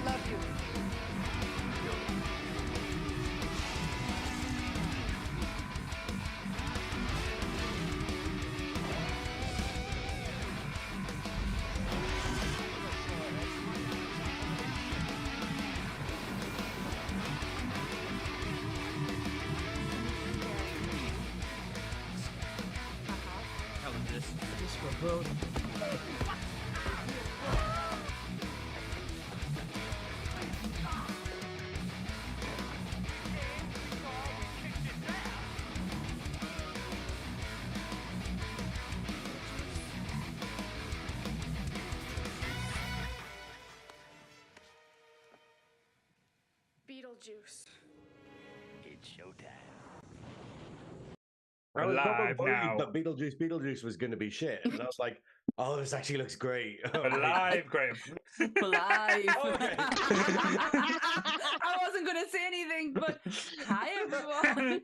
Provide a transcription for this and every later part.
love you. Beetlejuice. It's showtime. I was Live worried now. that Beetlejuice was going to be shit. And I was like, oh, this actually looks great. We're live, Graeme. Live. Okay. I wasn't going to say anything, but hi everyone,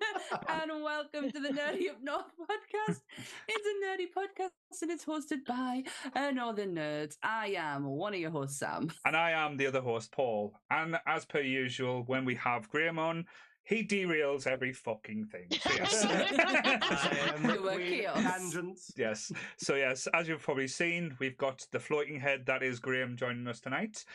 and welcome to the Nerdy Up North podcast. It's a nerdy podcast, and it's hosted by Northern Nerds. I am one of your hosts, Sam. And I am the other host, Paul. And as per usual, when we have Graeme on, he derails every fucking thing. So yes. I am the You were queen of chaos. tangents. Yes. So yes, as you've probably seen, we've got the floating head that is Graeme joining us tonight.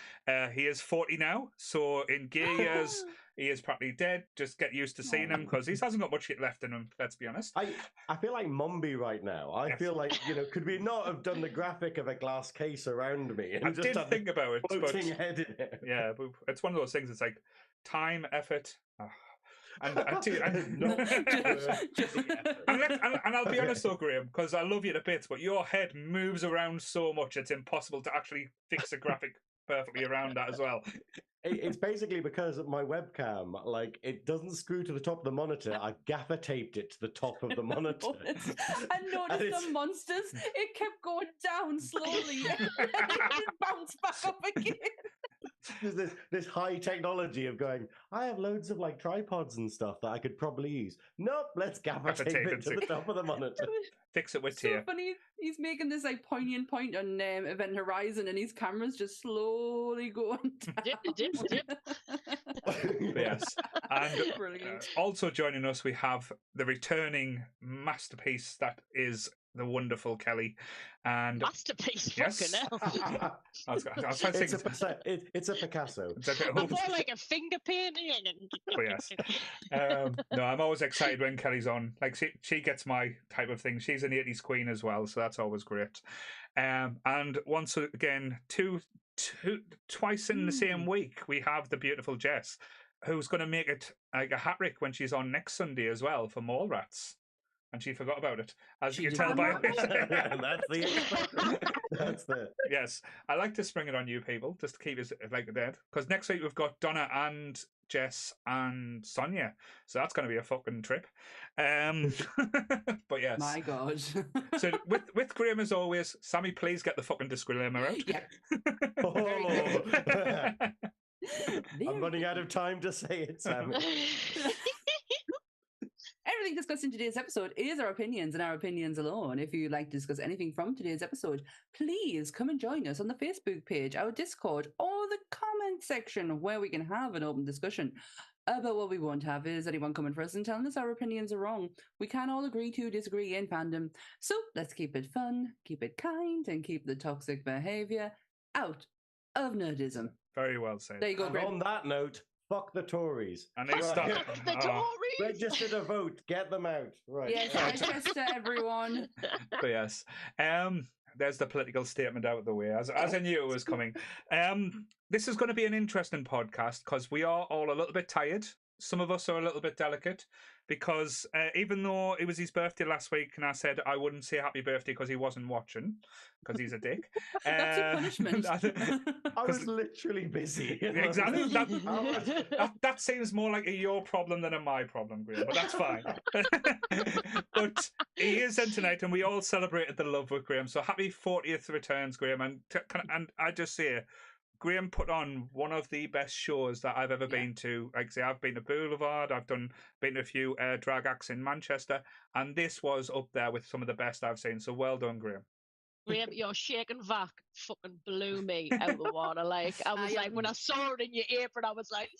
He is 40 now, so in gear years, he is practically dead. Just get used to seeing him because he hasn't got much shit left in him, let's be honest. I feel like Mombi right now. I Yes. feel like, could we not have done the graphic of a glass case around me? And I just did have think about it, the but floating head in it. yeah, but it's one of those things. It's like time, effort, and and I'll be honest though, Graeme, because I love you to bits, but your head moves around so much it's impossible to actually fix a graphic perfectly around that as well. It's basically because of my webcam, like, it doesn't screw to the top of the monitor. I gaffer taped it to the top of the monitor. I noticed the monsters. It kept going down slowly, and then it bounced back up again. There's this high technology of going, I have loads of like tripods and stuff that I could probably use. Nope, let's gaffer tape it to the top of the monitor. Fix it with So tape. funny. He's making this like poignant point on Event Horizon, and his camera's just slowly going down. Yes. And Brilliant. also joining us, we have the returning masterpiece that is the wonderful Kelly. And Masterpiece, yes. fucking hell. I was trying to think. It's a Picasso. It's a bit More like a finger painting. But yes. No, I'm always excited when Kelly's on. Like she gets my type of thing. She's an 80s queen as well, so that's always great. And once again, twice in the same week, we have the beautiful Jess, who's going to make it like a hat trick when she's on next Sunday as well for Mallrats. And she forgot about it, as you can tell by That's the Yes, I like to spring it on you people, just to keep us like dead. Because next week we've got Donna and Jess and Sonia, so that's going to be a fucking trip. But yes, My God. so with Graeme as always, Sammy, please get the fucking disclaimer out. Yeah. I'm running out of time to say it, Sam. Everything discussed in today's episode is our opinions and our opinions alone. If you'd like to discuss anything from today's episode, please come and join us on the Facebook page, our Discord, or the comment section where we can have an open discussion. But what we won't have is anyone coming for us and telling us our opinions are wrong. We can all agree to disagree in fandom. So let's keep it fun, keep it kind, and keep the toxic behaviour out of nerdism. Very well said. There you go, And Greg. on that note, fuck the Tories. And they stop. The Tories. Register to vote. Get them out. Right. Yes, Manchester, everyone. But yes, there's the political statement out of the way, as I knew it was coming. This is going to be an interesting podcast because we are all a little bit tired. Some of us are a little bit delicate because even though it was his birthday last week and I said I wouldn't say happy birthday because he wasn't watching because he's a dick. That's your punishment. I was literally busy. Exactly. That seems more like a your problem than a my problem, Graeme, but that's fine. But he is in tonight and we all celebrated the love with Graeme. So happy 40th returns, Graeme. And I just say, Graeme put on one of the best shows that I've ever been to. Like I say, I've been to Boulevard, been to a few drag acts in Manchester, and this was up there with some of the best I've seen. So well done, Graeme. Graeme, your shaking vac fucking blew me out of the water. Like I was like, when I saw it in your apron, I was like,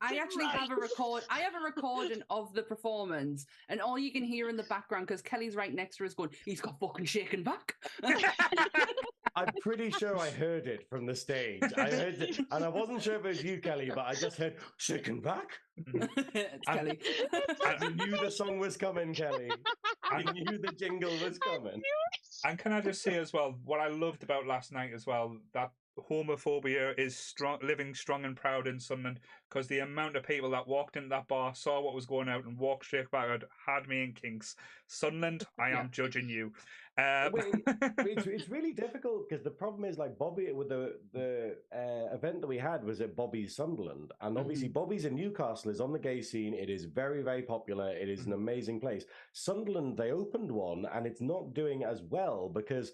I actually have a record. I have a recording of the performance, and all you can hear in the background, because Kelly's right next to us, going, "He's got fucking shaken back." I'm pretty sure I heard it from the stage. I heard it, and I wasn't sure if it was you, Kelly, but I just heard "shaken back." It's Kelly. You knew the song was coming, Kelly. You knew the jingle was coming. And can I just say as well, what I loved about last night as well, that homophobia is strong, living strong and proud in Sunderland, because the amount of people that walked into that bar, saw what was going out, and walked straight back out had me in kinks. Sunderland, I am judging you. It's really difficult because the problem is, like, Bobby, with the event that we had was at Bobby's Sunderland, and obviously Bobby's in Newcastle, is on the gay scene. It is very, very popular. It is an amazing place. Sunderland, they opened one, and it's not doing as well because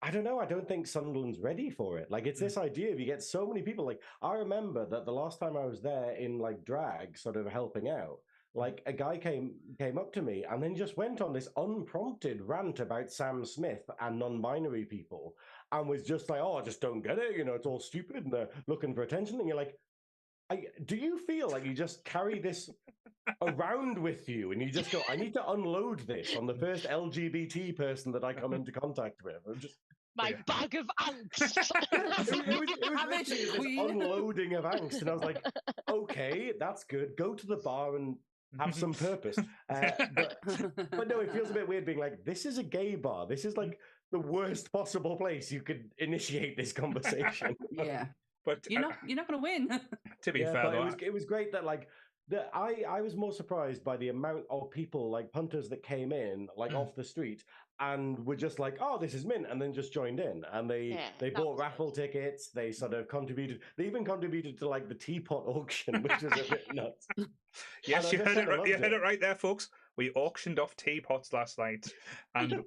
I don't know. I don't think Sunderland's ready for it. Like, it's this idea of you get so many people. Like, I remember that the last time I was there in like drag, sort of helping out, like a guy came up to me and then just went on this unprompted rant about Sam Smith and non-binary people, and was just like, "Oh, I just don't get it. You know, it's all stupid and they're looking for attention." And you're like, do you feel like you just carry this around with you and you just go, "I need to unload this on the first LGBT person that I come into contact with"? I'm just my bag of angst. it was literally this unloading of angst, and I was like, "Okay, that's good. Go to the bar and have some purpose." But no, it feels a bit weird being like, "This is a gay bar. This is like the worst possible place you could initiate this conversation." Yeah. But you're not going to win. To be fair, though, it was great that, like, I was more surprised by the amount of people, like punters, that came in like off the street and were just like, "Oh, this is mint," and then just joined in, and they bought raffle tickets. They sort of contributed. They even contributed to like the teapot auction, which was a bit nuts. Yes, you heard it. You heard it right there, folks. We auctioned off teapots last night, and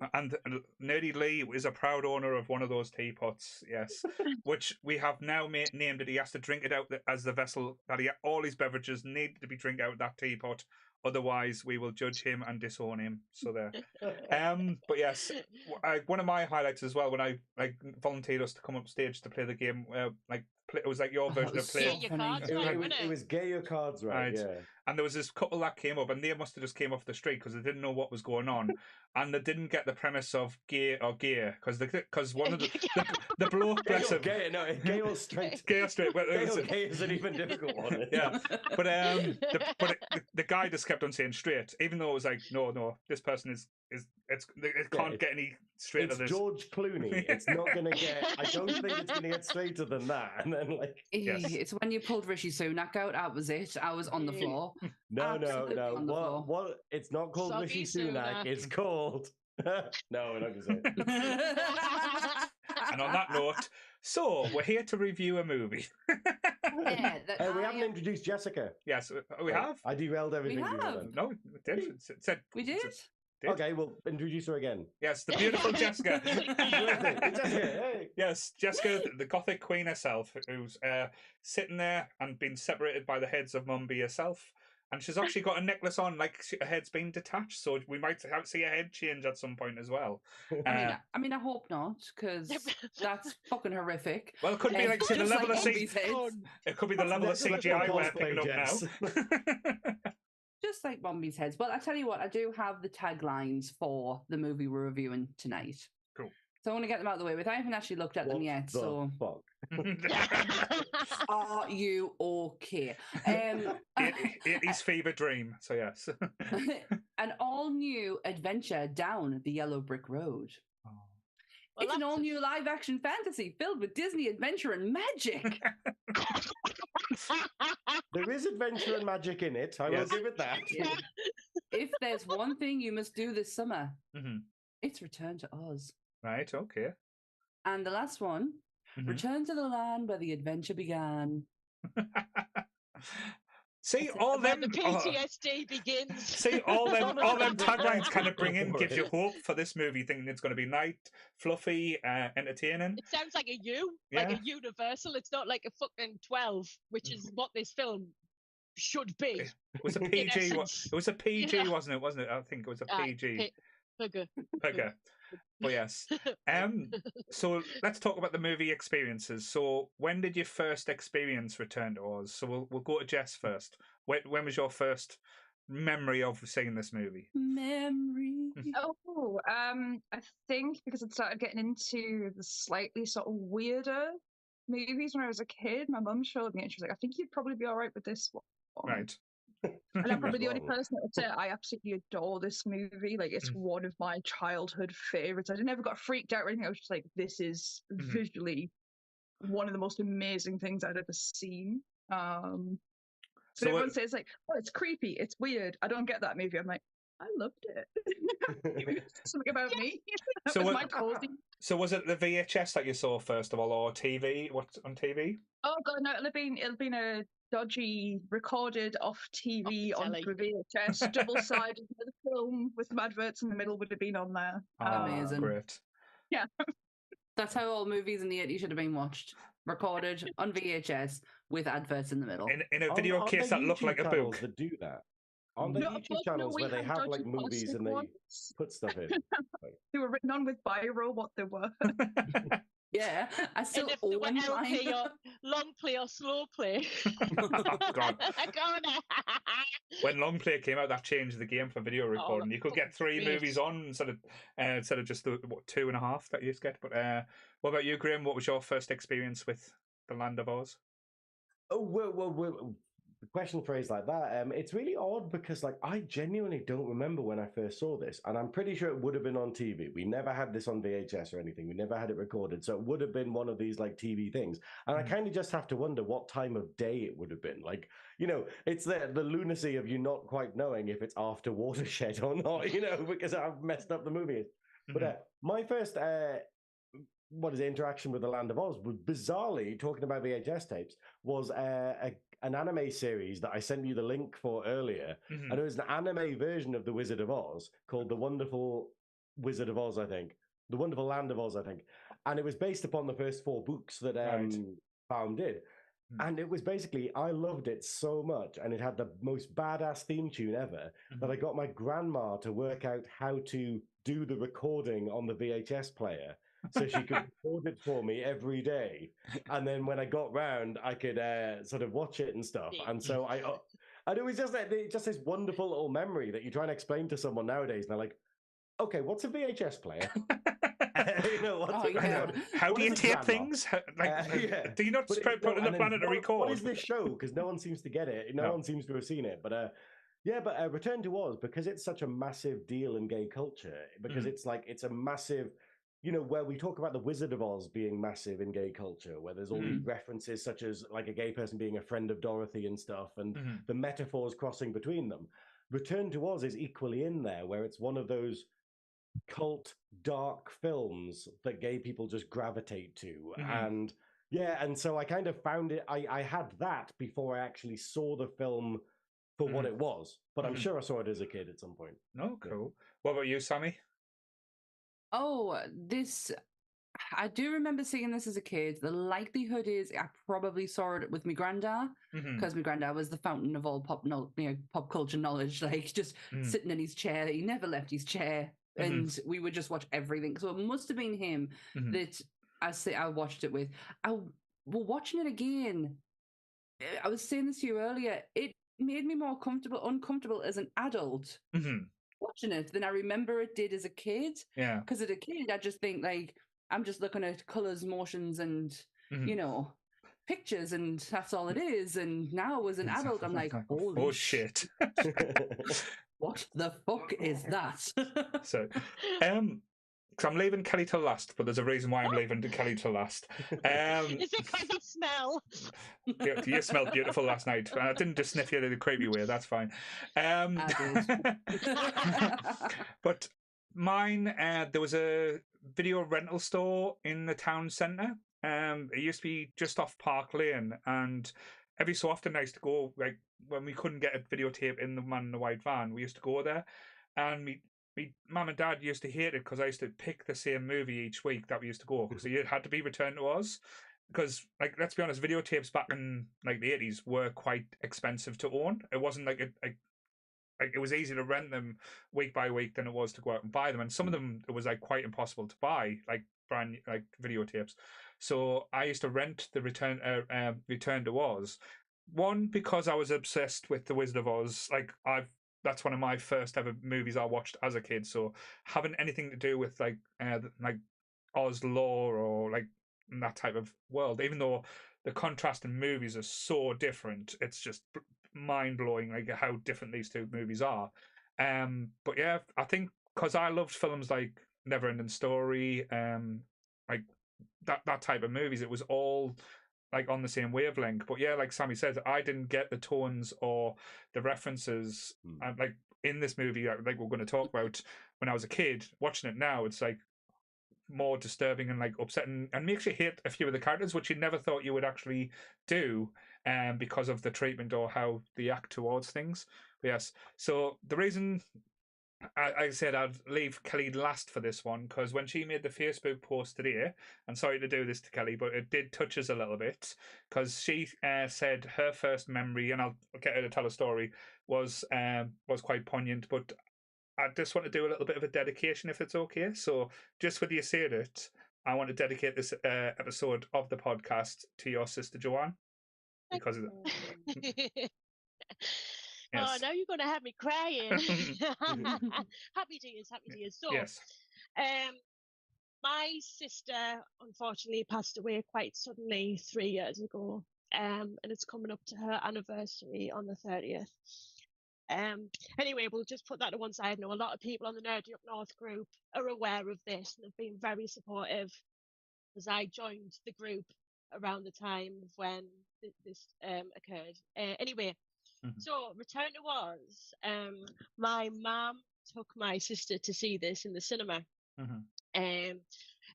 Nerdy Lee is a proud owner of one of those teapots. Yes, which we have now named it. He has to drink it out as the vessel that all his beverages need to be drink out of that teapot. Otherwise, we will judge him and disown him. So there. But yes, one of my highlights as well, when I volunteered us to come up stage to play the game, it was like your version of playing. It was Get Your Cards Right. Yeah. And there was this couple that came up, and they must have just came off the street because they didn't know what was going on, and they didn't get the premise of gay or gay because one of the bloke, bless him, gay or straight, gay or straight. Well, gay is an even difficult one. Yeah, but the guy just kept on saying straight, even though it was like, no, this person it can't get any straighter. It's George Clooney. It's not going to get. I don't think it's going to get straighter than that. And then it's when you pulled Rishi Sunak out. That was it. I was on the floor. No. What? It's not called Rishi Sunak. It's called. No, we're not going to say it. And on that note, so we're here to review a movie. We haven't introduced Jessica. Yes, we have. I derailed everything. We have. No, we did. We did. Okay, we'll introduce her again. Yes, the beautiful Jessica. Hey. Yes, Jessica, the Gothic Queen herself, who's sitting there and been separated by the heads of Mumby herself. And she's actually got a necklace on, like her head's been detached, so we might see a head change at some point as well. I mean, I hope not, because that's fucking horrific. Well, it could be like the level of CGI. It could be the level of CGI we're picking up now. Just like Bombi's heads. Well, I tell you what, I do have the taglines for the movie we're reviewing tonight. Cool. So I want to get them out of the way with. I haven't actually looked at them yet. So, fuck? Are you okay? 80s fever dream. So yes. An all-new adventure down the yellow brick road. Oh. Well, it's an all-new live-action fantasy filled with Disney adventure and magic. There is adventure and magic in it. I will give it that. If there's one thing you must do this summer, it's return to Oz. Right, okay. And the last one, return to the land where the adventure began. See, all them the PTSD begins. See, all them taglines kind of gives you hope for this movie, thinking it's going to be light, fluffy, entertaining. It sounds like like a universal. It's not like a fucking 12, which is what this film should be. It was a PG. It was a PG, wasn't it? I think it was a PG. Bugger. Bugger. But yes. So let's talk about the movie experiences. So when did you first experience Return to Oz? So we'll go to Jess first. When was your first memory of seeing this movie? Memory. I think because I'd started getting into the slightly sort of weirder movies when I was a kid. My mum showed me and she was like, I think you'd probably be all right with this one. Right. And I'm probably the only person that would say I absolutely adore this movie. Like, it's one of my childhood favorites. I never got freaked out or anything. I was just like, this is visually one of the most amazing things I'd ever seen. So everyone says like, oh, it's creepy, it's weird. I don't get that movie. I'm like, I loved it. Something about me. That was my cozy. So was it the VHS that you saw first of all, or TV? What's on TV? Oh god, no! It'll been a dodgy recorded off TV on VHS, double-sided with a film with some adverts in the middle would have been on there. Amazing. Great. Yeah. That's how all movies in the 80s should have been watched. Recorded on VHS with adverts in the middle. In a video case that looked like a book. That do that. On the YouTube channels where they have like movies and they put stuff in. They were written on with biro what they were. Yeah, I still and if they were LP or long play or slow play. Oh, God. When long play came out, that changed the game for video recording. You could get 3 movies on instead of just the 2.5 that you used to get. But what about you, Graeme? What was your first experience with The Land of Oz? Oh, well, the question phrased like that, it's really odd because like I genuinely don't remember when I first saw this, and I'm pretty sure it would have been on TV. We never had this on VHS or anything. We never had it recorded, so it would have been one of these like TV things. And I kind of just have to wonder what time of day it would have been. Like, you know, it's the lunacy of you not quite knowing if it's after Watershed or not, you know, because I've messed up the movie. But my first interaction with The Land of Oz was bizarrely, talking about VHS tapes, was an anime series that I sent you the link for earlier. And it was an anime version of The Wizard of Oz called The Wonderful Wizard of Oz, I think. The Wonderful Land of Oz, I think. And it was based upon the first 4 books that Baum did. And it was basically, I loved it so much, and it had the most badass theme tune ever, that I got my grandma to work out how to do the recording on the VHS player. So she could record it for me every day, and then when I got round, I could sort of watch it and stuff. And so and it was just this wonderful little memory that you try and explain to someone nowadays, and they're like, "Okay, what's a VHS player? You know, how do you tape things? Do you not put it on the planet to record? What is this show? Because no one seems to get it. No one seems to have seen it. But Return to Oz, because it's such a massive deal in gay culture, because it's a massive. You know, where we talk about the Wizard of Oz being massive in gay culture, where there's all these references such as like a gay person being a friend of Dorothy and stuff, and the metaphors crossing between them. Return to Oz is equally in there, where it's one of those cult dark films that gay people just gravitate to. And so I kind of found it, I had that before I actually saw the film for what it was, but I'm sure I saw it as a kid at some point. Oh, cool. What about you, Sammy? Oh, I do remember seeing this as a kid. The likelihood is I probably saw it with my granddad, because my granddad was the fountain of all pop culture knowledge, like just sitting in his chair. He never left his chair, and we would just watch everything. So it must have been him that I watched it with. Watching it again, I was saying this to you earlier, it made me more uncomfortable as an adult. Watching it than I remember it did as a kid. Yeah. Because as a kid, I just think like I'm just looking at colours, motions, and you know, pictures, and that's all it is. And now as an adult, I'm like, holy shit! What the fuck is that? So, because I'm leaving Kelly to last, but there's a reason why I'm leaving Kelly to last. Is it because I smell? You smelled beautiful last night. I didn't just sniff you in a creepy way. That's fine. But mine, there was a video rental store in the town centre. It used to be just off Park Lane, and every so often I used to go, like when we couldn't get a videotape in the Man in the White Van, we used to go there, and my mum and dad used to hate it because I used to pick the same movie each week that we used to go, because it had to be Return to Oz. Because, like, let's be honest, videotapes back in like the 80s were quite expensive to own. It wasn't like like it was easier to rent them week by week than it was to go out and buy them, and some of them it was like quite impossible to buy, like brand like videotapes. So I used to rent the Return to Oz. One, because I was obsessed with the Wizard of Oz. Like that's one of my first ever movies I watched as a kid. So having anything to do with like Oz lore or like that type of world, even though the contrast in movies are so different, it's just mind blowing, like how different these two movies are. But yeah, I think because I loved films like Neverending Story, like that type of movies, it was all like on the same wavelength. But yeah, like Sammy said, I didn't get the tones or the references, and like in this movie, like we're going to talk about, when I was a kid watching it now, it's like more disturbing and like upsetting, and makes you hate a few of the characters, which you never thought you would actually do, because of the treatment or how they act towards things. But yes, so the reason I said I'd leave Kelly last for this one, because when she made the Facebook post today, and sorry to do this to Kelly, but it did touch us a little bit, because she said her first memory, and I'll get her to tell a story, was quite poignant. But I just want to do a little bit of a dedication, if it's okay. So just for the say it, I want to dedicate this episode of the podcast to your sister Joanne, because of Yes. Yes. Oh, now you're going to have me crying. Happy tears. So, yes. My sister unfortunately passed away quite suddenly 3 years ago, and it's coming up to her anniversary on the 30th. Anyway, we'll just put that to one side. I know a lot of people on the Nerdy Up North group are aware of this and have been very supportive, as I joined the group around the time of when this occurred. Anyway, so Return to Oz. My mum took my sister to see this in the cinema.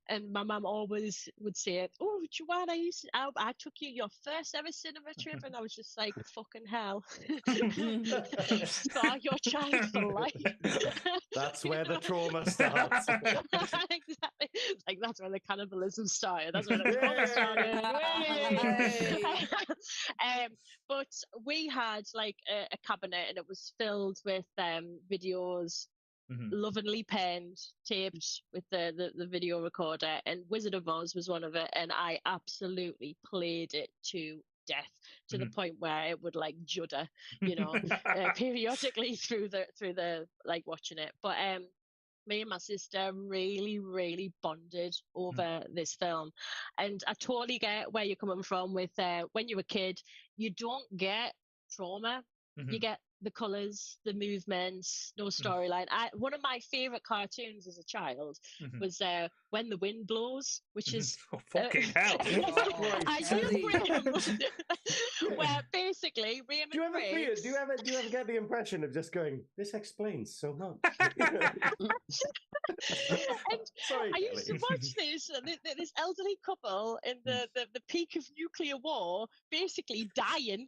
And my mum always would say, "Oh, Joanne, I took you your first ever cinema trip," and I was just like, "Fucking hell, scar your child for life." That's where the trauma starts. Exactly. Like that's where the cannibalism started. That's where the trauma started. But we had like a cabinet, and it was filled with videos. Lovingly penned, taped with the video recorder, and Wizard of Oz was one of it, and I absolutely played it to death, to the point where it would like judder, periodically through the like watching it. But me and my sister really bonded over this film, and I totally get where you're coming from with when you're a kid, you don't get trauma, you get the colors, the movements, no storyline. One of my favorite cartoons as a child was When the Wind Blows, which is fucking hell. Where basically Raymond do you ever get the impression of just going, this explains so much? And sorry, I used to watch this elderly couple in the peak of nuclear war basically dying,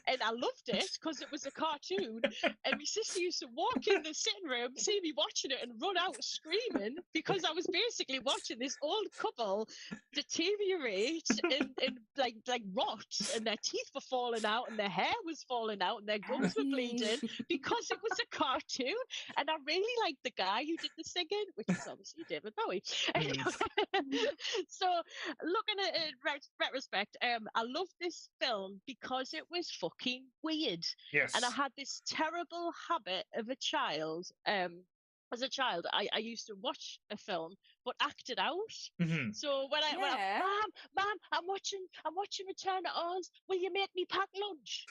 and I loved it because it was a cartoon. And my sister used to walk in the sitting room, see me watching it, and run out screaming because I was basically watching this old couple deteriorate and like rot, and their teeth were falling out, and their hair was falling out, and their gums were bleeding because it was a cartoon. And I really liked the guy who did the singing, which is obviously David Bowie. So looking at it in retrospect, I loved this film because it was fucking weird. Yes. And I had this terrible habit of a child. As a child, I used to watch a film but act it out. So when I Mom, I'm watching Return to Oz. Will you make me pack lunch?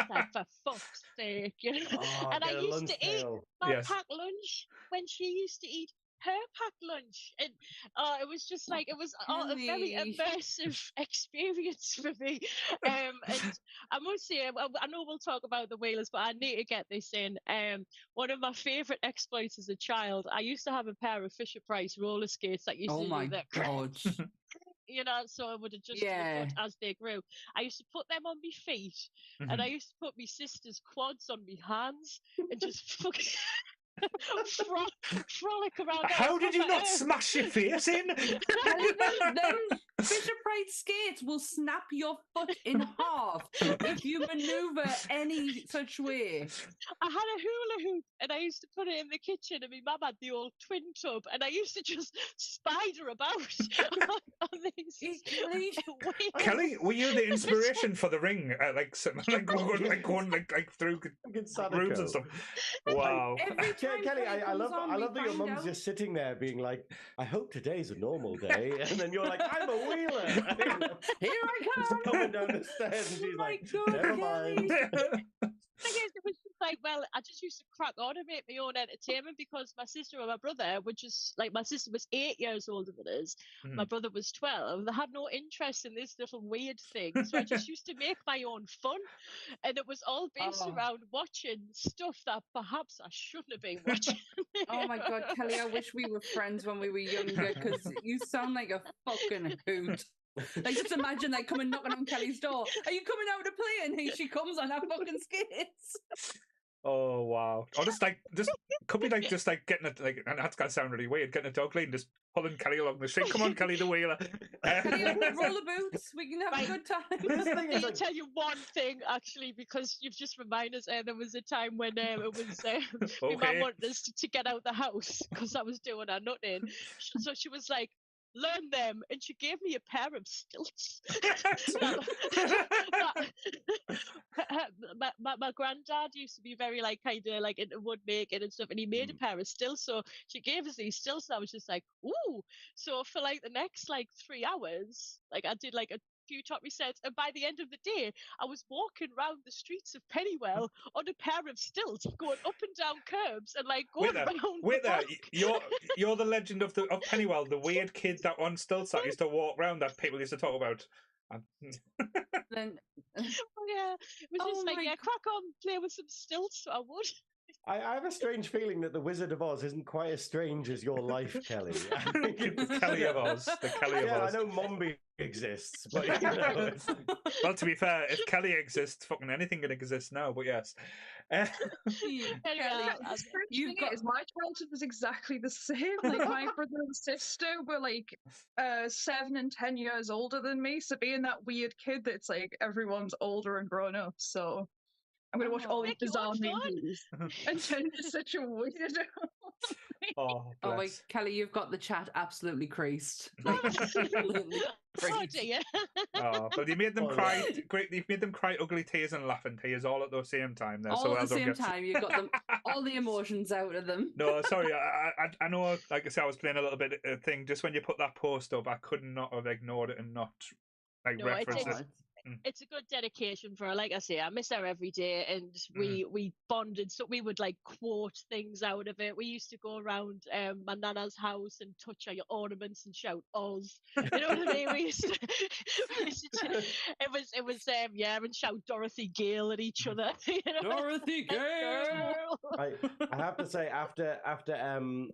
Like, for fuck's sake, you know. And I used to eat my packed lunch when she used to eat her packed lunch, and it was just like it was a very immersive experience for me. And I must say, I know we'll talk about the Whalers, but I need to get this in. One of my favorite exploits as a child, I used to have a pair of Fisher-Price roller skates that used to do that. God. You know, so I would adjust to the foot as they grew. I used to put them on my feet, and I used to put my sister's quads on my hands, and just fucking frolic around. How did you not smash your face in? Them Fisher white skates will snap your foot in half if you maneuver any such way. I had a hula hoop and I used to put it in the kitchen, and my mum had the old twin tub, and I used to just spider about on these. Kelly, were you the inspiration for the ring? Going through rooms and stuff. Wow. Kelly, I love that your mum's just sitting there being like, I hope today's a normal day. And then you're like, I'm a wheeler. Here I come. Coming down the stairs, and she's like, never mind. It was just like, well, I just used to crack on and make my own entertainment, because my sister and my brother were just like, my sister was 8 years older than us, my brother was 12. They had no interest in this little weird thing, so I just used to make my own fun, and it was all based around watching stuff that perhaps I shouldn't have been watching. Oh my God, Kelly, I wish we were friends when we were younger, because you sound like a fucking hoot. Like, just imagine like coming knocking on Kelly's door. Are you coming out to play? And here she comes on her fucking skates. Oh wow! Or just could be getting it, like, and that's gonna sound really weird, getting a dog lead and just pulling Kelly along the street. Come on, Kelly the wheeler. Kelly, roller boots. We can have a good time. I'll tell you one thing, actually, because you've just reminded us. There was a time when it was my mum wanted us to get out the house because I was doing her nutting. So she was like, learn them, and she gave me a pair of stilts. my granddad used to be very kind of into wood making and stuff, and he made a pair of stilts, so she gave us these stilts, and I was just like, ooh. So for the next 3 hours, I did a few top resets, and by the end of the day I was walking around the streets of Pennywell on a pair of stilts, going up and down curbs and going around. Wait there, you're the legend of Pennywell, the weird kid that on stilts that used to walk around that people used to talk about. Then, yeah, it was just crack on, play with some stilts. I would. I have a strange feeling that the Wizard of Oz isn't quite as strange as your life, Kelly. The Kelly of Oz. The Kelly of Oz. I know Mombi exists, but well, to be fair, if Kelly exists, fucking anything can exist now. But yes. Kelly, my childhood was exactly the same. My brother and sister were 7 and 10 years older than me, so being that weird kid that's everyone's older and grown up, so I'm going to watch all these bizarre movies and turn into such a weirdo. Oh my Kelly, you've got the chat absolutely creased. Absolutely creased. Oh dear. But you made them cry. Great, you've made them cry ugly tears and laughing tears all at the same time. There, all at the same time, you got them all the emotions out of them. No, sorry, I know. Like I said, I was playing a little bit of thing. Just when you put that post up, I could not have ignored it and not reference it. It's a good dedication for her. Like I say, I miss her every day, and we bonded. So we would quote things out of it. We used to go around my nana's house and touch her ornaments and shout "Oz." You know what I mean? We used to it was and shout Dorothy Gale at each other. You know? Dorothy Gale. I have to say, after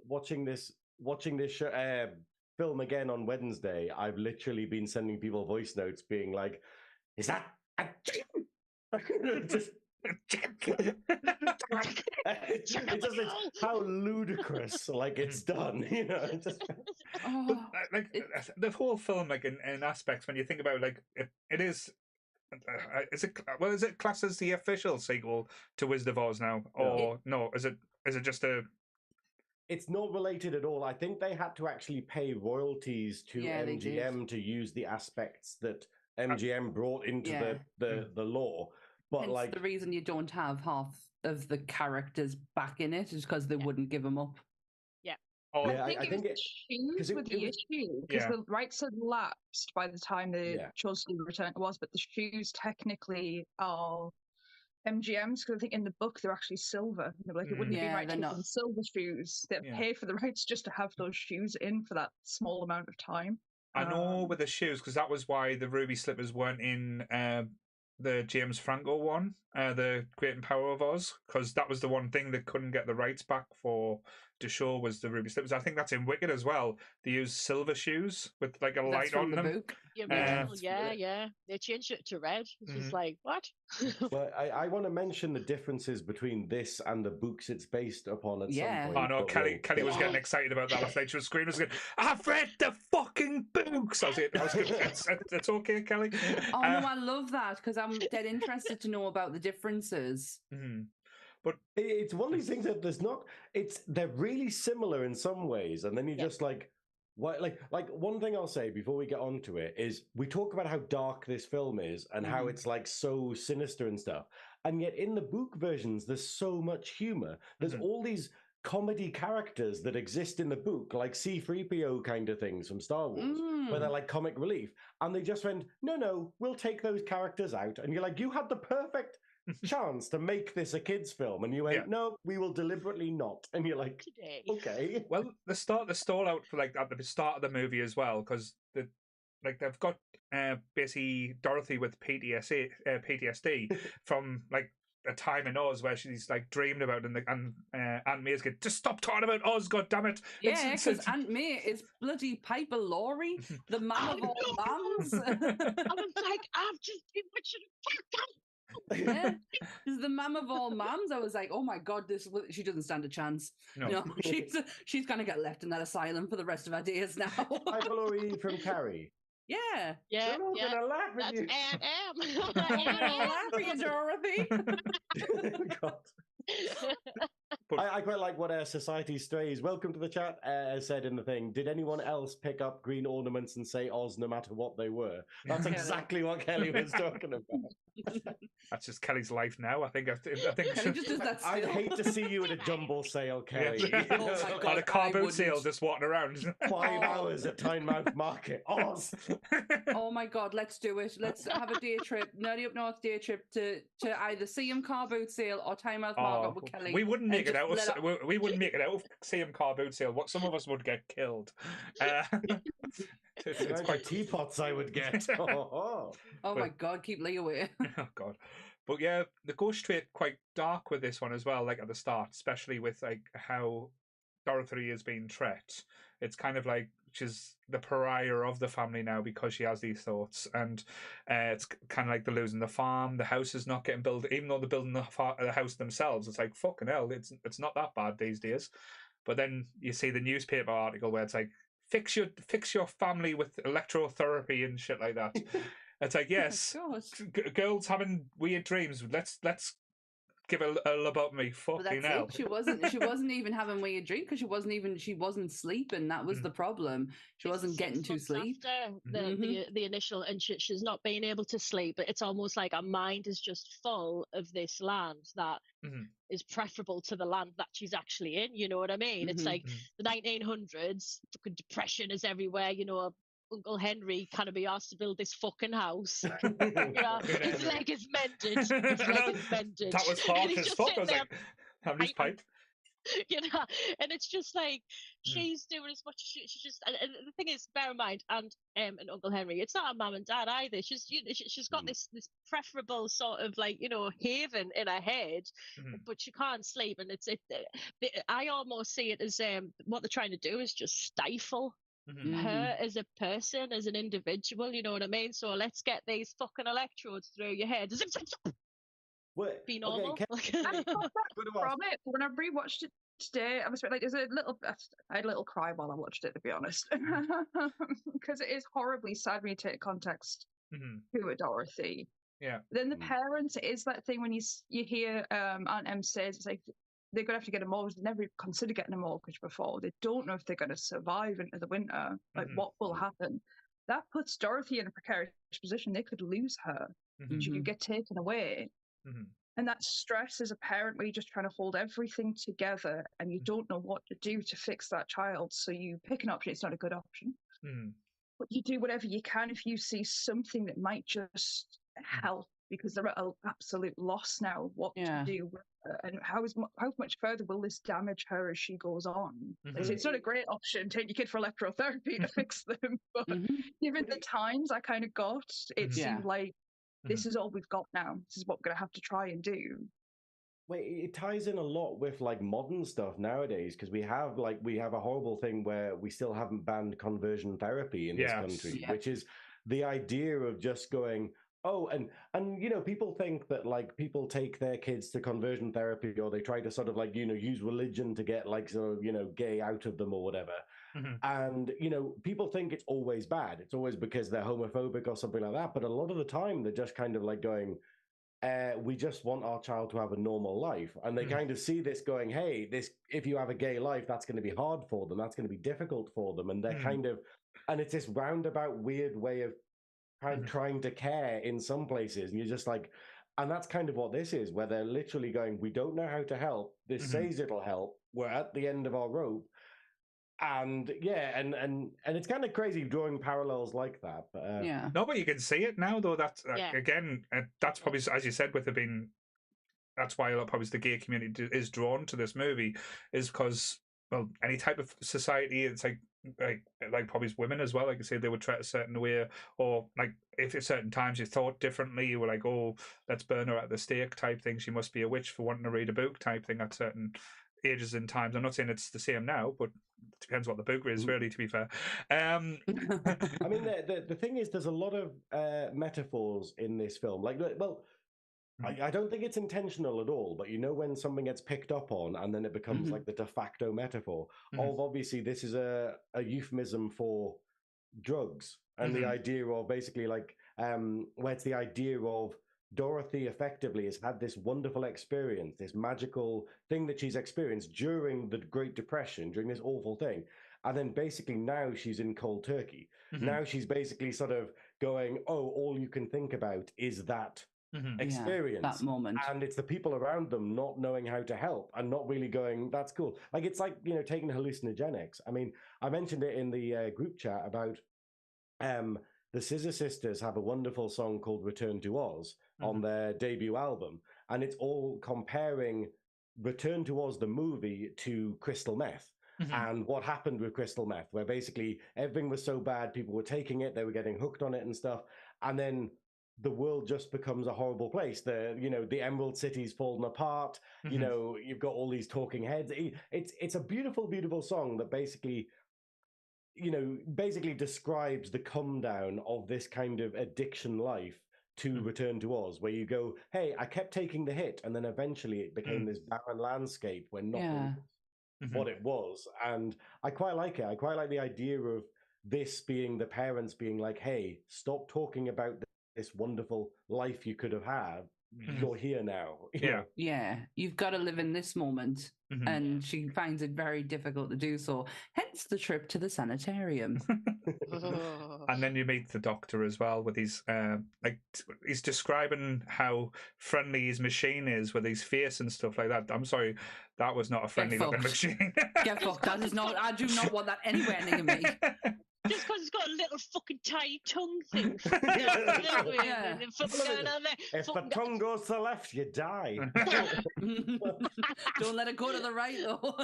watching this show, film again on Wednesday, I've literally been sending people voice notes being like, is that a just it's how ludicrous it's done, it's just the whole film in aspects when you think about it is is it classed as the official sequel to Wizard of Oz now, or no, is it just a It's not related at all. I think they had to actually pay royalties to MGM to use the aspects that MGM brought into the law. But hence the reason you don't have half of the characters back in it is because they wouldn't give them up. Yeah. Oh, I think it was shoes with the issue, because the rights had lapsed by the time they chose to return to Oz, but the shoes technically are MGM's, because I think in the book they're actually silver. They're it wouldn't be right to give them silver shoes. They'd pay for the rights just to have those shoes in for that small amount of time. I know with the shoes, because that was why the ruby slippers weren't in the James Franco one, the Great and Power of Oz, because that was the one thing they couldn't get the rights back for. to show was the ruby slippers. I think that's in Wicked as well. They use silver shoes with like a That's light from on the them. book. The original, yeah. They changed it to red. It's just like, what? Well, I want to mention the differences between this and the books it's based upon at Yeah. some point. Oh no, but Kelly was getting excited about that last night. She was screaming, I've read the fucking books. I was good. It's okay, Kelly. Oh no, I love that because I'm dead interested to know about the differences. But it's one of these things that they're really similar in some ways, and then you just like one thing I'll say before we get onto it is we talk about how dark this film is and how it's like so sinister and stuff, and yet in the book versions there's so much humor. There's all these comedy characters that exist in the book, like C-3PO kind of things from Star Wars, where they're like comic relief, and they just went, no, we'll take those characters out, and you're like, you had the perfect chance to make this a kids film, and you went, no, we will deliberately not, and you're like, okay. Well, the stall out for like at the start of the movie as well, because they've got basically Dorothy with PTSD from like a time in Oz where she's like dreamed about it, and Aunt May's going, just stop talking about Oz, god damn it. Yeah, because Aunt May is bloody Piper Laurie, the mum of all mums. I was like, I've just been watching Yeah, she's the mum of all mums. I was like, oh my god, she doesn't stand a chance. No, she's gonna get left in that asylum for the rest of her days now. Piper Laurie from Carrie. Yeah. They're all gonna laugh at you. That's laugh at you, Dorothy. God. I quite like what Society Strays, welcome to the chat, said in the thing. Did anyone else pick up green ornaments and say Oz no matter what they were? That's exactly what Kelly was talking about. That's just Kelly's life now. I think Kelly just does that still. I'd hate to see you at a jumble sale, Kelly. Oh on a car boot sale, just walking around. 5 hours at Tynemouth Market. Oz. Oh my god, let's do it. Let's have a day trip, Nerdy Up North day trip to either CM car boot sale or Tynemouth Market with Kelly. We wouldn't make it out. We wouldn't make it out of CM car boot sale. What some of us would get killed. It's quite teapots I would get. Oh my god, keep Lee away. Oh god. But yeah, the Ghost Trade quite dark with this one as well, like at the start, especially with like how Dorothy is being treated. It's kind of like she's the pariah of the family now because she has these thoughts, and it's kind of like they're losing the farm. The house is not getting built, even though they're building the house themselves. It's like fucking hell. It's not that bad these days. But then you see the newspaper article where it's like fix your family with electrotherapy and shit like that. It's like, yes, girls having weird dreams. Let's give a lobotomy. Fucking hell. She wasn't even having weird dreams because she wasn't sleeping. That was the problem. She wasn't getting to sleep after the initial, and she's not being able to sleep. But it's almost like her mind is just full of this land that is preferable to the land that she's actually in. You know what I mean? It's like the 1900s. Depression is everywhere. You know. Uncle Henry can't be asked to build this fucking house. His leg is mended. That was hard as fuck. I was like, have this pipe. And it's just like she's doing as much. She's just, and the thing is, bear in mind, and Uncle Henry, it's not her mum and dad either. She's got this preferable sort of like haven in her head, but she can't sleep, and I almost see it as what they're trying to do is just stifle her as a person, as an individual, you know what I mean? So let's get these fucking electrodes through your head. Be normal. From it, when I rewatched it today, I was like, I had a little cry while I watched it, to be honest, because it is horribly sad when you take context to it, Dorothy. Yeah. Then the parents, it is that thing when you hear Aunt Em says, it's like, they're going to have to get a mortgage. They never considered getting a mortgage before. They don't know if they're going to survive into the winter. Like, what will happen? That puts Dorothy in a precarious position. They could lose her. She could get taken away. And that stress as a parent where you're just trying to hold everything together and you don't know what to do to fix that child. So you pick an option. It's not a good option. But you do whatever you can if you see something that might just help, because they're at an absolute loss now what to do with her, and how much further will this damage her as she goes on. It's not a great option, take your kid for electrotherapy to fix them, but given the times I kind of got, it seemed like this is all we've got now. This is what we're going to have to try and do. Well, it ties in a lot with like modern stuff nowadays because we have a horrible thing where we still haven't banned conversion therapy in this Yes. country, Yeah. which is the idea of just going, oh, and you know, people think that like people take their kids to conversion therapy or they try to sort of like, you know, use religion to get like sort of, you know, gay out of them or whatever. And you know, people think it's always bad. It's always because they're homophobic or something like that. But a lot of the time, they're just kind of like going, we just want our child to have a normal life. And they kind of see this going, hey, this, if you have a gay life, that's going to be hard for them. That's going to be difficult for them. And they're kind of, and it's this roundabout, weird way of trying to care in some places. And you're just like, and that's kind of what this is, where they're literally going, we don't know how to help. This says it'll help. We're at the end of our rope. And yeah, and it's kind of crazy drawing parallels like that. But, Yeah. No, but you can see it now, though. That's again, that's probably, as you said, with it being, that's why a lot probably the gay community is drawn to this movie, is because, well, any type of society, it's like probably women as well. Like I say, they would try a certain way, or like if at certain times you thought differently, you were like, oh, let's burn her at the stake type thing. She must be a witch for wanting to read a book type thing at certain ages and times. I'm not saying it's the same now, but it depends what the book is, really, to be fair. I mean, the thing is, there's a lot of metaphors in this film. Like, well, I don't think it's intentional at all, but you know when something gets picked up on and then it becomes like the de facto metaphor of, obviously, this is a euphemism for drugs and the idea of basically like, where it's the idea of Dorothy effectively has had this wonderful experience, this magical thing that she's experienced during the Great Depression, during this awful thing. And then basically now she's in cold turkey. Now she's basically sort of going, oh, all you can think about is that experience, that moment. And it's the people around them not knowing how to help and not really going, that's cool. Like, it's like, you know, taking hallucinogenics. I mean, I mentioned it in the group chat about the Scissor Sisters have a wonderful song called Return to Oz on their debut album. And it's all comparing Return to Oz, the movie, to crystal meth. And what happened with crystal meth, where basically everything was so bad, people were taking it, they were getting hooked on it and stuff. And then the world just becomes a horrible place. The Emerald City's fallen apart. You know, you've got all these talking heads. It's a beautiful, beautiful song that basically describes the come down of this kind of addiction life to Return to Oz, where you go, hey, I kept taking the hit, and then eventually it became this barren landscape where nothing was what it was. And I quite like it. I quite like the idea of this being the parents being like, hey, stop talking about this wonderful life you could have had. You're here now. Yeah, you've got to live in this moment. And she finds it very difficult to do so. Hence the trip to the sanitarium. And then you meet the doctor as well with his, he's describing how friendly his machine is with his face and stuff like that. I'm sorry, that was not a friendly looking machine. Get fucked. That is not, I do not want that anywhere near me. Just because it's got a little fucking tiny tongue thing. If the tongue goes to the left, you die. Don't let it go to the right, though.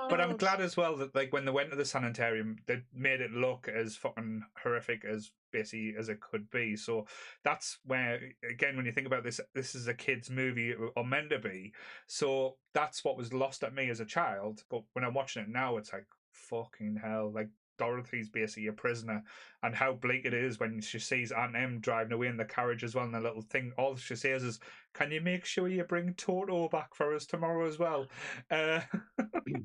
But I'm glad as well that, like, when they went to the sanitarium, they made it look as fucking horrific as basically as it could be. So that's where, again, when you think about this is a kid's movie, or meant to be. So that's what was lost at me as a child. But when I'm watching it now, it's like, fucking hell, like, Dorothy's basically a prisoner, and how bleak it is when she sees Aunt Em driving away in the carriage as well, and the little thing, all she says is, can you make sure you bring Toto back for us tomorrow as well?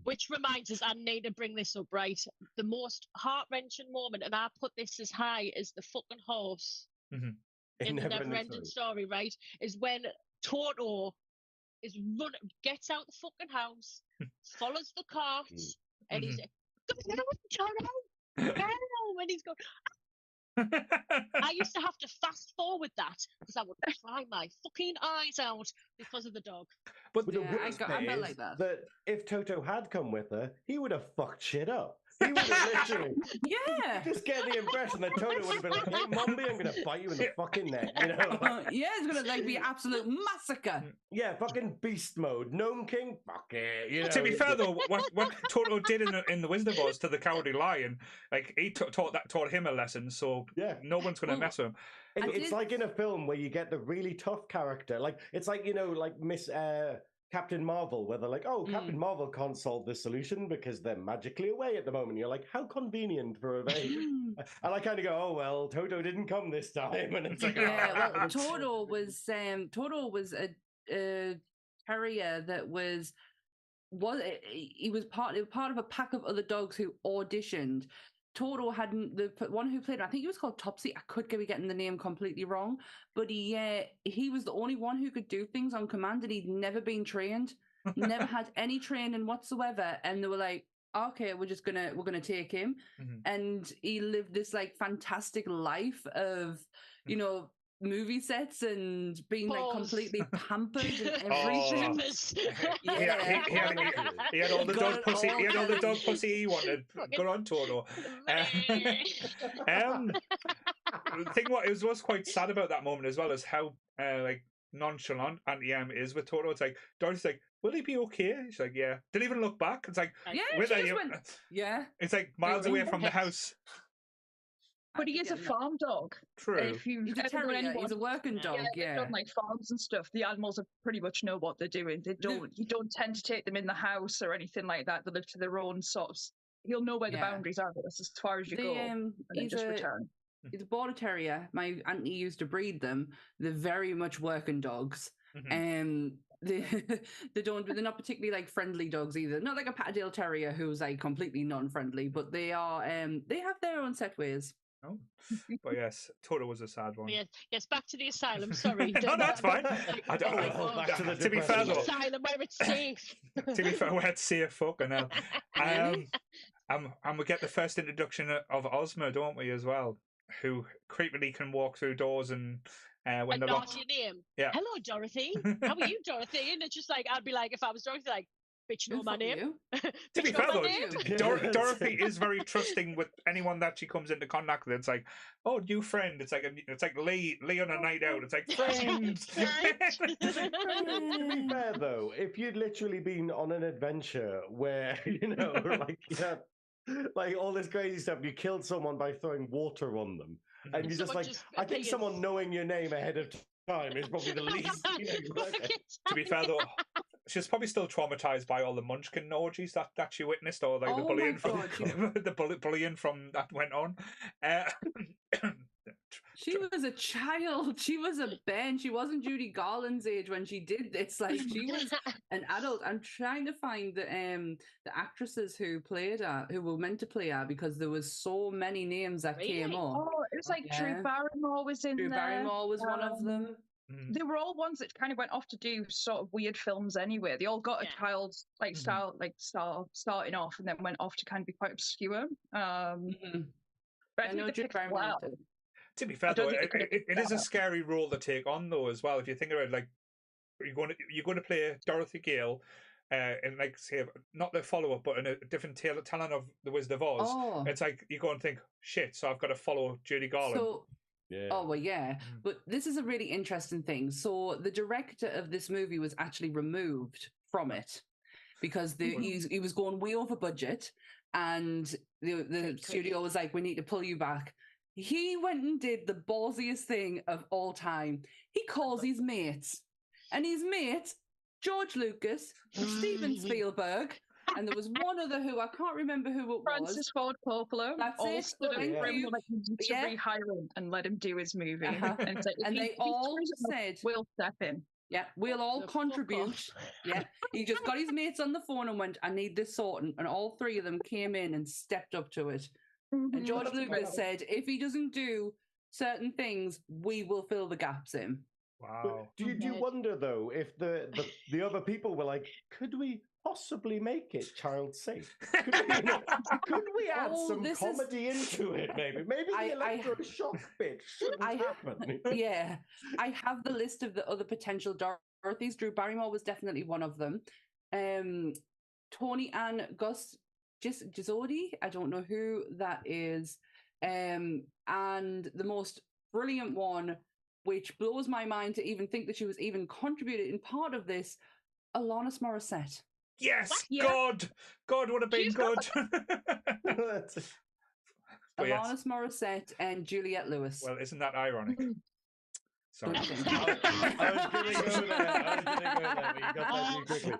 Which reminds us, I need to bring this up, right? The most heart-wrenching moment, and I put this as high as the fucking horse in the Never-Ending Story, right? Is when Toto gets out the fucking house, follows the carts, and he's when he's going. I used to have to fast forward that because I would cry my fucking eyes out because of the dog. But the worst bit is like that if Toto had come with her, he would have fucked shit up. He would have literally Yeah. just get the impression that Toto would have been like, "Hey, Mombi, I'm gonna bite you in the fucking neck," you know? Yeah, it's gonna like be absolute massacre. Yeah, fucking beast mode. Gnome King, fuck it. You know? To be fair though, what Toto did in the Wizard of Oz to the Cowardly Lion, like he taught him a lesson. So Yeah. no one's gonna mess with him. It's like in a film where you get the really tough character. Like it's like, you know, like Miss Captain Marvel, where they're like, "Oh, Captain Marvel can't solve this solution because they're magically away at the moment." You're like, "How convenient for a very." And I kind of go, "Oh well, Toto didn't come this time," and it's like, Yeah, well, Toto was a terrier that was he was part of a pack of other dogs who auditioned. Toto hadn't, the one who played, I think he was called Topsy. I could be getting the name completely wrong, but he was the only one who could do things on command, and he'd never been trained, never had any training whatsoever. And they were like, "Okay, we're gonna take him," and he lived this like fantastic life of, you know, movie sets and being like completely pampered and everything. He had all the dog pussy. He had all the dog pussy he wanted. Good on Toto. The thing was quite sad about that moment as well is how like nonchalant Auntie Em is with Toto. It's like Dorothy's like, "Will he be okay?" She's like, "Yeah." Didn't even look back. It's like, yeah, she just went, yeah. It's like miles away from the house. But he is a farm dog. True. He's a terrier. He's a working dog. Yeah. They've done like farms and stuff. The animals are pretty much know what they're doing. You don't tend to take them in the house or anything like that. They live to their own sort of. He'll know where the boundaries are. That's as far as you go, and then just return. He's a border terrier. My auntie used to breed them. They're very much working dogs. They're not particularly like friendly dogs either. Not like a Patterdale Terrier who's like completely non-friendly, but they are. They have their own set ways. Oh, but yes, Toto was a sad one. Yes, back to the asylum. Sorry, no, that's fine. To be fair, though, asylum where it's safe. To be fair, where it's safe, fucking hell. And we get the first introduction of Ozma, don't we, as well? Who creepily can walk through doors and when they're locked. Your name. Yeah. Hello, Dorothy. How are you, Dorothy? And it's just like I'd be like, if I was Dorothy, like, bitch, know my name. To be fair though, Dorothy is very trusting with anyone that she comes into contact with. It's like, "Oh, new friend." It's like Lee on a night out. It's like friends. To be fair though, if you'd literally been on an adventure where like all this crazy stuff, you killed someone by throwing water on them, and you're just like, I think someone knowing your name ahead of time is probably the least. To be fair though, she's probably still traumatized by all the Munchkin orgies that she witnessed, or like the bullying from that went on. She was a child. She was a Ben. She wasn't Judy Garland's age when she did this. Like, she was an adult. I'm trying to find the actresses who played her, who were meant to play her, because there was so many names that came up. Oh, it was like Drew Barrymore was in there. Drew Barrymore was one of them. They were all ones that kind of went off to do sort of weird films anyway. They all got a child starting off, and then went off to kind of be quite obscure. But I know Drew Barrymore. To be fair though, it is a scary role to take on though as well. If you think about it, like you're going to play Dorothy Gale, in like say not the follow up, but in a different telling of the Wizard of Oz. It's like you go and think, shit. So I've got to follow Judy Garland. Oh, well, yeah. But this is a really interesting thing. So the director of this movie was actually removed from it because he was going way over budget, and the studio was like, "We need to pull you back." He went and did the ballsiest thing of all time. He calls his mates, and his mates, George Lucas, Steven Spielberg, and there was one other who I can't remember who it was. Francis Ford Coppola. That's it. To rehire him and let him do his movie. And they all said, "We'll step in." Yeah, we'll all contribute. Yeah, he just got his mates on the phone and went, "I need this sorting," and all three of them came in and stepped up to it. And George Lucas said, "If he doesn't do certain things, we will fill the gaps in." Wow. Do you wonder though if the other people were like, "Could we possibly make it child safe? Could we add some comedy into it? Maybe the electroshock bit shouldn't happen." Yeah, I have the list of the other potential Dorothys. Drew Barrymore was definitely one of them. Tony Ann Gisodi. I don't know who that is. And the most brilliant one, which blows my mind to even think that she was even contributed in part of this, Alanis Morissette. Yes, Yeah. God would have been good. But yes. Alanis Morissette and Juliette Lewis. Well, isn't that ironic? Sorry. I was going to go there, but you got that too quickly.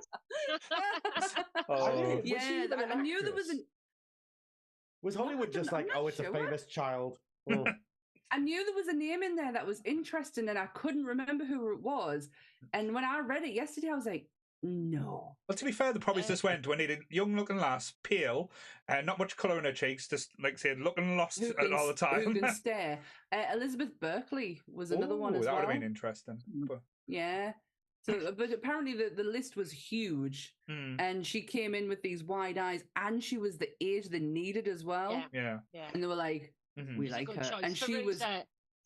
Yeah, I knew there was an... Was Hollywood just like, oh, it's a famous child? Oh. I knew there was a name in there that was interesting and I couldn't remember who it was. And when I read it yesterday, I was like, no. Well, to be fair, the probably just went when needed young-looking lass, pale, not much colour in her cheeks, just like I said, looking lost all the time. Who can stare? Elizabeth Berkley was another one as that well. would have been interesting. But... Yeah. So, but apparently the list was huge, and she came in with these wide eyes, and she was the age they needed as well. Yeah. And they were like, we like her, choice. and she was.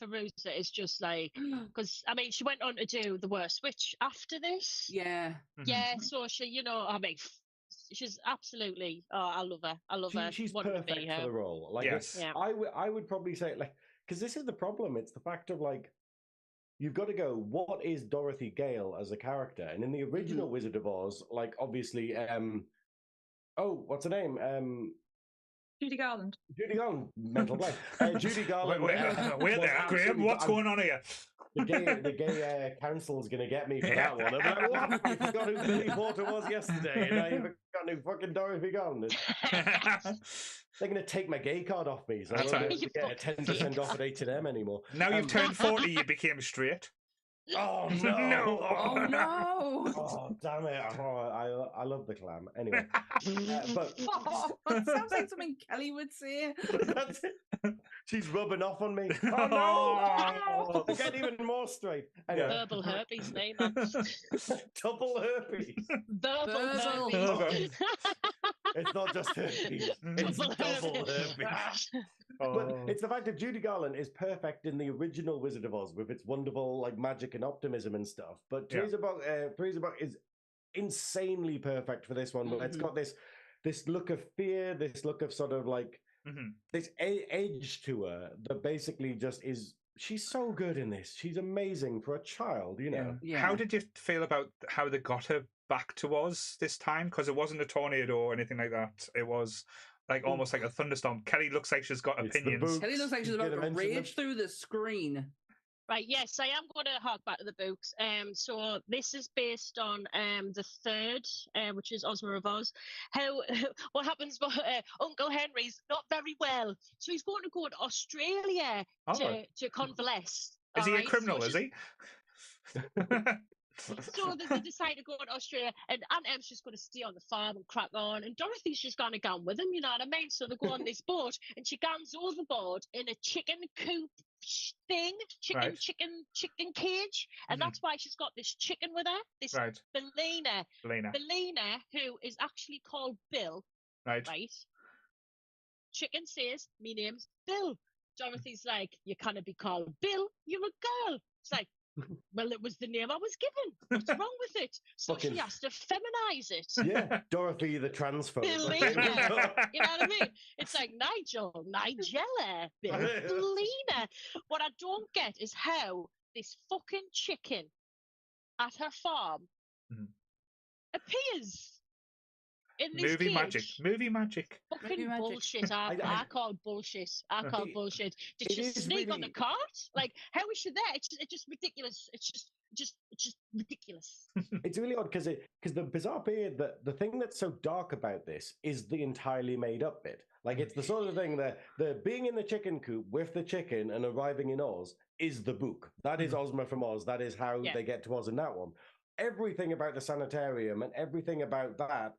Fairuza is just like, because I mean, she went on to do The Worst Witch after this. Yeah. Yeah, so she, you know, I mean, she's absolutely. Oh, I love her. I love her. She's perfect for the role. Like, yes. I would probably say, like, because this is the problem. It's the fact of like, you've got to go, what is Dorothy Gale as a character? And in the original Wizard of Oz, like, obviously, what's her name? Judy Garland. Judy Garland, mental blank. Judy Garland. Wait there, Graeme. What's going on here? The gay council's going to get me for that one. I'm like, what? You forgot who Billy Porter was yesterday, and now you forgot who fucking Dorothy Garland is. They're going to take my gay card off me, so I won't be able to get a 10% off at H&M anymore. Now you've turned 40, you became straight. Oh no! Oh no! Oh damn it! Oh, I love the clam. Anyway, but that sounds like something Kelly would say. That's it. She's rubbing off on me. Oh no! I get even more straight. Anyway. Verbal herpes, name. Double herpes. Verbal herpes. It's not just herpes. It's double herpes. But it's the fact that Judy Garland is perfect in the original Wizard of Oz with its wonderful like magic and optimism and stuff. But Fairuza Balk is insanely perfect for this one. But it's got this look of fear, this look of sort of like this edge to her that basically just is. She's so good in this. She's amazing for a child, you know. Yeah. How did you feel about how they got her back to Oz this time? Because it wasn't a tornado or anything like that. It was like almost like a thunderstorm. Kelly looks like she's got opinions. Kelly looks like she's about to rage through the screen. Right, yes, I am going to hark back to the books. So this is based on the third, which is Ozma of Oz. What happens? Uncle Henry's not very well, so he's going to go to Australia to convalesce. Is he a criminal? Is he? So they decide to go to Australia, and Aunt Em's just going to stay on the farm and crack on, and Dorothy's just going to go with him, you know what I mean? So they go on this boat, and she goes overboard in a chicken coop thing, chicken cage, and that's why she's got this chicken with her, this Belina, who is actually called Bill, right? Chicken says, "Me name's Bill." Dorothy's like, "You can't be called Bill, you're a girl." It's like, well, it was the name I was given. What's wrong with it? So she has to feminize it. Yeah, Dorothy the transphobe. Belina. You know what I mean? It's like Nigella, Belina. What I don't get is how this fucking chicken at her farm appears in this movie cage. Movie magic. Fucking bullshit. I call bullshit. Bullshit. Did she sneak on the cart? Like, how is she there? It's just ridiculous. It's just ridiculous. It's really odd because the bizarre bit, the thing that's so dark about this is the entirely made up bit. Like, it's the sort of thing that the being in the chicken coop with the chicken and arriving in Oz is the book. That is Ozma from Oz. That is how they get to Oz in that one. Everything about the sanitarium and everything about that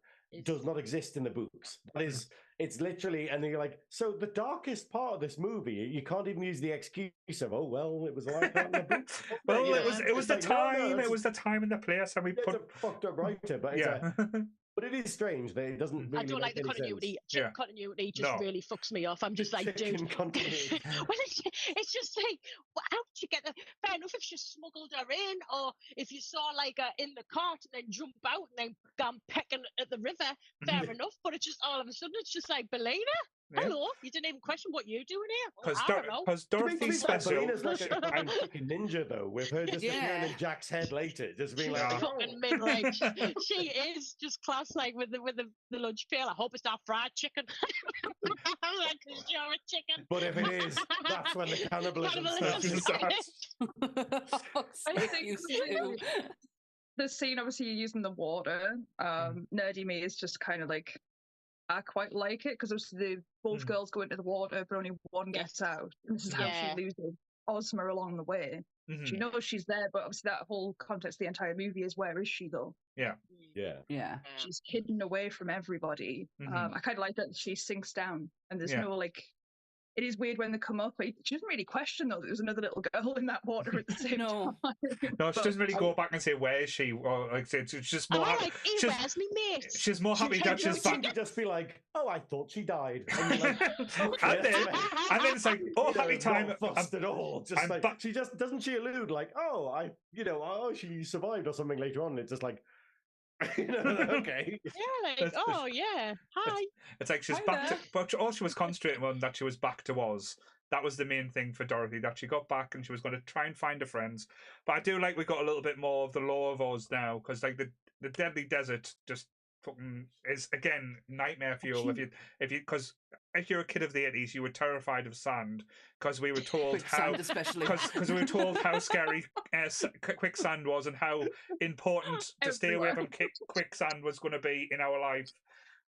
does not exist in the books. That is, it's literally, and you're like, so the darkest part of this movie, you can't even use the excuse of, oh well, it was like that in the books. Well, it was the like, time, it was the time and the place, and we put a fucked up writer, but but it is strange that it doesn't really. I don't like the continuity. Chicken continuity just really fucks me off. I'm just like, dude. Continuity. Well, it's just like, how did you get that? fair enough if she smuggled her in, or if you saw like her in the cart and then jump out and then gone pecking at the river, fair enough. But it's just all of a sudden, it's just like, Belena, hello, you didn't even question what you're doing here. I don't know. Because Dorothy's special. Belena's like a crime chicken ninja, though, with her just appearing in Jack's head later, just being like, fucking mid-range. She is just class, like with the lunch pail. I hope it's not fried chicken. Because you're a chicken. But if it is, that's when the cannibalism starts. I think the scene, obviously, you're using the water. Nerdy me is just kind of like, I quite like it because obviously both girls go into the water, but only one gets out. And this is how she loses Ozma along the way. She knows she's there, but obviously that whole context of the entire movie is, where is she though? Yeah. She's hidden away from everybody. I kind of like that she sinks down, and there's no like. It is weird when they come up. Like, she doesn't really question though. There's another little girl in that water at the same time. No, she doesn't really go back and say, "Where is she?" Or like, it's just more. Like, hey, where's me mate? She's more happy that she's back. To just be like, "Oh, I thought she died," and, you're like, and then it's like, "Oh, happy time." Not fussed at all. Just like she just doesn't she allude like, "Oh, she survived" or something later on. It's just like. Okay. Yeah, like, hi. It's like she's back to, but all she was concentrating on that she was back to Oz. That was the main thing for Dorothy, that she got back and she was going to try and find her friends. But I do like we got a little bit more of the lore of Oz now, because like the Deadly Desert just fucking is again nightmare fuel. Because if you're a kid of the 80s, you were terrified of sand, because we were told because we were told how scary quicksand was and how important to stay away from quicksand was going to be in our life.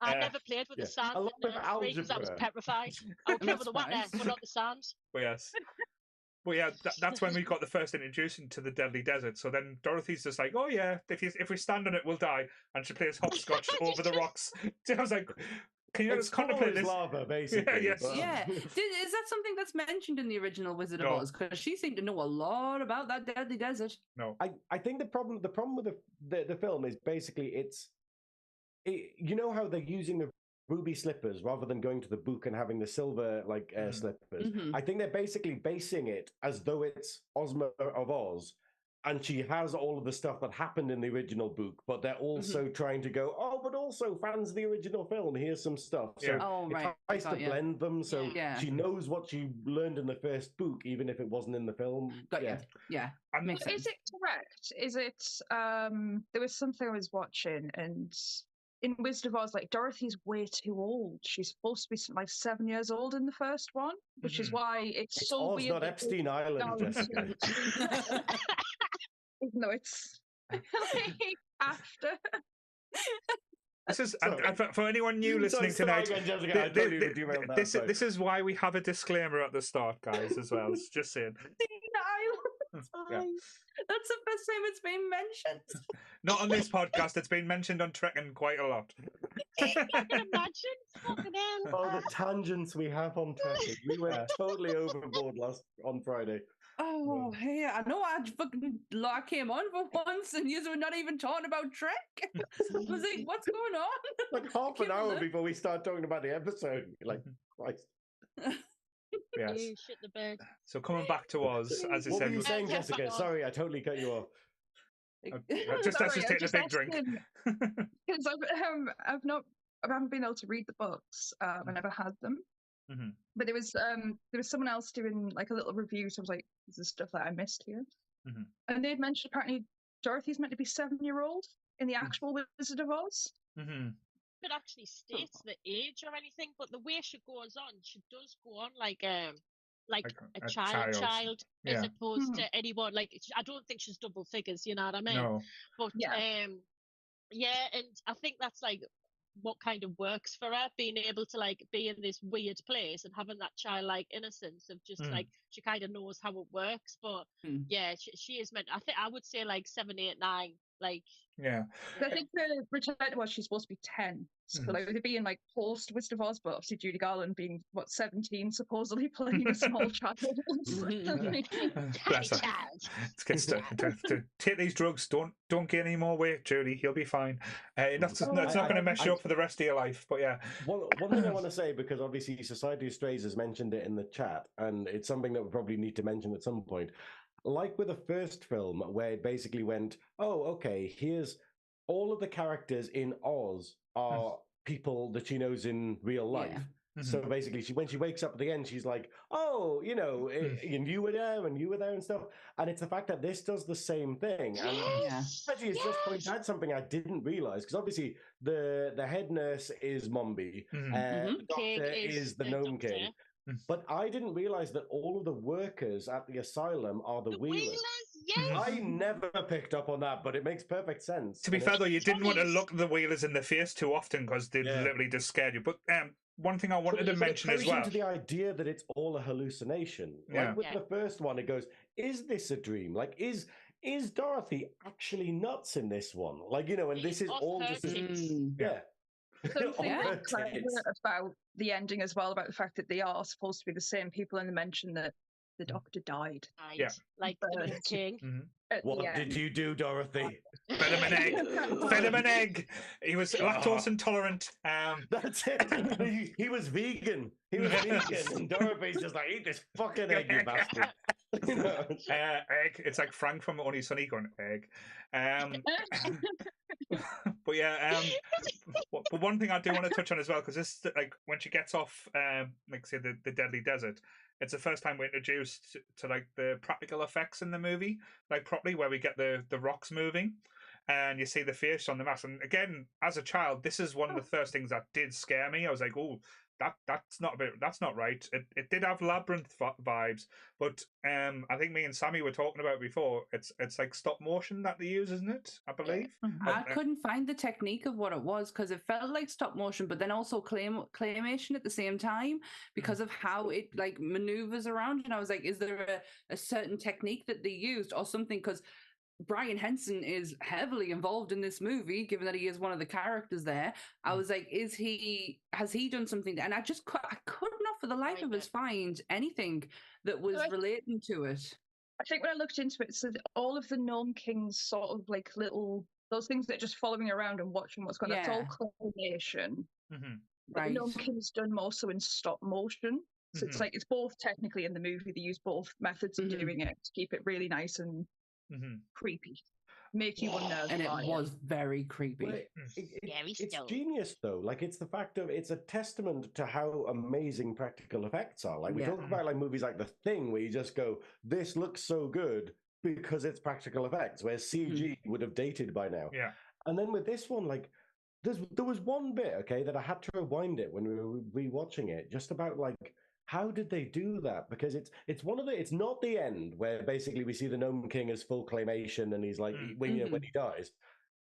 I never played with the sand because I was petrified. I would play with the water, but not the sand. But yes. Well, yeah, that's when we got the first introduction to the Deadly Desert. So then Dorothy's just like, "Oh yeah, if we stand on it, we'll die," and she plays hopscotch over the rocks. So I was like, "Can you just contemplate this?" Lava, basically. Yes. Yeah. Is that something that's mentioned in the original Wizard of Oz? Because she seemed to know a lot about that Deadly Desert. No, I think the problem with the film is basically you know how they're using the ruby slippers rather than going to the book and having the silver slippers. I think they're basically basing it as though it's Ozma of Oz, and she has all of the stuff that happened in the original book, but they're also trying to go, "Oh, but also fans of the original film, here's some stuff." So it tries to blend them, so she knows what she learned in the first book, even if it wasn't in the film. Yeah. Makes sense. Is it correct? Is it there was something I was watching, and in Wizard of Oz, like, Dorothy's way too old. She's supposed to be like 7 years old in the first one, which is why it's so Oz, weird. Not Epstein Island, Jessica. Even though it's after. This is and for anyone new listening tonight. This is why we have a disclaimer at the start, guys. As well, just saying. Yeah. That's the first time it's been mentioned. Not on this podcast. It's been mentioned on Trekking quite a lot. I can imagine. Fucking hell. Oh, the tangents we have on Trekking. We went totally overboard on Friday. Oh, hey, I know I came on for once and you were not even talking about Trek. I was like, what's going on? Like half an hour before we start talking about the episode. Like, Christ. Yes. You shit the bed. So coming back to Oz, as I said, what were you saying, Jessica? Sorry, I totally cut you off. Just taking a big drink. Because I haven't been able to read the books. I never had them. But there was someone else doing like a little review. So I was like, "This is stuff that I missed here." And they'd mentioned apparently Dorothy's meant to be 7-year-old in the actual Wizard of Oz. It actually states the age or anything, but the way she goes on, she does go on like a child as opposed to anyone. Like, I don't think she's double figures. You know what I mean? No. But and I think that's like what kind of works for her, being able to like be in this weird place and having that childlike innocence of just like she kind of knows how it works. But she is meant. I think I would say like 7, 8, 9. Like, I think the Return to Oz, she's supposed to be 10. So like they'd be in like post Wizard of Oz, but obviously Judy Garland being 17, supposedly playing a small child. Bless her. To take these drugs. Don't gain any more weight, Judy. You'll be fine. It's not going to mess you up for the rest of your life. But yeah. One thing I want to say, because obviously Society of Strays has mentioned it in the chat, and it's something that we probably need to mention at some point. like with the first film, where it basically went, oh, okay, here's all of the characters in Oz are people that she knows in real life. Yeah. So basically, when she wakes up at the end, she's like, "Oh, and you were there, and you were there, and stuff." And it's the fact that this does the same thing. And actually, it's just pointed out something I didn't realize, because obviously the head nurse is Mombi, the doctor is the Gnome King. But I didn't realize that all of the workers at the asylum are the Wheelers. Yes. I never picked up on that, but it makes perfect sense. To be fair, though, you didn't want to look the Wheelers in the face too often because they'd literally just scared you. But one thing I wanted to mention as well. Into the idea that it's all a hallucination. Like with the first one, it goes, is this a dream? Like, is Dorothy actually nuts in this one? Like, and this is all just Something clever about the ending as well, about the fact that they are supposed to be the same people, and they mention that the doctor died. Like the king. What did you do, Dorothy? Fed him an egg. Fed him an egg. He was lactose intolerant. That's it. He was vegan. He was vegan, and Dorothy's just like, eat this fucking egg, you bastard. Egg. It's like Frank from Only Sonny going egg. But yeah, but one thing I do want to touch on as well, because this, like, when she gets off, like say the deadly desert, it's the first time we're introduced to like the practical effects in the movie, like properly, where we get the rocks moving, and you see the face on the mask. And again, as a child, this is one of the first things that did scare me. I was like, oh, that's not right. It did have Labyrinth vibes, but I think me and Sammy were talking about before. It's like stop motion that they use, isn't it? I believe. I couldn't find the technique of what it was, because it felt like stop motion, but then also claymation at the same time, because of how it like maneuvers around. And I was like, is there a certain technique that they used or something? Because Brian Henson is heavily involved in this movie, given that he is one of the characters there. I was like, has he done something? And I could not for the life of us find anything that was relating to it. I think when I looked into it, so all of the Gnome King's sort of like little, those things that are just following around and watching what's going on, that's all claymation. Right. The Gnome King's done more so in stop motion. So it's like, it's both technically in the movie, they use both methods of doing it to keep it really nice and creepy, make you wonder. And it was very creepy. It's genius, though. Like, it's the fact of, it's a testament to how amazing practical effects are. Like, we talk about like movies like The Thing, where you just go, this looks so good because it's practical effects, where CG would have dated by now. And then with this one, like, there was one bit, okay, that I had to rewind it when we were rewatching it, just about like, how did they do that? Because it's not the end where basically we see the Gnome King as full claymation and he's like when he dies,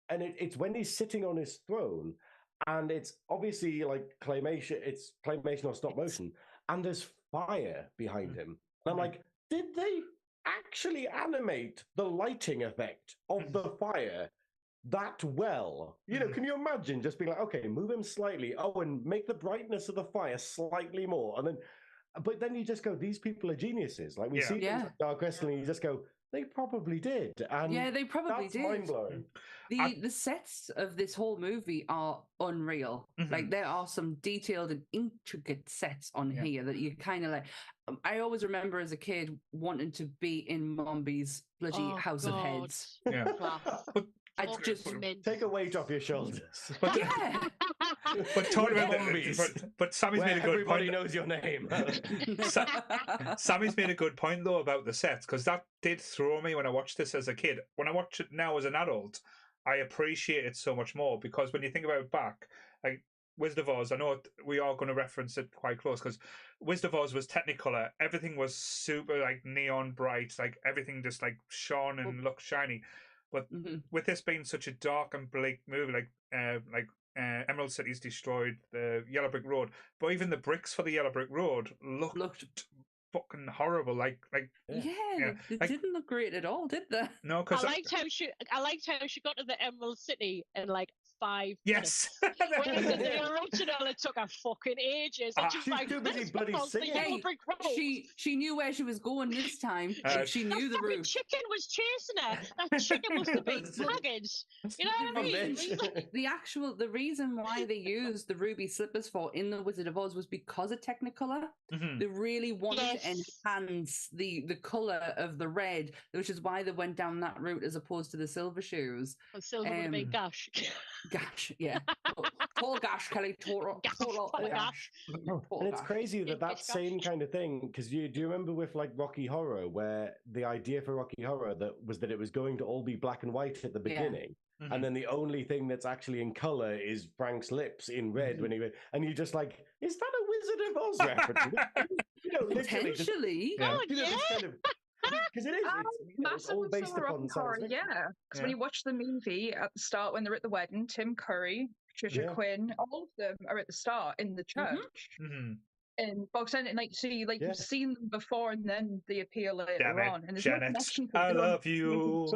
and it's when he's sitting on his throne, and it's obviously like claymation or stop motion, and there's fire behind him. And I'm like, did they actually animate the lighting effect of the fire that well? Can you imagine just being like, okay, move him slightly, and make the brightness of the fire slightly more, and then but then you just go, these people are geniuses. Like, we see things like Dark Crystal, and you just go, they probably did. And they probably did. Mind-blowing. The sets of this whole movie are unreal. Like, there are some detailed and intricate sets on here that you kind of like. I always remember as a kid wanting to be in Mombi's bloody House of Heads. But I just take a weight off your shoulders. But talking about but Sammy's made a good point. Everybody knows your name. Sammy's made a good point though about the sets, because that did throw me when I watched this as a kid. When I watch it now as an adult, I appreciate it so much more, because when you think about it back, like Wizard of Oz, I know we are going to reference it quite close, because Wizard of Oz was Technicolor. Everything was super like neon bright, like everything just like shone and looked shiny. But with this being such a dark and bleak movie, like Emerald City's destroyed, the Yellow Brick Road, but even the bricks for the Yellow Brick Road looked fucking horrible. They didn't look great at all, did they? No, because I liked how she got to the Emerald City and like 5 Yes. minutes. Whereas in the original, it took her fucking ages. And she was She's like, too busy this bloody was the singing. yellow Hey, brick road. she knew where she was going this time. She The knew the fucking route. chicken was chasing her. That chicken must have been tagged. You know what I mean? The reason why they used the ruby slippers for in the Wizard of Oz was because of Technicolor. They really wanted to enhance the color of the red, which is why they went down that route as opposed to the silver shoes. Well, silver would have been gash. Gash, yeah. Total gash, Kelly. Total gash. And it's crazy that same kind of thing, because do you remember with like Rocky Horror, where the idea for Rocky Horror that it was going to all be black and white at the beginning, and then the only thing that's actually in color is Frank's lips in red when and you're just like, is that a Wizard of Oz reference? Potentially. Because it is. It's all based upon horror, because when you watch the movie at the start, when they're at the wedding, Tim Curry, Patricia Quinn, all of them are at the start in the church. In Box End, and you've seen them before, and then they appear later on. And there's no connection. I love you.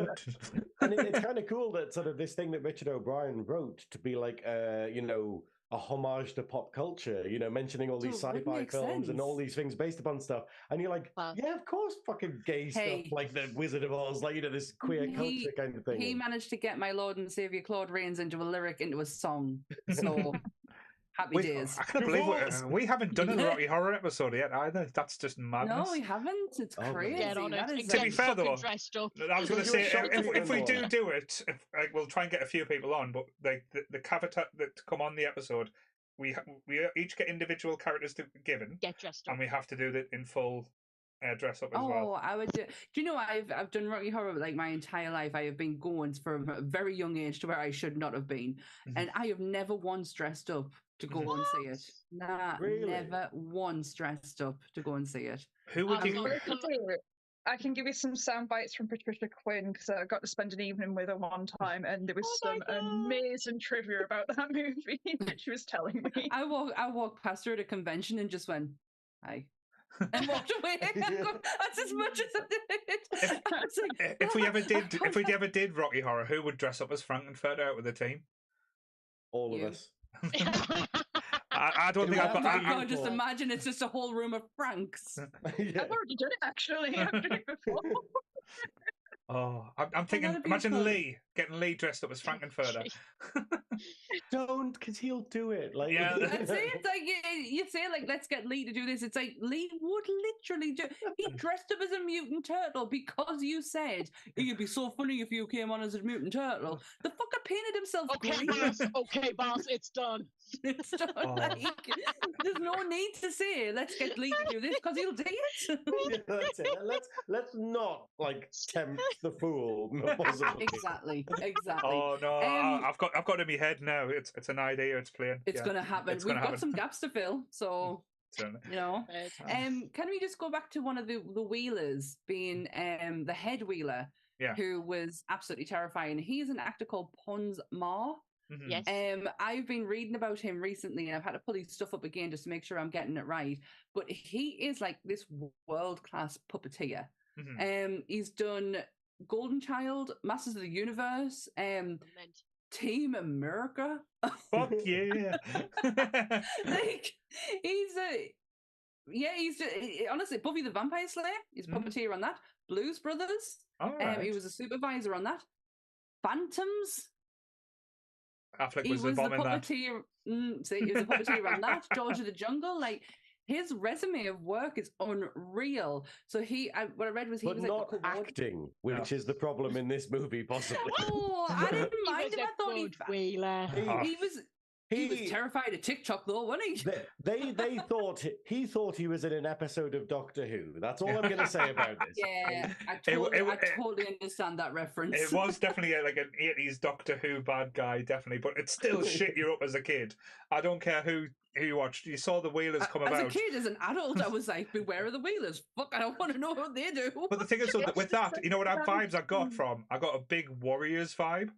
And it's kind of cool that sort of this thing that Richard O'Brien wrote to be like, a homage to pop culture, mentioning all these sci-fi films and all these things based upon stuff. And you're like, yeah, of course, fucking gay stuff like the Wizard of Oz, like, this queer culture kind of thing. He managed to get my Lord and Savior Claude Rains into a lyric, into a song. So happy days. I can't believe we haven't done a Rocky Horror episode yet either. That's just madness. No, we haven't. It's crazy. Get on it. To be fair, though, I was going to say, if we do it, we'll try and get a few people on, but the caveat that come on the episode, we each get individual characters given, get dressed up, and we have to do that in full dress up as well. I would do. Do you know I've done Rocky Horror like my entire life. I have been going from a very young age to where I should not have been, and I have never once dressed up to go and see it. Nah, really? Never once dressed up to go and see it. Who would you? I can give you some sound bites from Patricia Quinn, because I got to spend an evening with her one time, and there was some amazing trivia about that movie that she was telling me. I walked past her at a convention and just went, "Hi." And walked away. That's as much as I did. If we ever did Rocky Horror, who would dress up as Frankenfurter out with the team? All of us. I don't think I've got. I just imagine it's just a whole room of Franks. I've already done it, actually. I've done it before. Oh, I'm thinking. Imagine Lee getting Lee dressed up as Frankenfurter. Don't, because he'll do it. Like, that's it. It's like you say, like, let's get Lee to do this. It's like Lee would literally do. He dressed up as a mutant turtle because you said it'd be so funny if you came on as a mutant turtle. The fucker painted himself green. Okay, boss, it's done. It's done. Like, there's no need to say let's get Lee to do this because he'll do it. Yeah, that's it. Let's not tempt the fool. Possibly. Exactly. Oh no, I've got it in my head now. It's an idea. It's playing. It's going to happen. We've got some gaps to fill, so can we just go back to one of the Wheelers being the head Wheeler, who was absolutely terrifying. He's an actor called Pons Ma. Yes. I've been reading about him recently, and I've had to pull his stuff up again just to make sure I'm getting it right. But he is like this world-class puppeteer. He's done Golden Child, Masters of the Universe, Team America. Fuck yeah! He's honestly Buffy the Vampire Slayer. He's a puppeteer on that. Blues Brothers. He was a supervisor on that. Phantoms. Affleck was the bomb in that. He was a puppeteer on that. George of the Jungle, his resume of work is unreal. So what I read was he was not acting, which is the problem in this movie, possibly. Oh, I didn't mind him. I thought he was. He was terrified of TikTok, though, wasn't he? They thought he thought he was in an episode of Doctor Who. That's all I'm going to say about this. Yeah, I totally understand that reference. It was definitely like an 80s Doctor Who bad guy, definitely, but it still shit you up as a kid. I don't care who you watched. You saw the Wheelers come about. As a kid, as an adult, I was like, beware of the Wheelers. Fuck, I don't want to know what they do. But the thing is, with that, you know what vibes I got from? I got a big Warriors vibe.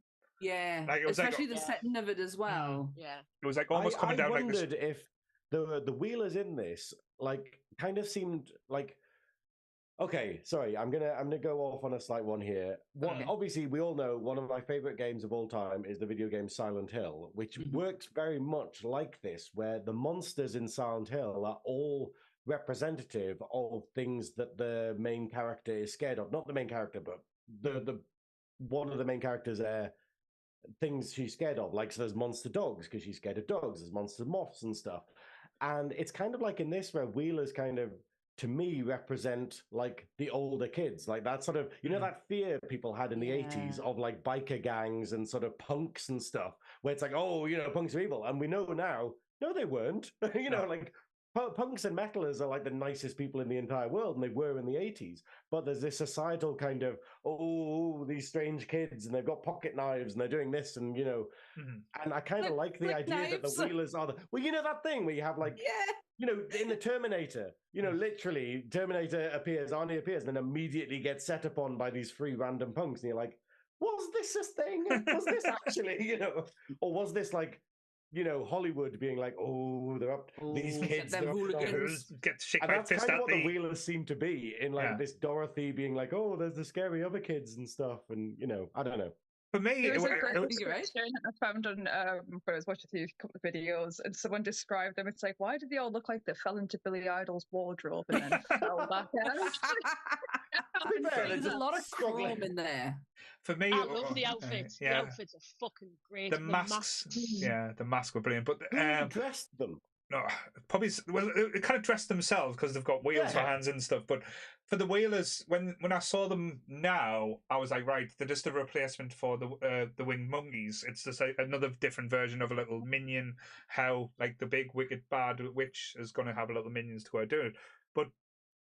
Yeah, especially the setting of it as well. Yeah, it was like almost coming down. I wondered if the Wheelers in this kind of seemed like Okay, sorry, I'm gonna go off on a slight one here. Okay. Obviously, we all know one of my favorite games of all time is the video game Silent Hill, which works very much like this, where the monsters in Silent Hill are all representative of things that the main character is scared of. Not the main character, but the one of the main characters things she's scared of. Like, so there's monster dogs because she's scared of dogs. There's monster moths and stuff. And it's kind of like in this where Wheeler's kind of, to me, represent like the older kids, like that sort of, you know, that fear people had in the 80s of like biker gangs and sort of punks and stuff, where it's like, oh, you know, punks are evil. And we know now, no, they weren't. You know, like punks and metalers are like the nicest people in the entire world, and they were in the 80s. But there's this societal kind of, oh, these strange kids, and they've got pocket knives, and they're doing this, and, you know, and I kind of like the idea that the Wheelers are the, well, you know, that thing where you have like, you know, in the Terminator, you know, literally, Terminator appears, Arnie appears, and then immediately gets set upon by these 3 random punks. And you're like, was this a thing? Was this actually, you know, or was this like, you know, Hollywood being like, oh, they're up, these kids, them hooligans. Get shit and quite that's pissed kind of at what the Wheelers seem to be in like this Dorothy being like, oh, there's the scary other kids and stuff. And, you know, I don't know. For me, there was a great description I found on when I was watching a couple of videos, and someone described them. It's like, why did they all look like they fell into Billy Idol's wardrobe and then fell back out? There's a lot of chrome in there. For me, I love the outfits. The outfits are fucking great. The masks, the masks were brilliant. But who dressed them? No, probably well, they kind of dressed themselves because they've got wheels for hands and stuff. But for the Wheelers, when I saw them now, I was like, right, they're just a replacement for the winged monkeys. It's just another different version of a little minion. How like the big wicked bad witch is going to have a little minions to her doing it. But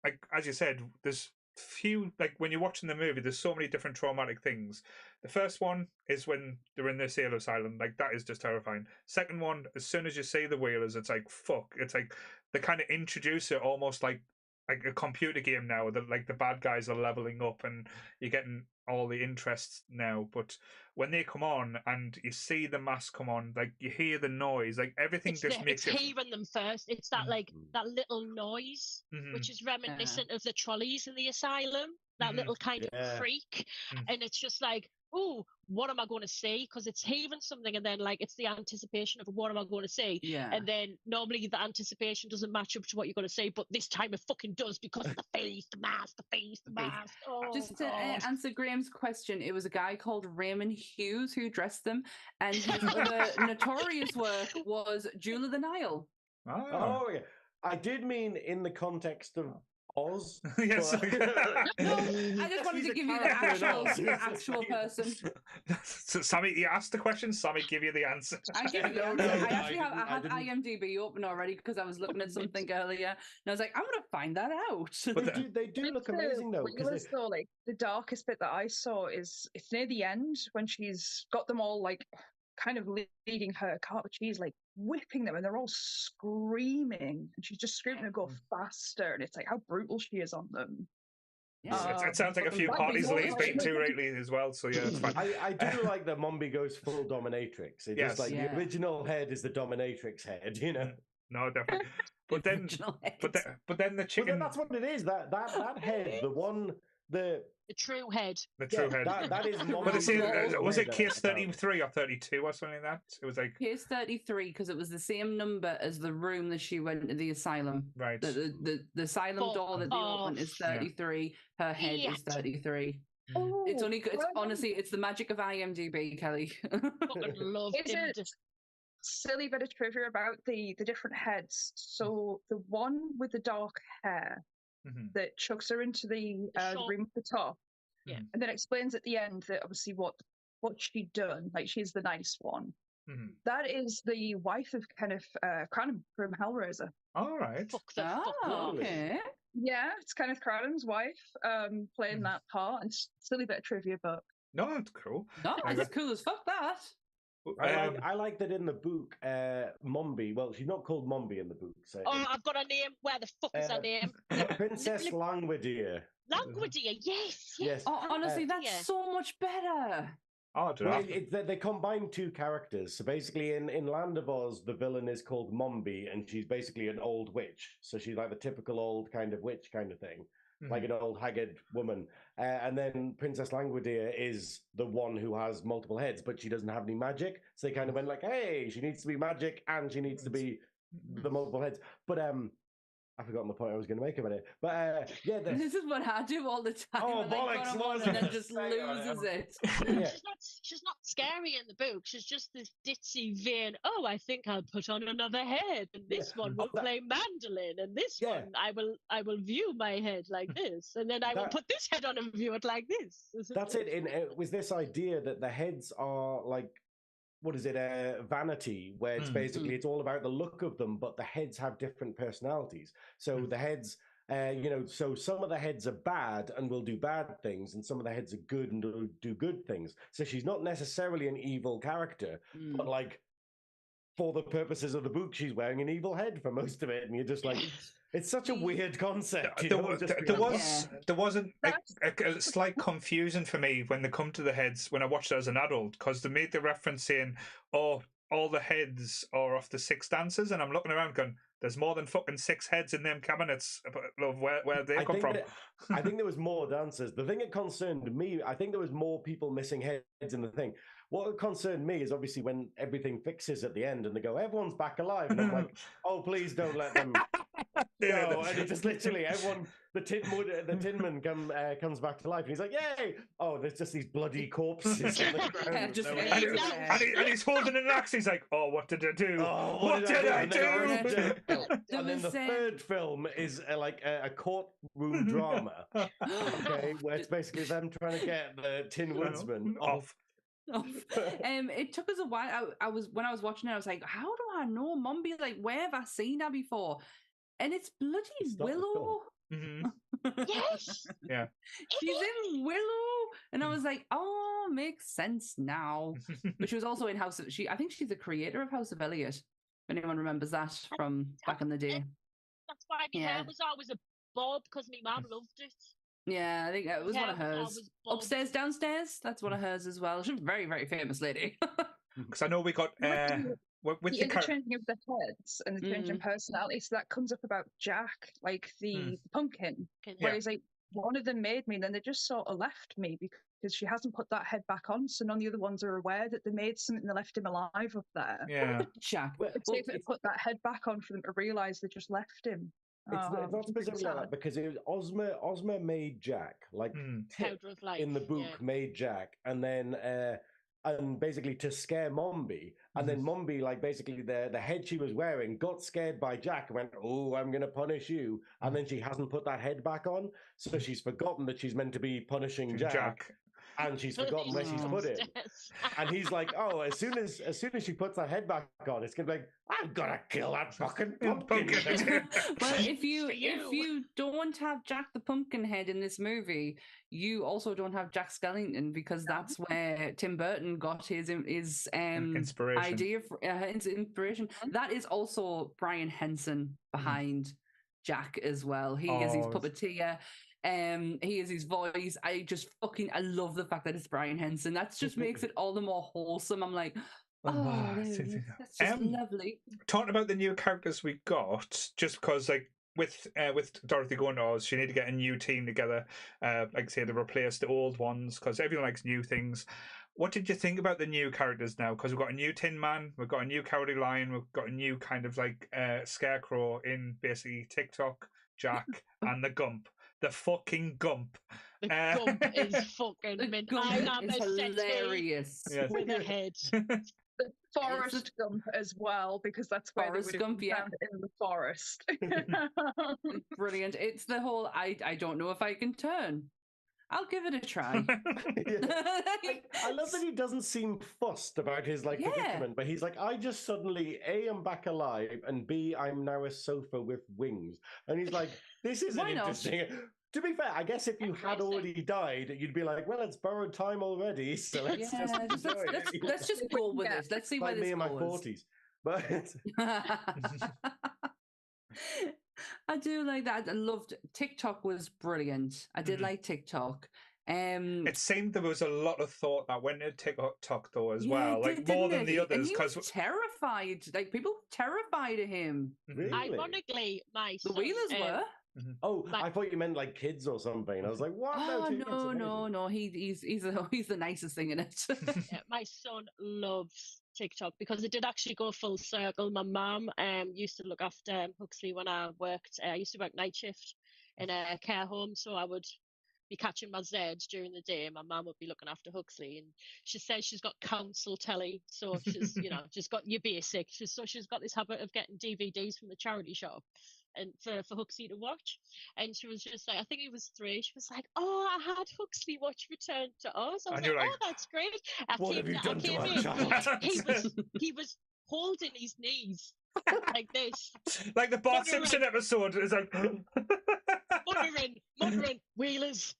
like as you said, there's few, like when you're watching the movie, there's so many different traumatic things. The first one is when they're in the sail asylum, like that is just terrifying. Second one, as soon as you see the Wheelers, it's like fuck. It's like they kind of introduce it almost like a computer game now, that like the bad guys are leveling up and you're getting all the interests now. But when they come on and you see the mask come on, like you hear the noise, like everything makes it's hearing them first. It's that like that little noise, which is reminiscent of the trolleys in the asylum. That little kind of creak, and it's just like, oh, what am I going to see? Because it's hearing something, and then like it's the anticipation of what am I going to see? And then normally the anticipation doesn't match up to what you're going to see, but this time it fucking does because of the face, the mask, the face, the mask. Oh, just to answer Graham's question, it was a guy called Raymond Hughes who dressed them, and his other notorious work was Jewel of the Nile. Oh yeah, I did mean in the context of Oz. Yes. No, I just wanted to give you the actual person. So, Sammy, you asked the question. Sammy, give you the answer. I actually have IMDb open already because I was looking at something earlier, and I was like, I'm gonna find that out. But they do look amazing though. Because like the darkest bit that I saw is it's near the end when she's got them all like kind of leading her car, but she's like whipping them and they're all screaming and she's just screaming to go faster, and it's like how brutal she is on them. It sounds like a few parties Lee's been to lately as well, so yeah, it's fine. I do like that Mombi goes full dominatrix. It's just like the original head is the dominatrix head, you know. No, definitely. But then the chicken. Well, that's what it is. That head, the true head. The true head. That is. But was it case 33 or 32 or something like that? It was like case 33 because it was the same number as the room that she went to the asylum. Right. The asylum door that they open is 33. Her head is 33. Oh, it's honestly, it's the magic of IMDb, Kelly. Love it. Silly bit of trivia about the different heads. So the one with the dark hair that chucks her into the room at the top, and then explains at the end that obviously what she'd done, like she's the nice one. That is the wife of Kenneth Cranham from Hellraiser. All right. Okay. Yeah, it's Kenneth Cranham's wife playing that part, and silly bit of trivia, but no, that's cool. No, that's cool as fuck. That. I like that in the book, Mombi. Well, she's not called Mombi in the book. So I've got a name. Where the fuck is her name? Princess Langwidere. Langwidere, yes. Oh, honestly, that's so much better. Oh, they combine two characters. So basically, in Land of Oz, the villain is called Mombi, and she's basically an old witch. So she's like the typical old kind of witch kind of thing. like an old haggard woman. And then Princess Langwidere is the one who has multiple heads, but she doesn't have any magic. So they kind of went like, hey, she needs to be magic and she needs to be the multiple heads. But I've forgotten the point I was going to make about it. But yeah, this is what I do all the time. Oh, I like bollocks! on and then just loses it. Yeah. She's not scary in the book. She's just this ditzy vain. Oh, I think I'll put on another head, and this one will play mandolin, and this one I will view my head like this, and then I will put this head on and view it like this. That's it. And it was this idea that the heads are like, what is it, vanity, where it's basically it's all about the look of them, but the heads have different personalities. So the heads, so some of the heads are bad and will do bad things, and some of the heads are good and do good things. So she's not necessarily an evil character, but like for the purposes of the book, she's wearing an evil head for most of it, and you're just like, it's such a weird concept. There wasn't a slight confusion for me when they come to the heads when I watched it as an adult, because they made the reference saying, "Oh, all the heads are off the 6 dancers," and I'm looking around going, "There's more than fucking 6 heads in them cabinets. Where they come from?" I think there was more dancers. The thing that concerned me, I think there was more people missing heads in the thing. What concerned me is obviously when everything fixes at the end and they go, everyone's back alive. And I'm like, oh, please don't let them go. And it just literally, everyone, the Tin Man comes back to life. And he's like, yay! Oh, there's just these bloody corpses in the ground. And he's holding an axe. He's like, oh, what did I do? Oh, what did I do? And then the third film is like a courtroom drama. Okay, where it's basically them trying to get the Tin Woodsman off. It took us a while. When I was watching it, I was like, how do I know Mombi? Like, where have I seen her before? And it's bloody Willow. Yes. Yeah. She's in Willow. And I was like, oh, makes sense now. But she was also in House of I think she's the creator of House of Elliot. If anyone remembers that from back in the day. That's why my hair was always a bob, because my mum loved it. Yeah, I think it was one of hers. Upstairs, downstairs. That's one of hers as well. She's a very, very famous lady. Because I know we got with the changing of the heads and the change in personality. So that comes up about Jack, like the pumpkin, where he's like, one of them made me, and then they just sort of left me because she hasn't put that head back on. So none of the other ones are aware that they made something and they left him alive up there. Yeah, Jack. It takes to put that head back on for them to realise they just left him. It's not specifically like that, because it was Ozma made Jack, like in the book made Jack, and then and basically to scare Mombi, and then Mombi, like basically the head she was wearing got scared by Jack and went, oh, I'm gonna punish you, and then she hasn't put that head back on, so she's forgotten that she's meant to be punishing Jack. And she's forgotten where she's put it. And he's like, oh, as soon as she puts that head back on, it's gonna be like, I'm gonna kill that fucking pumpkin. But if you don't have Jack the Pumpkinhead in this movie, you also don't have Jack Skellington, because that's where Tim Burton got his inspiration. Idea for his inspiration. That is also Brian Henson behind Jack as well. He is his puppeteer. He is his voice. I love the fact that it's Brian Henson. That just makes it all the more wholesome. I'm like, oh, that's just lovely. Talking about the new characters we got, just because like with Dorothy going to Oz, she need to get a new team together, like I say, to replace the old ones, because everyone likes new things. What did you think about the new characters now? Because we've got a new Tin Man, we've got a new Cowardly Lion, we've got a new kind of like Scarecrow in basically TikTok, Jack, and the Gump. The fucking Gump. The Gump is fucking mint. I am hilarious. With a head. The Forest Gump as well, because that's where Forest they Gump, found it in the forest. Brilliant. It's the whole, I don't know if I can turn. I'll give it a try. I love that he doesn't seem fussed about his predicament, but he's like, I just suddenly A, am back alive, and B, I'm now a sofa with wings. And he's like, this isn't interesting. To be fair, I guess if you had already died, you'd be like, well, it's borrowed time already, so let's just go with it. Let's see where this goes. Me in my 40s. But I do like that. I loved TikTok was brilliant. I did like TikTok. It seemed there was a lot of thought that went into TikTok though as well, like more than the others. Because he was terrified, like people were terrified of him. Really? Ironically, the Wheelers were. Oh, I thought you meant like kids or something. I was like, what? Oh TikTok's amazing. no, he's the nicest thing in it. Yeah, my son loves TikTok because it did actually go full circle. My mum used to look after Huxley when I worked. I used to work night shift in a care home, so I would be catching my Zeds during the day. My mum would be looking after Huxley, and she says she's got council telly, so she's she's got your basic. She's got this habit of getting DVDs from the charity shop, and for Huxley to watch. And she was just like, I think he was 3. She was like, "Oh, I had Huxley watch Return to Us." I was like, "Oh, that's great." What have you done to our child? He was holding his knees like this, like the Bart Simpson episode. It's like muttering, wheelers,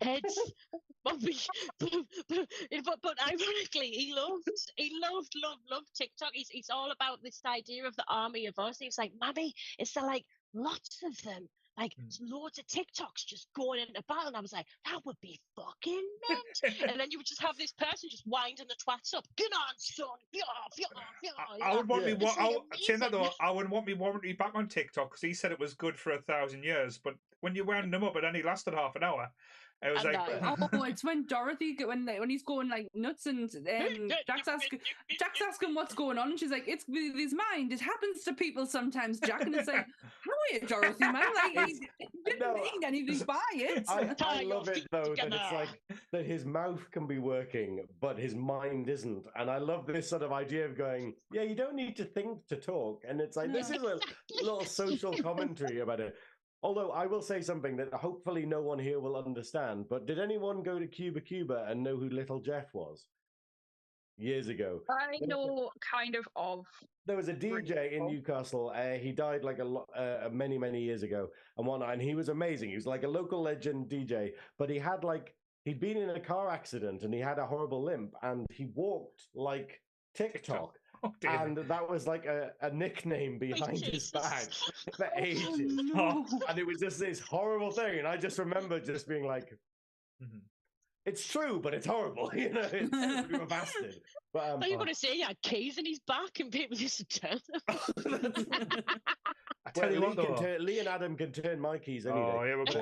heads, Bobby. But ironically, he loved TikTok. He's all about this idea of the army of us. He's like, "Mommy, is there like lots of them? Like loads of TikToks just going into battle?" And I was like, "That would be fucking mint." And then you would just have this person just winding the twats up. "Get on, son. Get off. I would want me. Saying that though, I wouldn't want me back on TikTok because he said it was good for 1,000 years. But when you wound him up, it only lasted half an hour. It was oh, it's when Dorothy when he's going like nuts and Jack's asking what's going on, and she's like, "It's with his mind. It happens to people sometimes, Jack." And it's like, "How are you, Dorothy, man? Like he didn't mean anything by it." I love it though that it's like that his mouth can be working, but his mind isn't. And I love this sort of idea of going, yeah, you don't need to think to talk. And it's like this is a little social commentary about it. Although I will say something that hopefully no one here will understand, but did anyone go to Cuba and know who Little Jeff was? Years ago. I know kind of. There was a DJ in Newcastle. He died like many, many years ago and whatnot, and he was amazing. He was like a local legend DJ, but he'd been in a car accident and he had a horrible limp and he walked like TikTok. Oh, and that was like a nickname behind his back for ages. No. And it was just this horrible thing. And I just remember just being like, it's true, but it's horrible. It's a bastard. But, I thought you were going to say he had keys in his back and people used to turn them. I tell you what, Lee and Adam can turn my keys any day. Oh, here we go.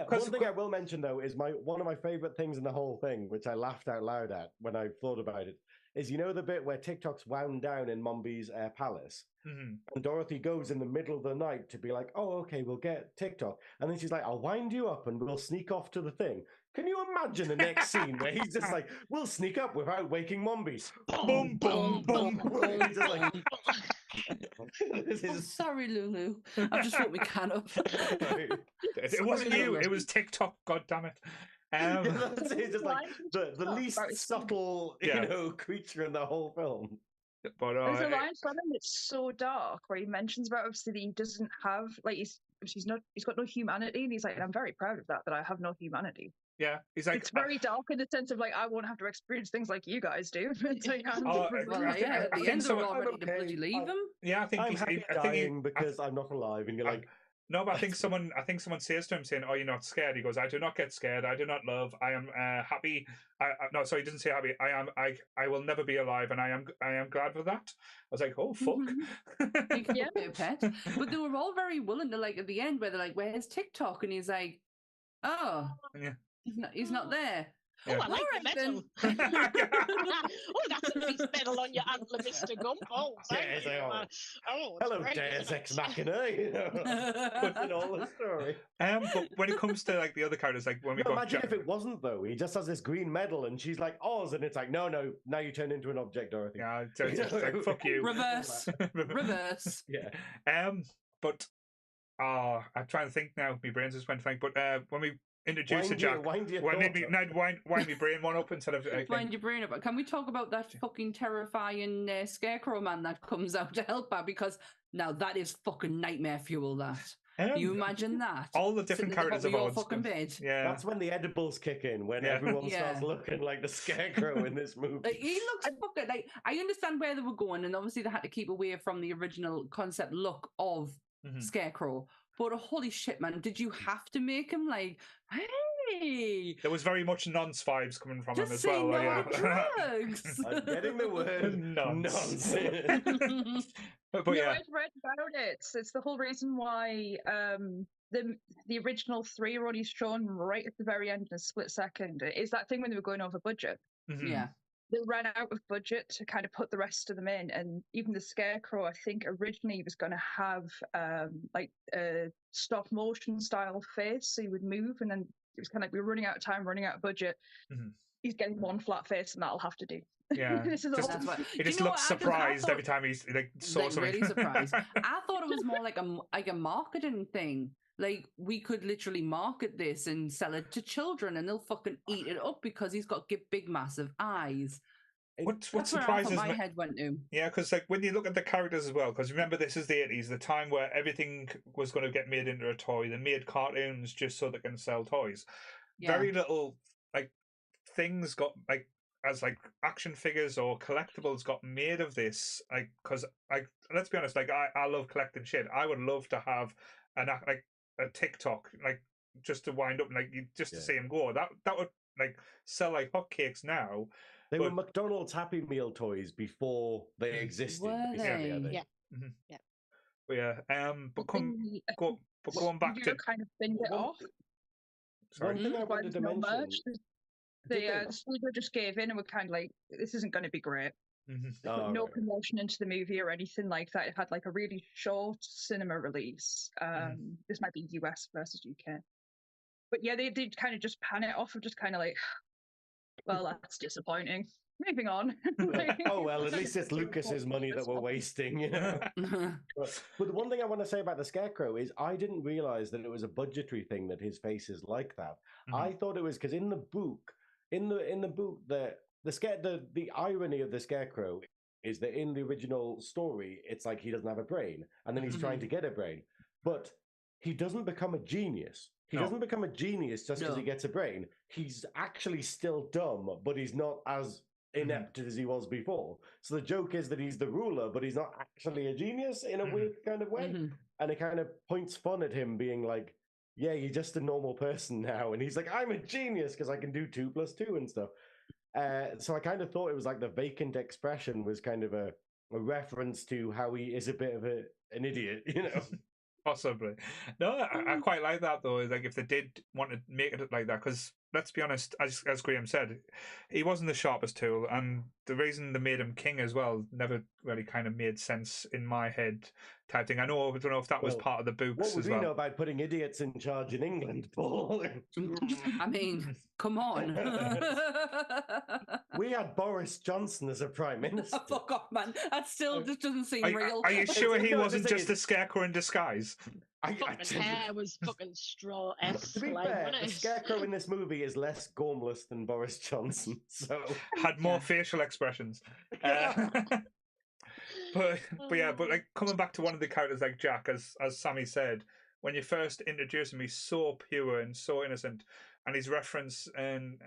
One thing I will mention, though, is one of my favourite things in the whole thing, which I laughed out loud at when I thought about it, is the bit where TikTok's wound down in Mombi's palace, and Dorothy goes in the middle of the night to be like, "Oh, okay, we'll get TikTok," and then she's like, "I'll wind you up and we'll sneak off to the thing." Can you imagine the next scene where he's just like, "We'll sneak up without waking Mombi." Boom, boom, boom, boom. He's just like, sorry, Lulu. I've just put my can up. It wasn't you. It was TikTok. God damn it. It's just like the least subtle, creature in the whole film. But there's a line from him that's so dark where he mentions about obviously that he doesn't have he's got no humanity, and he's like, "I'm very proud of that I have no humanity." Yeah, he's like, it's very dark in the sense of like, I won't have to experience things like you guys do. At the end, they're all ready to bloody leave him. Yeah, I think I'm happy dying because I'm not alive, and you're like. No, but I think someone says to him saying, "Oh, you're not scared." He goes, "I do not get scared. I do not love. I am happy." No, sorry, he didn't say happy. I will never be alive, and I am glad for that. I was like, "Oh fuck." You can be a pet, but they were all very willing to like at the end where they're like, "Where's TikTok?" And he's like, "Oh, yeah, he's not there." Oh, I like the medal. Oh, that's a nice medal on your antler, Mr. Gump. Oh, thank you. Hello, Deus Ex Machina. Putting all the story. But when it comes to like the other characters, like when we got imagine if it wasn't though. He just has this green medal, and she's like Oz, and it's like, no, now you turn into an object, Dorothy. Yeah, it's like fuck you. Reverse. Yeah. But I'm trying to think now. My brain's just went blank. But when we introduce a Jack. Wind my brain one up instead of wind your brain up. Can we talk about that fucking terrifying scarecrow man that comes out to help her? Because now that is fucking nightmare fuel. That can you imagine that? All the different characters of your fucking bed. Yeah, that's when the edibles kick in. When everyone starts looking like the scarecrow in this movie. Like, he looks fucking like. I understand where they were going, and obviously they had to keep away from the original concept look of Scarecrow. But holy shit, man, did you have to make him like, hey, Hey, There was very much nonce vibes coming from him just as say well. no yeah. to drugs. I'm getting the word Nonce. nonce. But No, yeah, I'd read about it. It's the whole reason why the original 3 were only shown right at the very end in a split second. Is that thing when they were going over budget. mhm. Yeah. They ran out of budget to kind of put the rest of them in, and even the Scarecrow, I think originally was going to have like a stop motion style face, so he would move, and then it was kind of like we're running out of time, running out of budget. Mhm. He's getting one flat face, and that'll have to do. Yeah. This is Just- all. That's why. He Do just you know looks what? 'Cause I surprised thought- every time he's like saw like something. really surprised. I thought it was more like a marketing thing. Like we could literally market this and sell it to children, and they'll fucking eat it up because he's got big, massive eyes. what That's where I thought surprises my me? head went to. Yeah, because like when you look at the characters as well, because remember this is the 80s, the time where everything was going to get made into a toy. They made cartoons just so they can sell toys. Yeah. Very little like things got like as like action figures or collectibles got made of this. Like because like let's be honest, like I love collecting shit. I would love to have like a TikTok like just to wind up like just to Yeah. see him go. That would like sell like hotcakes now. They But- were McDonald's Happy Meal toys before they existed. Were basically, I they? think. Yeah. Mhm. Yeah. But yeah, but going back you to kind of binned it One- off. sorry. One thing I Why wanted there's to no mention. merch? Did The they? studio just gave in and were kind of like, this isn't going to be great. Mhm. They put Oh, no right. promotion into the movie or anything like that. It had like a really short cinema release. This might be US versus UK. But yeah, they did kind of just pan it off of just kind of like, well, that's disappointing. Moving on. Oh well, at least it's Lucas's money that we're wasting, you know. But the one thing I want to say about the Scarecrow is I didn't realize that it was a budgetary thing that his face is like that. I thought it was because in the book, the irony of the Scarecrow is that in the original story, it's like he doesn't have a brain, and then he's trying to get a brain, but he doesn't become a genius. He No. doesn't become a genius just because he No. gets a brain. He's actually still dumb, but he's not as inept as he was before. So the joke is that he's the ruler, but he's not actually a genius in a weird kind of way. Mhm. And it kind of points fun at him being like, yeah, you're just a normal person now. And he's like, I'm a genius because I can do 2 + 2 and stuff. So I kind of thought it was like the vacant expression was kind of a reference to how he is a bit of an idiot, you know? Possibly. No, I quite like that though. Like if they did want to make it like that, because let's be honest, as Graeme said, he wasn't the sharpest tool, and the reason they made him king as well never really kind of made sense in my head. Type thing. I don't know if that was Well, part of the books What would as we well. know about putting idiots in charge in England, Paul? I mean, come on. We had Boris Johnson as a prime minister. Fuck off, man. That still just doesn't seem real. Are you sure he No, the wasn't thing just is- a scarecrow in disguise? Fucking hair was fucking straw-esque. To be like, fair, wasn't the it? Scarecrow in this movie is less gormless than Boris Johnson, so Had more Yeah. facial expressions. But like coming back to one of the characters like Jack, as Sammy said, when you first introduce him, he's so pure and so innocent, and his reference and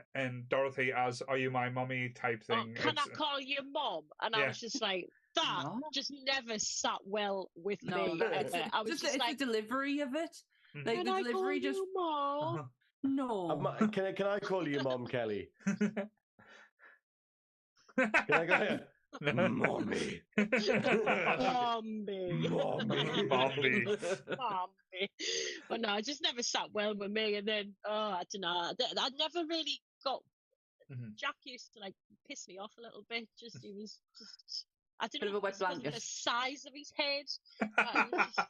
Dorothy as "Are you my mommy?" type Oh, thing. can I it's- call you mom? And I Yeah. was just like, that No. just never sat well with No, me. it's, ever. I was just just it's like, the delivery of it. Mhm. Like can the I call delivery just you mom? Uh-huh. no. can I call you Mom, Kelly? Can I go? Mommy. Mommy. Mommy. Mommy. Mommy. But no, it just never sat well with me. And then, I don't know. I never really got. Mhm. Jack used to like piss me off a little bit. He was just. I don't Bit of know a wet if it was because of blanket. the size of his head. But it was just,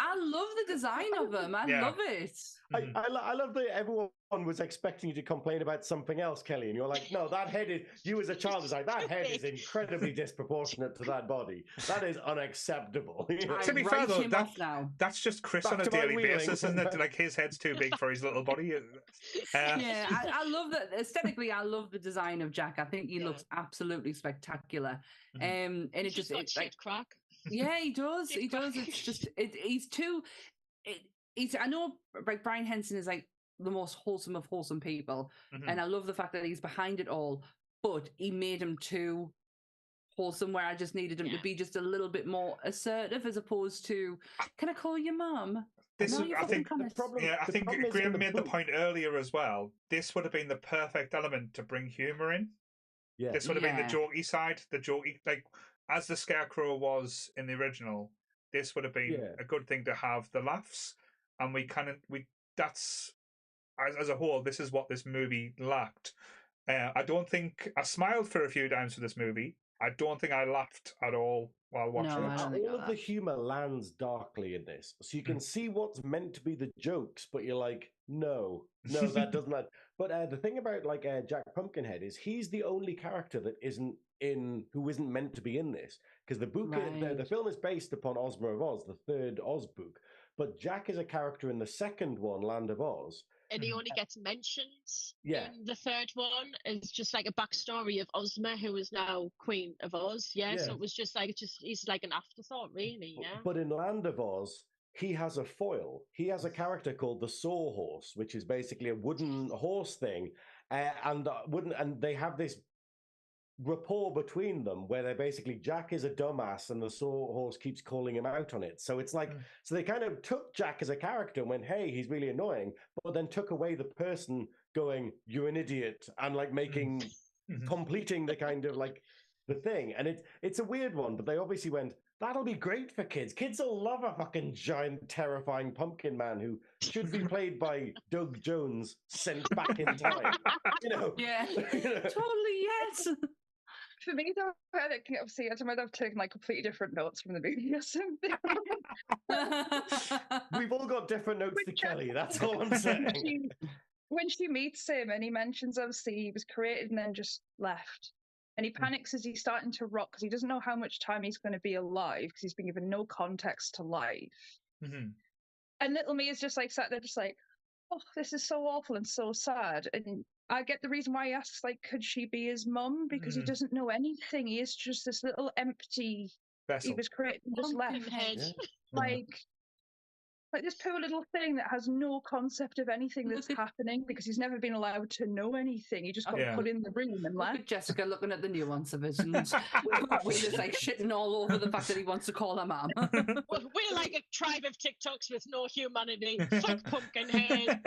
I love the design of him. I Yeah. love it. Mhm. I love that everyone was expecting you to complain about something else, Kelly, and you're like, no, that head is. You as a child was like, that head is incredibly disproportionate to that body. That is unacceptable. I To be fair write though, him that- off now. That's just Chris Back on a to my daily wheeling. basis, isn't it? Like his head's too big for his little body. Yeah, I love that aesthetically. I love the design of Jack. I think he Yeah. looks absolutely spectacular. Mhm. And it He's just got it's like shit crack. yeah, he does. He Shit does. crack. It's just he's too. He's I know like Brian Henson is like the most wholesome of wholesome people, Mhm. and I love the fact that he's behind it all. But he made him too wholesome, where I just needed him to be just a little bit more assertive, as opposed to, "Can I call you mum?" this No, is, you're I fucking think, honest. problem. I the think problem is Graeme in made the book. point earlier as well. This would have been the perfect element to bring humour in. Yeah. This would have been the Yeah. jokey side, the jokey, like as the Scarecrow was in the original. This would have been Yeah. a good thing to have the laughs, and that's as a whole. This is what this movie lacked. I don't think I smiled for a few times for this movie. I don't think I laughed at all while watching No, it. I don't think All of the that. humor lands darkly in this, so you can see what's meant to be the jokes, but you're like, no, that doesn't. But the thing about like Jack Pumpkinhead is he's the only character that who isn't meant to be in this, because the book, the Right. film is based upon Ozma of Oz, the third Oz book, but Jack is a character in the second one, Land of Oz. And he only gets mentions Yeah. in the third one. It's just like a backstory of Ozma, who is now Queen of Oz. Yeah, Yeah. so it was just like he's like an afterthought, really. Yeah. But in Land of Oz, he has a foil. He has a character called the Sawhorse, which is basically a wooden horse thing, and they have this rapport between them where they're basically Jack is a dumbass and the Sawhorse keeps calling him out on it. So it's like so they kind of took Jack as a character and went, hey, he's really annoying, but then took away the person going, you're an idiot, and like making completing the kind of like the thing. And it's a weird one, but they obviously went, that'll be great for kids. Kids will love a fucking giant, terrifying pumpkin man who should be played by Doug Jones sent back in time. Yeah. You know? Totally, yes. For me, though, obviously, I might have taken like completely different notes from the movie or something. We've all got different notes to Kelly. That's all I'm saying. When she meets him and he mentions, obviously, he was created and then just left. And he panics as he's starting to rot because he doesn't know how much time he's going to be alive because he's been given no context to life. And little me is just like sat there, just like, oh, this is so awful and so sad. And I get the reason why he asks, like, could she be his mum? Because he doesn't know anything. He is just this little empty vessel. He was created and just left. Like this poor little thing that has no concept of anything that's happening because he's never been allowed to know anything. He just got put in the room and left. Look at Jessica looking at the nuance of it, and we're just like shitting all over the fact that he wants to call her mum. We're like a tribe of TikToks with no humanity. Fuck Pumpkinhead.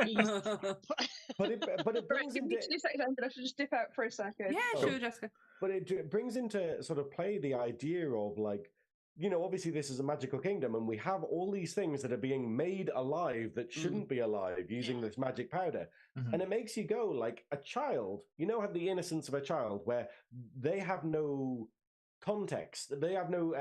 But it brings into. I'm gonna just dip out for a second. Yeah, sure, Jessica. But it brings into sort of play the idea of like, you know, obviously this is a magical kingdom and we have all these things that are being made alive that shouldn't be alive using this magic powder. And it makes you go like a child, you know, have the innocence of a child where they have no context. They have no,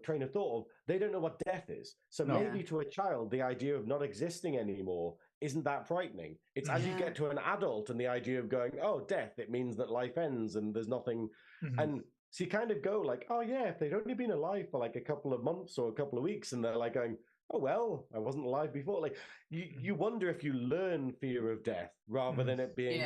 train of thought of, they don't know what death is. So maybe to a child, the idea of not existing anymore isn't that frightening. It's as you get to an adult and the idea of going, oh, death, it means that life ends and there's nothing. And so you kind of go like, oh yeah, if they'd only been alive for like a couple of months or a couple of weeks and they're like going, oh well, I wasn't alive before. Like you wonder if you learn fear of death rather than it being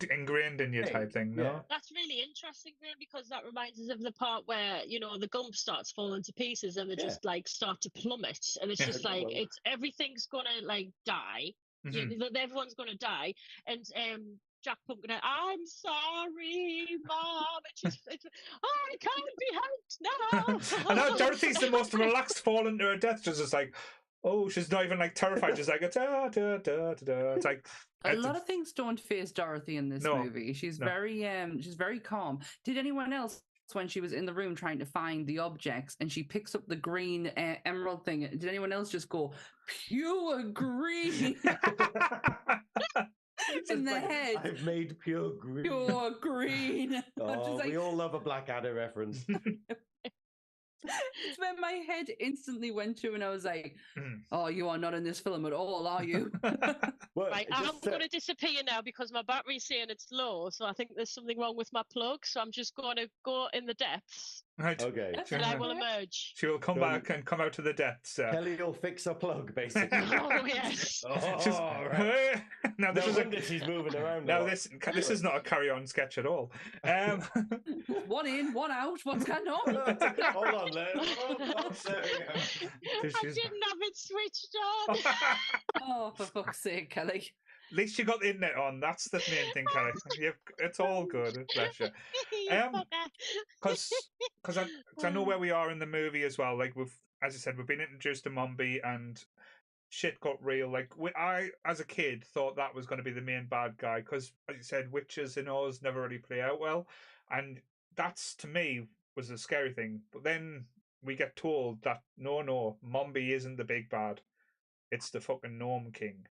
ingrained in you type thing. No, yeah. That's really interesting, Graeme, because that reminds us of the part where the gump starts falling to pieces and they just like start to plummet, and it's just like it's everything's gonna like die. Everyone's gonna die, and Jack Pumpkinhead, I'm sorry, Mom. I can't be helped now. I know Dorothy's the most relaxed fall into her death. She's just like, oh, she's not even like terrified. She's like, da, da, da, da. It's like a lot of things don't face Dorothy in this movie. She's very calm. Did anyone else, when she was in the room trying to find the objects and she picks up the green emerald thing, did anyone else just go pure green? In the head. I've made pure green. Pure green. Oh, we all love a Blackadder reference. It's where my head instantly went to, and I was like, oh, you are not in this film at all, are you? Well, right, I'm going to disappear now because my battery's saying it's low, so I think there's something wrong with my plug, so I'm just going to go in the depths. Right. Okay. And I will emerge. She will come back and come out to the depths. Kelly will fix a plug, basically. Oh, yes. Right. Now this is she's moving around. Now this is not a carry-on sketch at all. One in, one out. What's going on? Hold on, Liz. Hold on. I didn't have it switched on. Oh, for fuck's sake, Kelly. At least you got the internet on. That's the main thing, Kelly. It's all good. Bless you. Because I know where we are in the movie as well. Like as I said, we've been introduced to Mombi, and shit got real. Like I, as a kid, thought that was going to be the main bad guy because, as you said, witches in Oz never really play out well, and that's to me was a scary thing. But then we get told that no, Mombi isn't the big bad; it's the fucking Gnome King,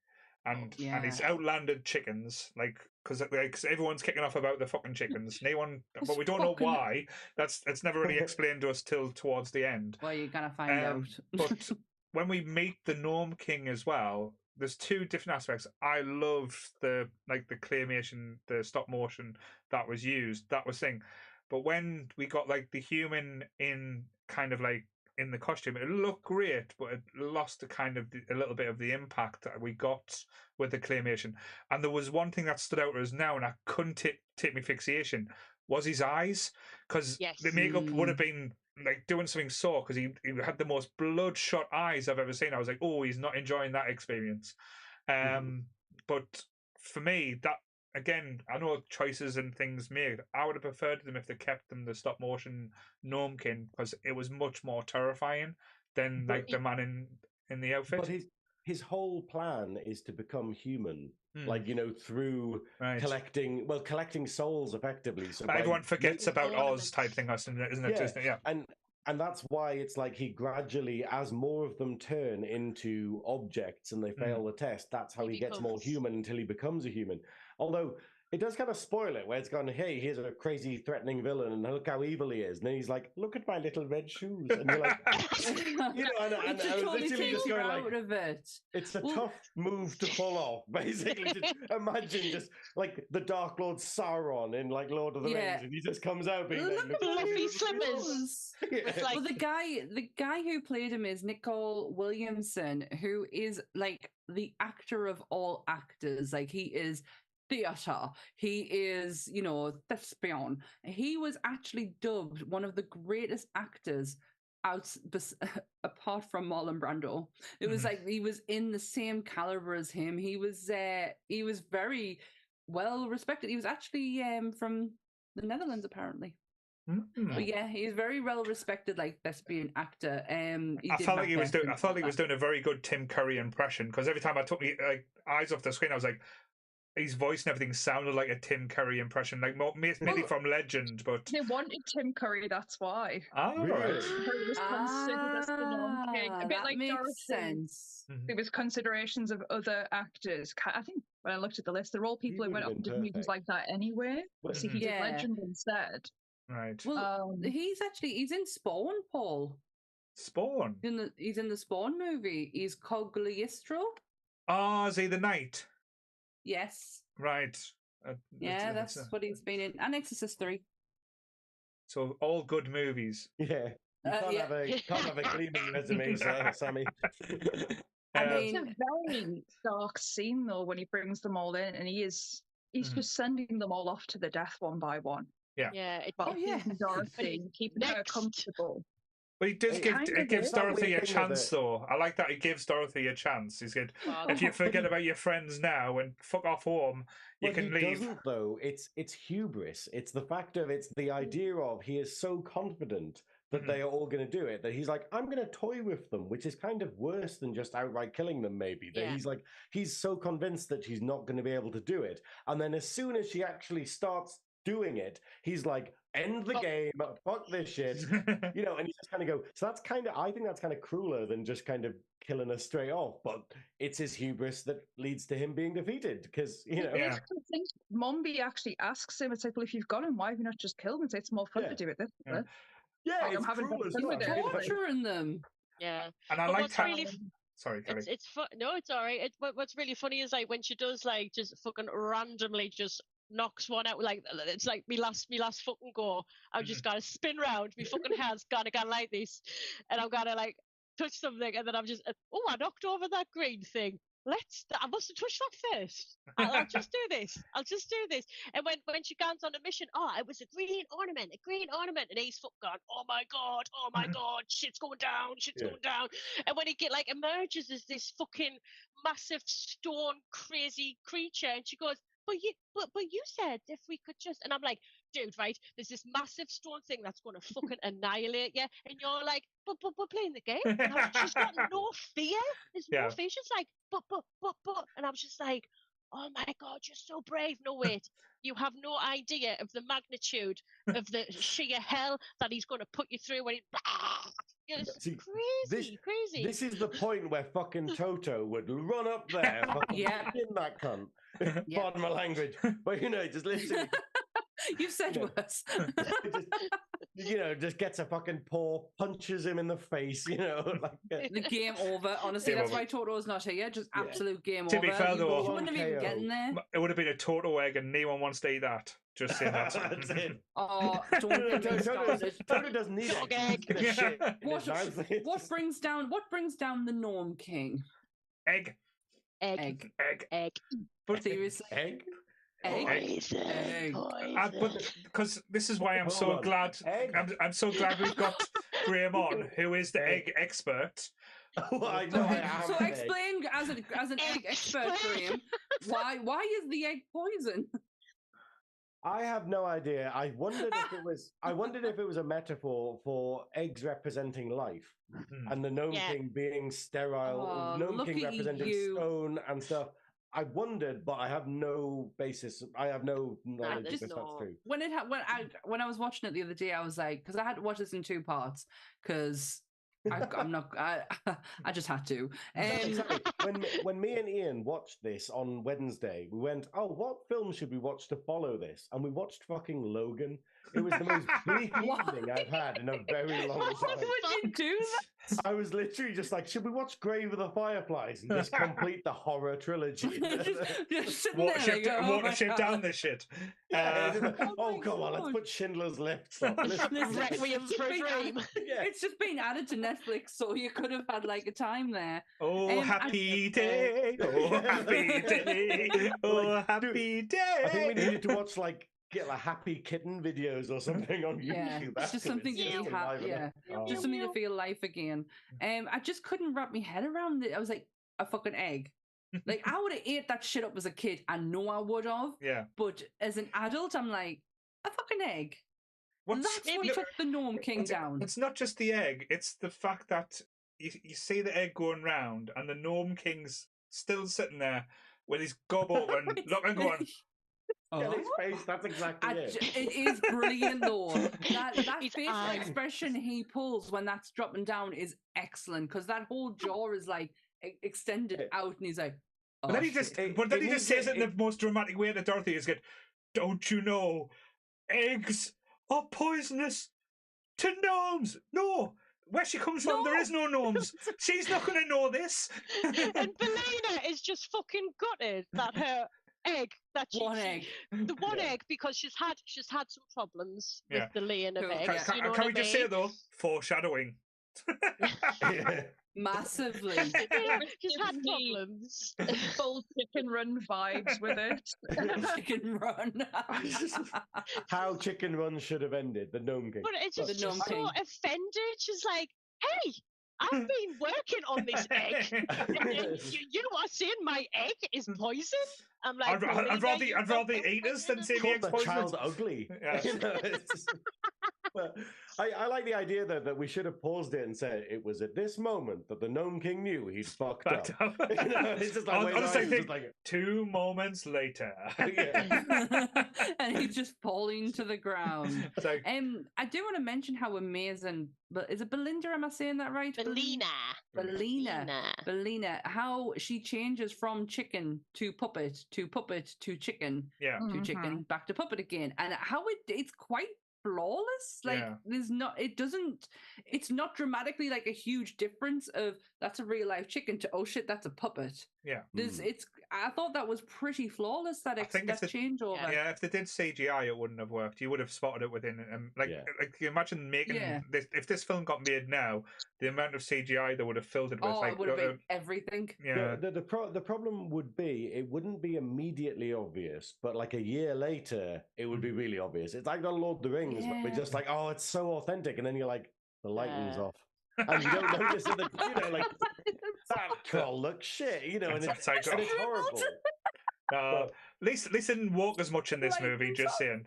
and Yeah. it's outlanded chickens, like because everyone's kicking off about the fucking chickens. No one, but we don't know fucking- why. It's never really explained to us till towards the end. Well, you're gonna find out. But when we meet the Gnome King as well, there's two different aspects. I love the claymation, the stop motion that was used. That was thing. But when we got like the human in kind of like in the costume, it looked great, but it lost a little bit of the impact that we got with the claymation. And there was one thing that stood out to us now, and I couldn't take my fixation, was his eyes, because the makeup would have been like doing something because he had the most bloodshot eyes I've ever seen. I was like, oh, he's not enjoying that experience. But for me, that again, I know choices and things made. I would have preferred them if they kept them the stop motion Gnome King, because it was much more terrifying than like the man in the outfit. But his whole plan is to become human, like through collecting souls effectively. So everyone forgets about Oz type thing, isn't it? Yeah, and that's why it's like he gradually, as more of them turn into objects and they fail the test, that's how he gets more human until he becomes a human. Although it does kind of spoil it, where it's gone, hey, here's a crazy threatening villain, and look how evil he is. And then he's like, look at my little red shoes. And you're like, and I was literally just going like, it's a tough move to pull off, basically. Just imagine just like the Dark Lord Sauron in like Lord of the Rings, and he just comes out being like, fluffy slippers. Well, the guy who played him is Nicole Williamson, who is like the actor of all actors. Like he is theatre. He is, thespian. He was actually dubbed one of the greatest actors apart from Marlon Brando. It was like he was in the same caliber as him. He was very well respected. He was actually from the Netherlands, apparently. But yeah, he's very well respected, like thespian actor. I felt like he was doing a very good Tim Curry impression, because every time I took my eyes off the screen, I was like, his voice and everything sounded like a Tim Curry impression, like maybe from Legend, but they wanted Tim Curry, that's why. Oh, really? right. He was considered as the Gnome King, a bit like Dorothy. Sense. There was considerations of other actors. I think when I looked at the list, they're all people who went up and did movies like that anyway. But see, he did Legend instead. Right. Well, he's in Spawn, Paul. Spawn. He's in the Spawn movie. He's Cogliostro. Oh, is he the knight? Yes. Right. That's what he's been in. And Exorcist 3. So all good movies. Yeah. You can't have a gleaming resume, Sammy. It's a very dark scene though when he brings them all in, and he's just sending them all off to the death one by one. Yeah. Dorothy, keeping her comfortable. But he does gives Dorothy a chance, though. I like that he gives Dorothy a chance. He's good. If you forget about your friends now and fuck off home, you can leave. Doesn't, though. It's hubris. It's the fact of, it's the idea of he is so confident that they are all going to do it, that he's like, I'm going to toy with them, which is kind of worse than just outright killing them, maybe. That he's so convinced that she's not going to be able to do it. And then as soon as she actually starts doing it, he's like, end the game, fuck this shit, and you just kind of go. So I think that's kind of crueler than just kind of killing her straight off. But it's his hubris that leads to him being defeated, because I think Mombi actually asks him, it's like, well, if you've got him, why have you not just killed him? It's more fun to do it this way. Yeah, like, I'm having fun with it. Torturing them. Yeah, and I like how. Sorry, Kelly. It's no, it's all right. What's really funny is like when she does like just fucking randomly just knocks one out, like it's like me last fucking go. I've just got to spin round. My fucking hand's gonna go like this, and I'm gonna like touch something, and then I'm just I knocked over that green thing. I must have touched that first. I'll just do this. And when she goes on a mission, it was a green ornament, and he's fucking gone, oh my god, shit's going down. And when he emerges as this fucking massive stone crazy creature, and she goes, but you said if we could just, and I'm like, dude, right? There's this massive stone thing that's going to fucking annihilate you, and you're like, but we're playing the game. And she's got no fear. There's no fear. She's like, but, and I was just like, oh my god, you're so brave. No, wait, you have no idea of the magnitude of the sheer hell that he's going to put you through when he. It's crazy. This is the point where fucking Toto would run up there, fucking in that cunt. Pardon my language, but just literally. You've said worse. Just gets a fucking paw, punches him in the face. The game over. Honestly, that's why Toto's not here. Just absolute game over. To be fair, though, he wouldn't have even gotten there. It would have been a Toto egg, and no one wants to eat that. Just saying that. That's it. Oh, Toto doesn't need it. What brings down the Gnome King? Egg. But seriously, egg. But because this is why I'm so glad. I'm so glad we've got Graeme on, who is the egg expert. I know I am. So explain as an egg expert, Graeme, why is the egg poison? I have no idea. I wondered if it was a metaphor for eggs representing life, and the Gnome King being sterile, Gnome King representing stone and stuff. I wondered, but I have no basis. I have no knowledge if that's true. When I was watching it the other day, I was like, because I had to watch this in 2 parts, because I just had to. Exactly. When me and Ian watched this on Wednesday, we went, oh, what film should we watch to follow this? And we watched fucking Logan. It was the most bleak evening I've had in a very long time. Why would you do that? I was literally just like, should we watch Grave of the Fireflies and just complete the horror trilogy? just Watership down this shit. Oh, come on, let's put Schindler's List up. Requiem for a Dream. It's just been added to Netflix, so you could have had like a time there. Oh, happy day. Oh, happy day. Oh, happy day. I think we needed to watch get Happy Kitten videos or something on YouTube. It's just something to be happy. Just something to feel life again. I just couldn't wrap my head around it. I was like, a fucking egg. Like, I would have ate that shit up as a kid. I know I would have. Yeah. But as an adult, I'm like, a fucking egg. That's what took the Gnome King down. It's not just the egg. It's the fact that you see the egg going round and the Gnome King's still sitting there with his gob open, looking going... His face, that's exactly it. It is brilliant though. That facial expression he pulls when that's dropping down is excellent, because that whole jaw is like extended out, and he's like, oh, but then he just says it in the most dramatic way to Dorothy. Is don't you know, eggs are poisonous to gnomes? No. Where she comes from, there is no gnomes. She's not going to know this. And Belina is just fucking gutted that her egg, the one egg, because she's had some problems with the laying of eggs. Can we just say though, foreshadowing? Massively. She's had problems. Full Chicken Run vibes with it. Chicken Run. How Chicken Run should have ended, the Gnome King. But it's just so offended. She's like, hey, I've been working on this egg. You are saying my egg is poison? I'm like, I'd rather eat us than say the egg's poison. Child ugly. But I like the idea though that we should have paused it and said it was at this moment that the Gnome King knew he'd fucked up. It's just like 2 moments later. And he's just falling to the ground. I do want to mention how amazing, but is it Belinda? Am I saying that right? Belina. How she changes from chicken to puppet to chicken to chicken back to puppet again, and how it's quite flawless. It's not dramatically like a huge difference of that's a real life chicken to oh shit, that's a puppet. I thought that was pretty flawless, that changeover. Yeah, if they did CGI it wouldn't have worked. You would have spotted it within like imagine making this, if this film got made now, the amount of CGI they would have filled it with. It would have been everything. The problem would be it wouldn't be immediately obvious, but like a year later it would be really obvious. It's like on Lord of the Rings, but we're just like, oh, it's so authentic, and then you're like, the lighting's off. And you don't notice that, that troll looks shit, and it's horrible. At least they didn't walk as much in this Light movie. Just saying.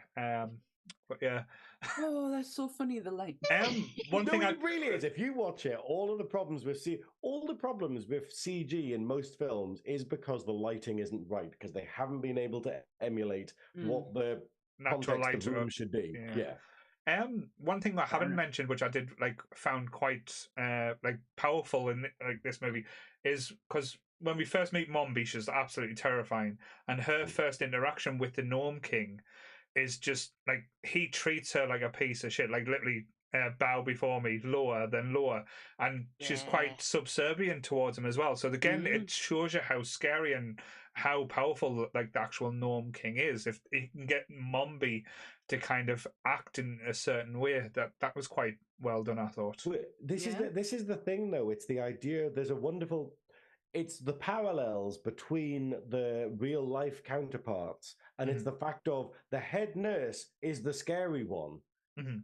But yeah. Oh, that's so funny. The light. One thing it really is. If you watch it, all the problems with CG in most films is because the lighting isn't right, because they haven't been able to emulate what the natural context light of the room should be. Yeah. One thing I haven't mentioned, which I did found quite powerful in this movie, is because when we first meet Mombi, she's absolutely terrifying, and her first interaction with the Gnome King is just he treats her like a piece of shit, literally bow before me, lower than lower, and she's quite subservient towards him as well. So again, it shows you how scary and how powerful the actual Gnome King is. If he can get Mombi to kind of act in a certain way, that was quite well done, I thought. This is the thing, though. It's the idea. It's the parallels between the real life counterparts, and it's the fact of the head nurse is the scary one,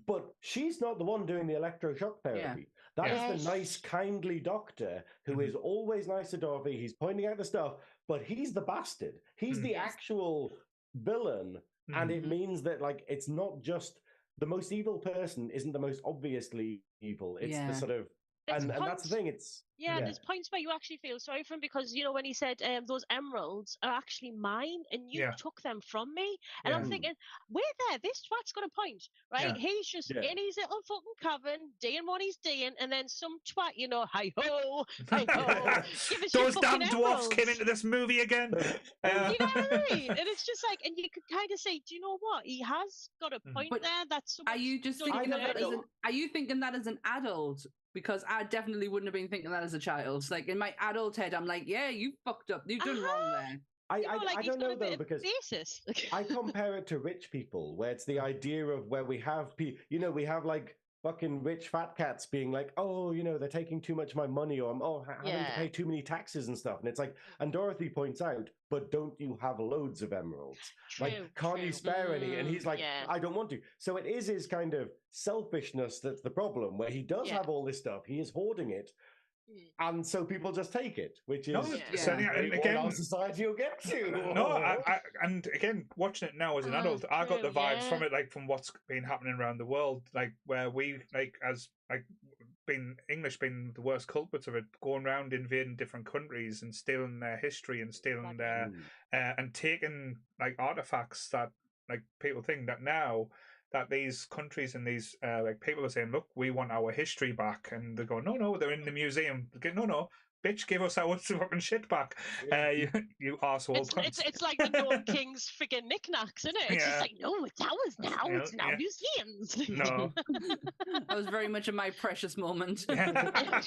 but she's not the one doing the electroshock therapy. That is the nice, kindly doctor who is always nice to Dorothy. He's pointing out the stuff, but he's the bastard. He's the actual villain, and it means that it's not just the most evil person isn't the most obviously evil. It's the sort of and that's the thing. It's there's points where you actually feel sorry for him, because when he said those emeralds are actually mine and you took them from me, and I'm thinking, wait there, this twat's got a point, right? He's just in his little fucking cavern doing what he's doing, and then some twat, hi ho, give us those your damn fucking dwarfs emeralds. came into this movie again. You know what I mean? And it's just and you could kind of say, do you know what? He has got a point there. That's are you just thinking of that are you thinking that as an adult? Because I definitely wouldn't have been thinking that as a child. In my adult head, I'm like, yeah, you fucked up. You've done wrong there. I don't know, though, because I compare it to rich people, where it's the idea of where we have we have fucking rich fat cats being like, oh, they're taking too much of my money, or I'm having to pay too many taxes and stuff. And it's and Dorothy points out, but don't you have loads of emeralds? Can't you spare any? And he's like, I don't want to. So it is his kind of selfishness that's the problem, where he does have all this stuff, he is hoarding it. And so people just take it, which is again, our society will get to. And again, watching it now as an adult, I got the vibes from it, from what's been happening around the world, where we as being English, being the worst culprits of it, going around invading different countries and stealing their history and stealing their and taking artifacts that people think that now that these countries and these people are saying, look, we want our history back, and they go, no, they're in the museum. No, bitch, give us our fucking shit back. You arsehole. It's like the Gnome King's friggin' knickknacks, isn't it? It's just no, it's ours now. It's now museums. No, that was very much a my precious moment. I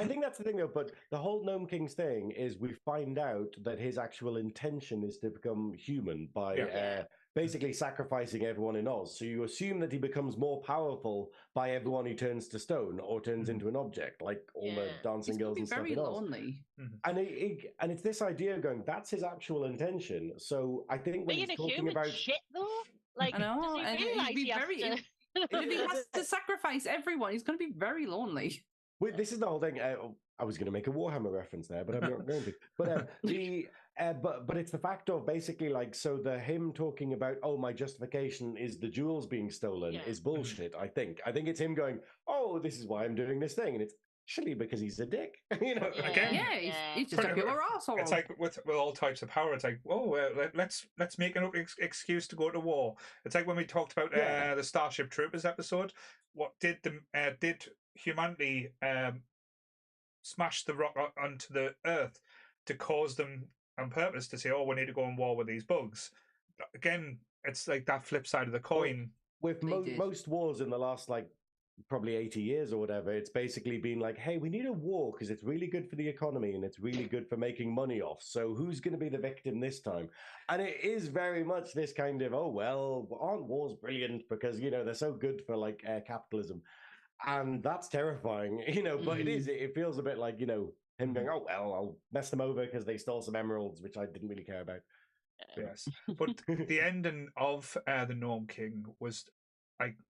think that's the thing, though. But the whole Gnome King's thing is we find out that his actual intention is to become human by basically sacrificing everyone in Oz. So you assume that he becomes more powerful by everyone he turns to stone or turns into an object, like all the dancing girls and stuff in Oz. Lonely. And it's this idea going, that's his actual intention. So I think when he's talking about shit, though, I know, and he'd be if he has to sacrifice everyone, he's going to be very lonely. Wait, this is the whole thing. I was going to make a Warhammer reference there, but I'm not going to. But but it's the fact of basically so him talking about, oh, my justification is the jewels being stolen is bullshit. I think it's him going, oh, this is why I'm doing this thing, and it's actually because he's a dick. Again, he's just a pure asshole. It's with all types of power. It's let's make an excuse to go to war. It's like when we talked about the Starship Troopers episode. What did humanity smash the rock onto the Earth to cause them on purpose to say, oh, we need to go in war with these bugs? Again, it's that flip side of the coin. With most wars in the last probably 80 years or whatever, it's basically been hey, we need a war because it's really good for the economy and it's really good for making money off. So who's going to be the victim this time? And it is very much this kind of, oh, well, aren't wars brilliant because, they're so good for capitalism. And that's terrifying, but it feels a bit like, him going, oh, well, I'll mess them over because they stole some emeralds, which I didn't really care about. Yes. But the ending of The Gnome King was,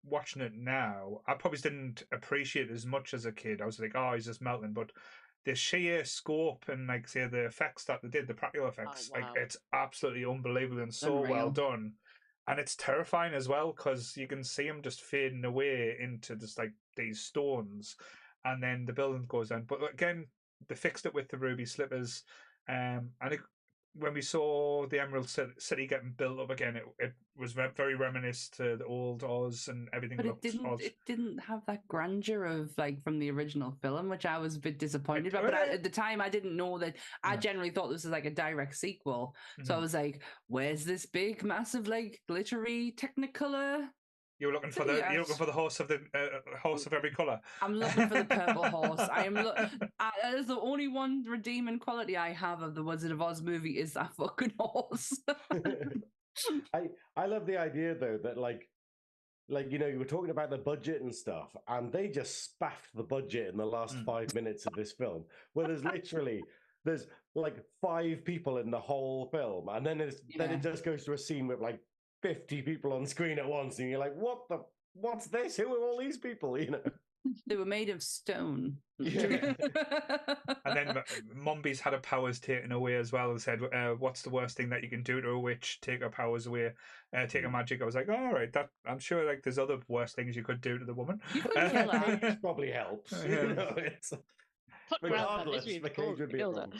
watching it now, I probably didn't appreciate it as much as a kid. I was like, oh, he's just melting. But the sheer scope and like say the effects that they did, the practical effects, wow. like it's absolutely unbelievable and so well Unreal. done. And it's terrifying as well because you can see them just fading away into just like these stones, and then the building goes down. But again, they fixed it with the ruby slippers, and when we saw the Emerald City getting built up again, it was very reminiscent to the old Oz and everything. But looked Oz. it didn't have that grandeur of like from the original film, which I was a bit disappointed about. But at the time, I didn't know that. I generally thought this was like a direct sequel. So I was like, "Where's this big, massive, like glittery Technicolor?" You're looking for the horse of the horse of every color. I'm looking for the purple horse. I am. That is the only one redeeming quality I have of the Wizard of Oz movie is that fucking horse. I love the idea though that like you know, you were talking about the budget and stuff, and they just spaffed the budget in the last 5 minutes of this film, where there's like 5 people in the whole film, and then it just goes to a scene with like 50 people on screen at once, and you're like, what's this? Who are all these people? You know, they were made of stone. Yeah. And then Mombi's had her powers taken away as well, and said, "What's the worst thing that you can do to a witch? Take her powers away, take her magic." I was like, "All right, that I'm sure like there's other worse things you could do to the woman." You could kill her. Cage probably helps. You know, it's regardless. The cage would be a problem.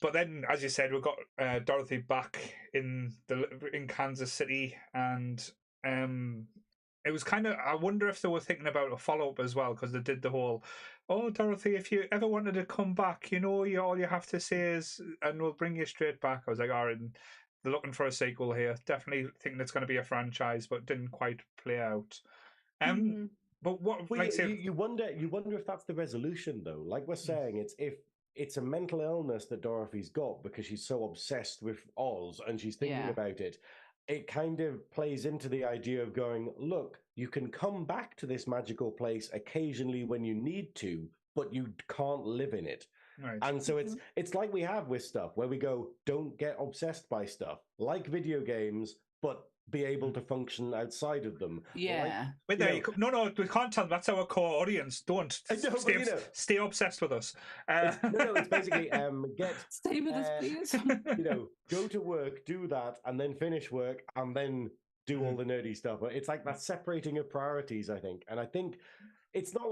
But then, as you said, we've got Dorothy back in Kansas City, and it was kind of, I wonder if they were thinking about a follow-up as well, because they did the whole, "Oh, Dorothy, if you ever wanted to come back, you know, all you have to say is, and we'll bring you straight back." I was like, all right, and they're looking for a sequel here. Definitely thinking it's going to be a franchise, but didn't quite play out. But what, well, like, you wonder if that's the resolution, though. Like we're saying, it's a mental illness that Dorothy's got because she's so obsessed with Oz and she's thinking about it. It kind of plays into the idea of going, look, you can come back to this magical place occasionally when you need to, but you can't live in it. Right. And so it's like we have with stuff where we go, don't get obsessed by stuff, like video games, but be able to function outside of them. Yeah. Like, no, we can't tell them. That's our core audience. Don't stay obsessed with us. It's basically stay with us, please. Go to work, do that, and then finish work, and then do all the nerdy stuff. It's like that separating of priorities, I think. And I think it's not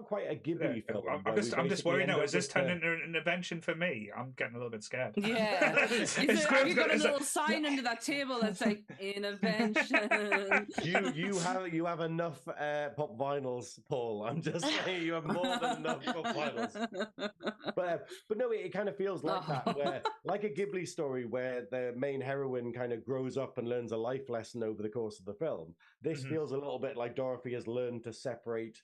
quite a Ghibli film. I'm just worried now. Is this turning into an intervention for me? I'm getting a little bit scared. Yeah. Have you got a little sign under that table that's like intervention? You have enough pop vinyls, Paul. I'm just saying you have more than enough pop vinyls. But no, it kind of feels like that, where like a Ghibli story where the main heroine kind of grows up and learns a life lesson over the course of the film. This feels a little bit like Dorothy has learned to separate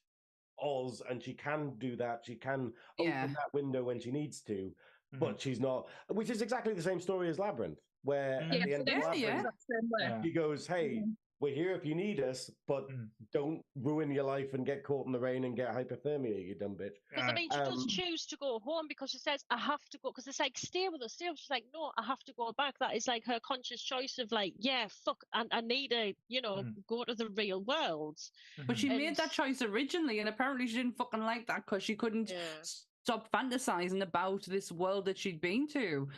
Oz, and she can do that. She can open that window when she needs to, but she's not. Which is exactly the same story as Labyrinth, where at the end of Labyrinth, he goes, "Hey, we're here if you need us, but don't ruin your life and get caught in the rain and get hypothermia, you dumb bitch." Because I mean, she does choose to go home because she says, "I have to go." Because it's like, "Stay with us, stay with us." She's like, "No, I have to go back." That is like her conscious choice of like, "Yeah, fuck, I need to, go to the real world." But she made that choice originally, and apparently she didn't fucking like that because she couldn't stop fantasizing about this world that she'd been to.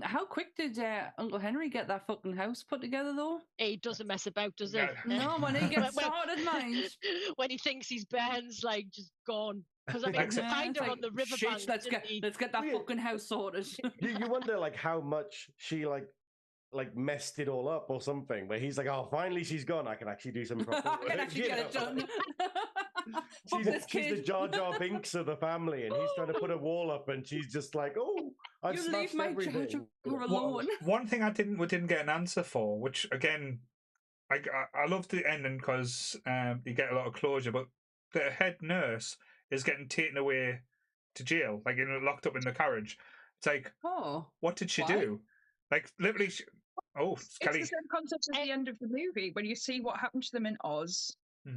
How quick did Uncle Henry get that fucking house put together, though? He doesn't mess about, does he? No, when he gets started, mind. When he thinks his band's like just gone. Because I mean, to find her on the riverbank. Let's get that fucking house sorted. You wonder like how much she like messed it all up or something, where he's like, "Oh, finally she's gone. I can actually do some proper work." I can actually get it done. She's the Jar Jar Binks of the family, and he's trying to put a wall up, and she's just like, "Oh, I've smashed everything." Alone. One thing we didn't get an answer for, which again, I love the ending because you get a lot of closure, but the head nurse is getting taken away to jail, like locked up in the carriage. It's like, what did she do? Like literally, Kelly. It's the same concept at the end of the movie when you see what happened to them in Oz.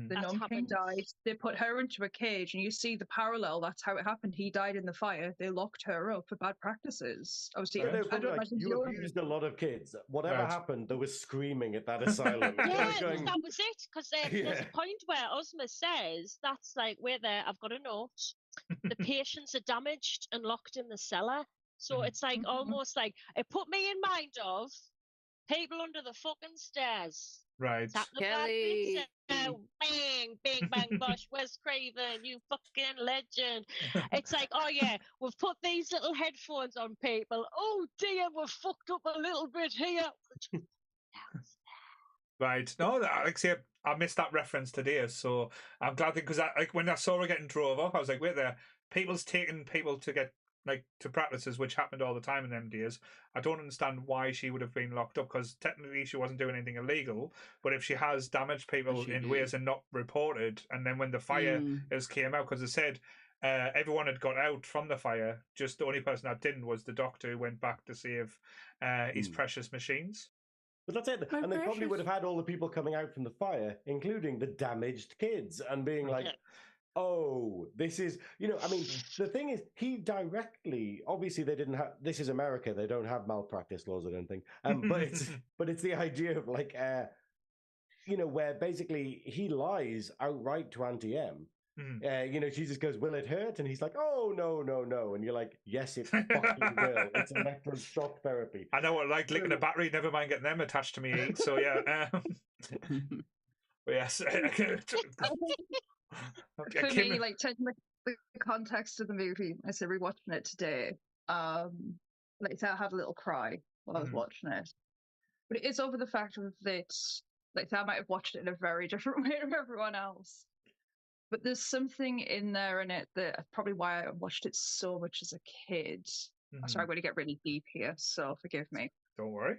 The Gnome King died. They put her into a cage, and you see the parallel. That's how it happened. He died in the fire. They locked her up for bad practices. Obviously, I don't imagine you abused a lot of kids. Whatever happened, there was screaming at that asylum. That was it. Because there's a point where Ozma says, "That's like, we're there. I've got a note. the patients are damaged and locked in the cellar. So it's like almost like it put me in mind of people under the fucking stairs. Right. Tap the Kelly. bang, bing, bang, bosh, Wes Craven, you fucking legend. It's like, oh yeah, we've put these little headphones on people. Oh dear, we've fucked up a little bit here. Right. No, like I say, I missed that reference today, so I'm glad because like when I saw her getting drove off, I was like, wait there, people's taking people to get like to practices, which happened all the time in them days. I don't understand why she would have been locked up because technically she wasn't doing anything illegal. But if she has damaged people in ways and not reported, and then when the fire came out, because it said everyone had got out from the fire, just the only person that didn't was the doctor who went back to save his precious machines. But that's it. And they probably would have had all the people coming out from the fire, including the damaged kids, and being like, oh, this is, I mean, the thing is, he directly, obviously they didn't have, this is America, they don't have malpractice laws, I don't think. But it's the idea of like, where basically he lies outright to Auntie M. She just goes, will it hurt? And he's like, oh, no. And you're like, yes, it fucking will. It's electroshock therapy. I know what, like licking a battery, never mind getting them attached to me. So, yeah. But yes. For me, like, taking the context of the movie, I said rewatching it today, like, I had a little cry while I was watching it. But it is over the fact that, like, I might have watched it in a very different way from everyone else. But there's something in there in it that probably why I watched it so much as a kid. Sorry, I'm going to get really deep here, so forgive me. Don't worry.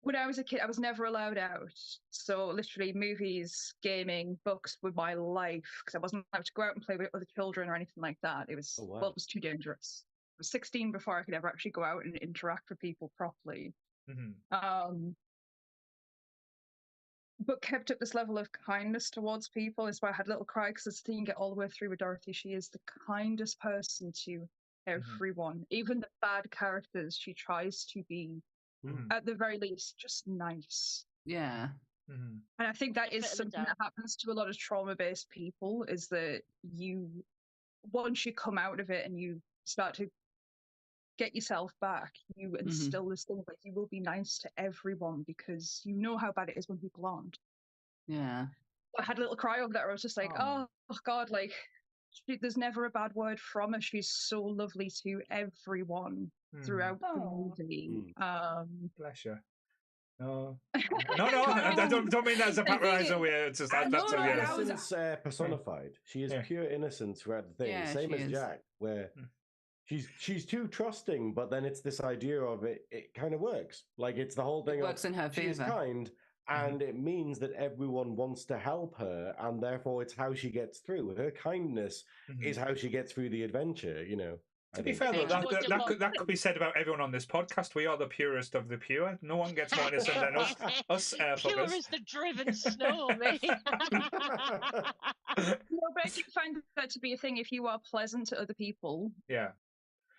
When I was a kid, I was never allowed out. So literally movies, gaming, books were my life because I wasn't allowed to go out and play with other children or anything like that. It was, well, it was too dangerous. I was 16 before I could ever actually go out and interact with people properly. But kept up this level of kindness towards people. That's why I had a little cry because this thing you get all the way through with Dorothy. She is the kindest person to everyone. Even the bad characters, she tries to be, at the very least, just nice. Yeah. And I think that is something that happens to a lot of trauma-based people, is that once you come out of it and you start to get yourself back, you instill this thing like you will be nice to everyone because you know how bad it is when people aren't. Yeah. I had a little cry over that where I was just like, oh God, like there's never a bad word from her. She's so lovely to everyone throughout the movie. Bless you. No, I don't mean that as a patronising way. It's just that's innocence personified. She is pure innocence throughout the thing. Yeah, same as Jack, where she's too trusting, but then it's this idea of it kind of works. Like it's the whole thing. It works in her favor. She's kind, and it means that everyone wants to help her, and therefore it's how she gets through. Her kindness is how she gets through the adventure. To be fair, though, that could be said about everyone on this podcast. We are the purest of the pure. No one gets more innocent than us. Pure as the driven snow, mate. No, but I do find that to be a thing. If you are pleasant to other people,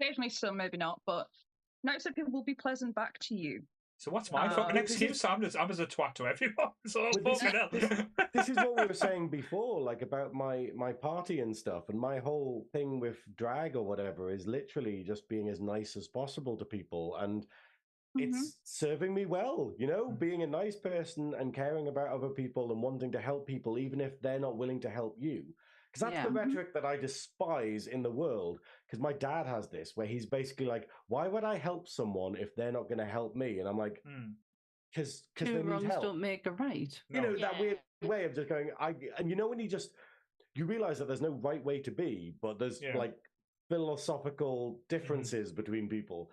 occasionally some, maybe not, but 90% people will be pleasant back to you. So what's my fucking excuse? I'm as a twat to everyone. So this is what we were saying before, like about my party and stuff, and my whole thing with drag or whatever is literally just being as nice as possible to people, and it's serving me well, being a nice person and caring about other people and wanting to help people, even if they're not willing to help you. Because that's the rhetoric that I despise in the world. Because my dad has this, where he's basically like, why would I help someone if they're not going to help me? And I'm like, because they need help. Wrongs don't make a right. That weird way of just going, when you realize that there's no right way to be, but there's like philosophical differences between people.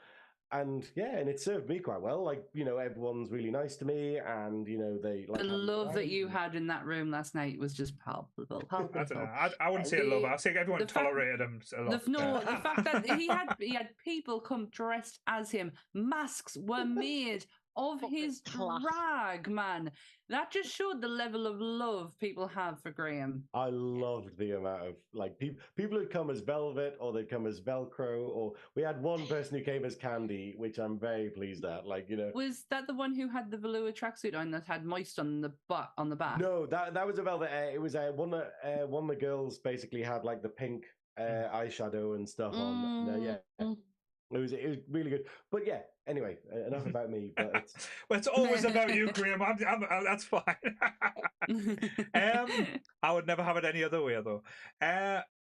And and it served me quite well. Like, everyone's really nice to me, and they like the love that you had in that room last night was just palpable. I don't know. I wouldn't say love. I think everyone tolerated him a lot. The fact that he had people come dressed as him. Masks were made of his drag, man. That just showed the level of love people have for Graeme. I loved the amount of people who'd come as Velvet, or they'd come as Velcro, or we had one person who came as Candy, which I'm very pleased at. Was that the one who had the velour tracksuit on that had moist on the back? No, that was a Velvet. It was one of the girls basically had like the pink eyeshadow and stuff on. Yeah. It was really good. But yeah, anyway, enough about me. But it's well, it's always about you, Graeme. That's fine. I would never have it any other way, though.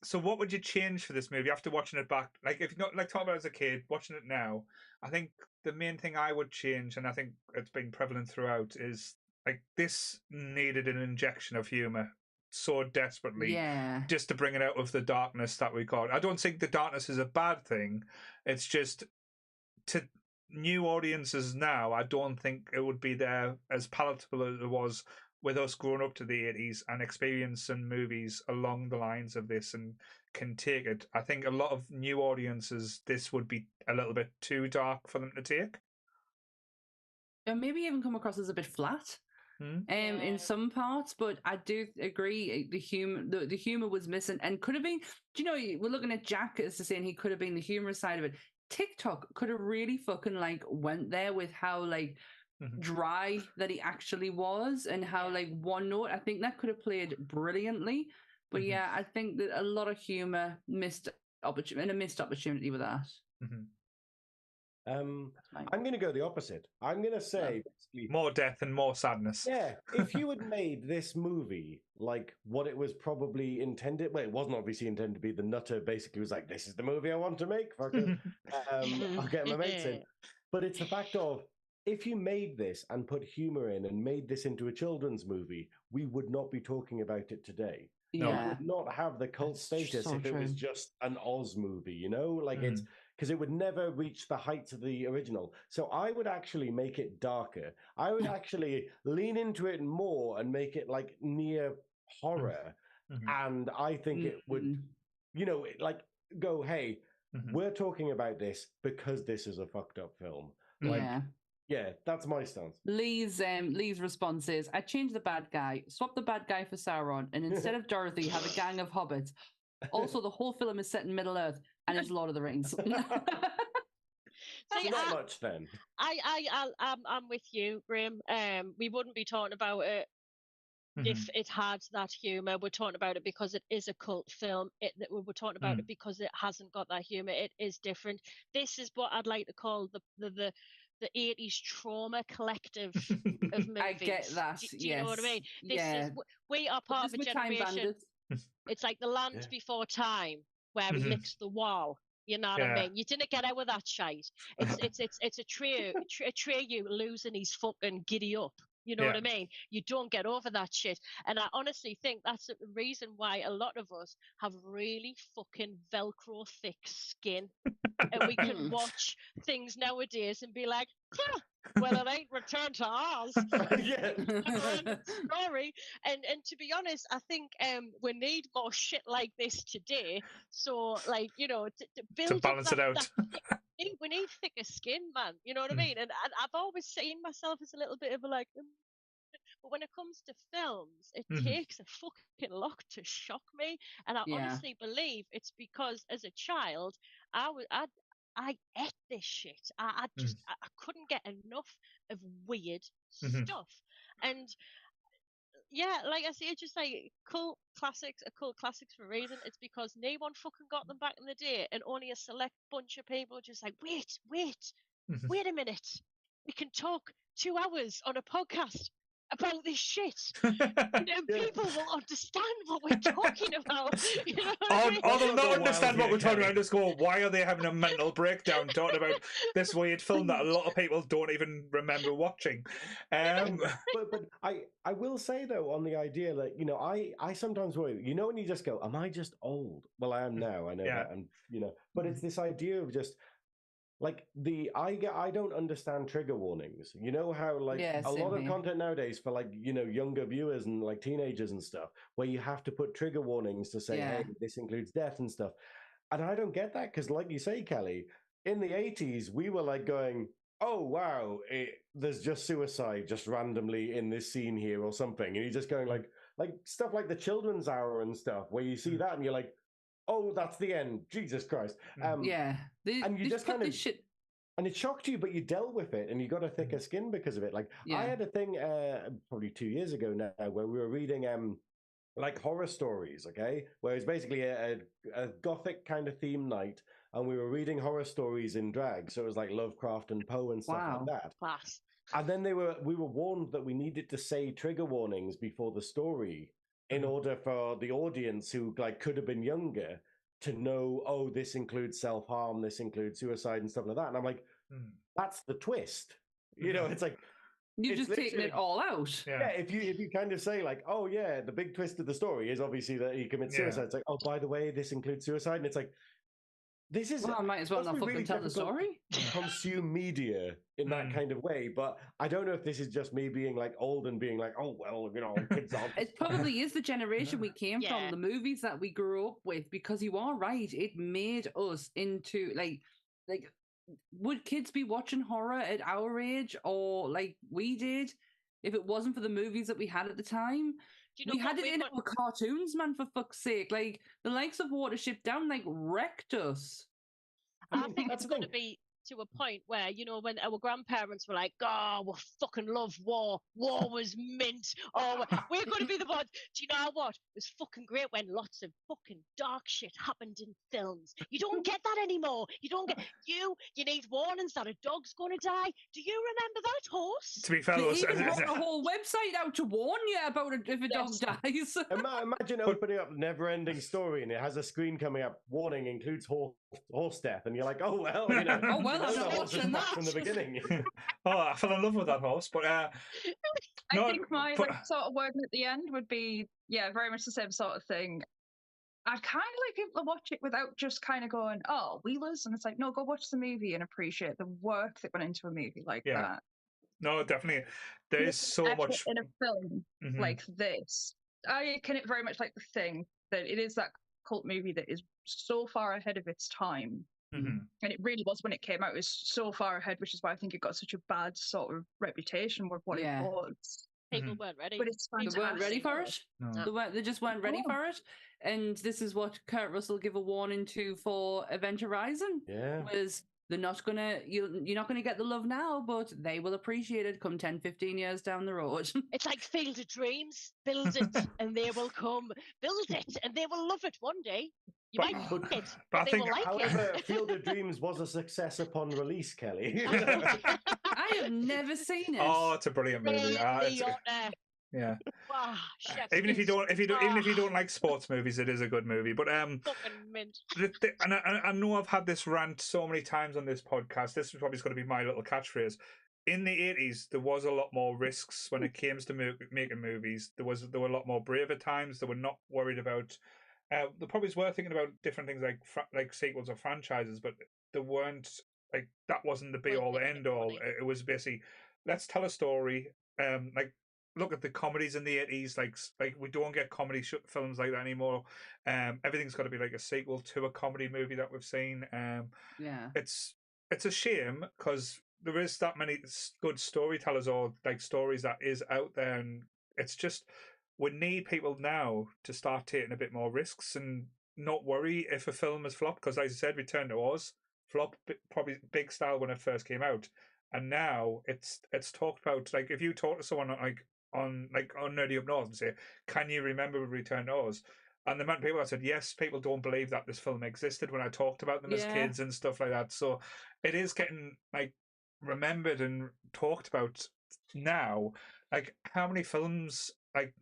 So what would you change for this movie after watching it back? Like, if you're not like talking about it as a kid, watching it now, I think the main thing I would change, and I think it's been prevalent throughout, is like this needed an injection of humor so desperately, just to bring it out of the darkness that we got. I don't think the darkness is a bad thing. It's just to new audiences now, I don't think it would be there as palatable as it was with us growing up to the 80s and experiencing movies along the lines of this and can take it. I think a lot of new audiences, this would be a little bit too dark for them to take. And maybe even come across as a bit flat. In some parts, but I do agree the humor was missing and could have been. Do you know, we're looking at Jack as saying he could have been the humorous side of it. TikTok could have really fucking like went there with how like dry that he actually was and how like one note. I think that could have played brilliantly. But yeah, I think that a lot of humor missed opportunity with that. I'm going to go the opposite. I'm going to say basically more death and more sadness. Yeah, if you had made this movie like what it was probably intended, well, it wasn't obviously intended to be. The nutter basically was like, "This is the movie I want to make. Fuckers, I'll get my mates in." But it's the fact of if you made this and put humor in and made this into a children's movie, we would not be talking about it today. Yeah. It would not have the cult status if it was just an Oz movie, you know? Like it's because it would never reach the heights of the original. So I would actually make it darker. I would actually lean into it more and make it like near horror. And I think it would, you know, like go, hey, we're talking about this because this is a fucked up film. Like, yeah, that's my stance. Lee's response is, I changed the bad guy, swap the bad guy for Sauron, and instead of Dorothy, have a gang of hobbits. Also, the whole film is set in Middle Earth, and it's Lord of the Rings. See, not much then. I'm with you, Graeme. We wouldn't be talking about it if it had that humour. We're talking about it because it is a cult film. We're talking about it because it hasn't got that humour. It is different. This is what I'd like to call the 80s trauma collective of movies. I get that. Do you know what I mean? We are part of a generation. It's like the Land Before Time, where he licks the wall. You know what I mean? You didn't get out with that shite. It's a Atreyu losing his fucking giddy up. You know what I mean? You don't get over that shit. And I honestly think that's the reason why a lot of us have really fucking Velcro thick skin. And we can watch things nowadays and be like, well, it ain't Return to Oz. Story. And to be honest, I think we need more shit like this today. So, like, you know, to build to balance it out. We need thicker skin, man. You know what I mean? And I've always seen myself as a little bit of a like, but when it comes to films, it takes a fucking lot to shock me. And I honestly believe it's because as a child, I ate this shit. I couldn't get enough of weird stuff. And yeah, like I say, it's just like cult classics are cult classics for a reason. It's because no one fucking got them back in the day, and only a select bunch of people just like, wait a minute. We can talk 2 hours on a podcast about this shit. And people will understand what we're talking about. You know or they'll not understand what we're talking about. Just go, why are they having a mental breakdown talking about this weird film that a lot of people don't even remember watching? But I will say though, on the idea that, you know, I sometimes worry, you know, when you just go, am I just old? Well, I am now, I know that, and you know, but it's this idea of just like I don't understand trigger warnings. You know how like a lot of content nowadays for like, you know, younger viewers and like teenagers and stuff, where you have to put trigger warnings to say, hey, this includes death and stuff. And I don't get that because, like you say, Kelly, in the 80s, we were like going, oh, wow, there's just suicide just randomly in this scene here or something. And you're just going like stuff like the Children's Hour and stuff, where you see that and you're like, oh, that's the end. Jesus Christ. And you just kind of shit. And it shocked you, but you dealt with it and you got a thicker skin because of it. Like I had a thing probably 2 years ago now where we were reading like horror stories, okay? Where it's basically a gothic kind of theme night, and we were reading horror stories in drag. So it was like Lovecraft and Poe and stuff like that. Class. And then we were warned that we needed to say trigger warnings before the story in order for the audience who like could have been younger to know, oh, this includes self-harm, this includes suicide and stuff like that. And I'm like, that's the twist. You know, it's like you've just taken it all out. Yeah, if you kind of say like, oh yeah, the big twist of the story is obviously that he commits suicide. It's like, oh, by the way, this includes suicide, and it's like, this is. Well, I might as well not fucking tell the story. Consume media in that kind of way, but I don't know if this is just me being like old and being like, oh well, you know, kids are. It probably is the generation we came from, the movies that we grew up with. Because you are right, it made us into like. Would kids be watching horror at our age, or like we did, if it wasn't for the movies that we had at the time? We had it in our cartoons, man, for fuck's sake. Like, the likes of Watership Down, like, wrecked us. I think it's going to be to a point where, you know, when our grandparents were like, oh, we fucking love war. War was mint. Oh, we're going to be the ones. Do you know what? It was fucking great when lots of fucking dark shit happened in films. You don't get that anymore. You don't get... You need warnings that a dog's going to die. Do you remember that, horse? To be fair, they even have a whole website out to warn you about it if a dog dies. Imagine opening up Never-Ending Story and it has a screen coming up, warning includes horse death, and you're like, oh, well, you know. Oh, well, I'm not watching that. From the beginning. Oh, I fell in love with that horse, but I think my sort of wording at the end would be, very much the same sort of thing. I'd kind of like people to watch it without just kind of going, oh, wheelers, and it's like, no, go watch the movie and appreciate the work that went into a movie like that. No, definitely. There is so much in a film like this. I can it very much like the thing that it is that cult movie that is so far ahead of its time. And it really was when it came out. It was so far ahead, which is why I think it got such a bad sort of reputation with what it was. People weren't ready. But it's fantastic. They weren't ready for it. No. They just weren't ready for it. And this is what Kurt Russell gave a warning to for Event Horizon. Was they're not gonna you're not gonna get the love now, but they will appreciate it come 10, 15 years down the road. It's like Field of Dreams. Build it and they will come. Build it and they will love it one day. You might like it, but they will like however, Field of Dreams was a success upon release, Kelly. I have never seen it. Oh, it's a brilliant movie. Yeah. Even if you don't like sports movies, it is a good movie. But and I know I've had this rant so many times on this podcast. This is probably going to be my little catchphrase. In the 80s, there was a lot more risks when it came to making movies. There were a lot more braver times. They were not worried about. They probably were thinking about different things like sequels or franchises, but they weren't like that. Wasn't the be all the end all. It was basically let's tell a story. Like look at the comedies in the 80s. Like we don't get comedy films like that anymore. Everything's got to be like a sequel to a comedy movie that we've seen. It's a shame because there is that many good storytellers or like stories that is out there, and it's just. We need people now to start taking a bit more risks and not worry if a film has flopped. Because, as I said, Return to Oz flopped probably big style when it first came out, and now it's talked about. Like if you talk to someone on Nerdy Up North and say, "Can you remember Return to Oz?" and the amount of people that said yes, people don't believe that this film existed when I talked about them as kids and stuff like that. So it is getting like remembered and talked about now. Like how many films like.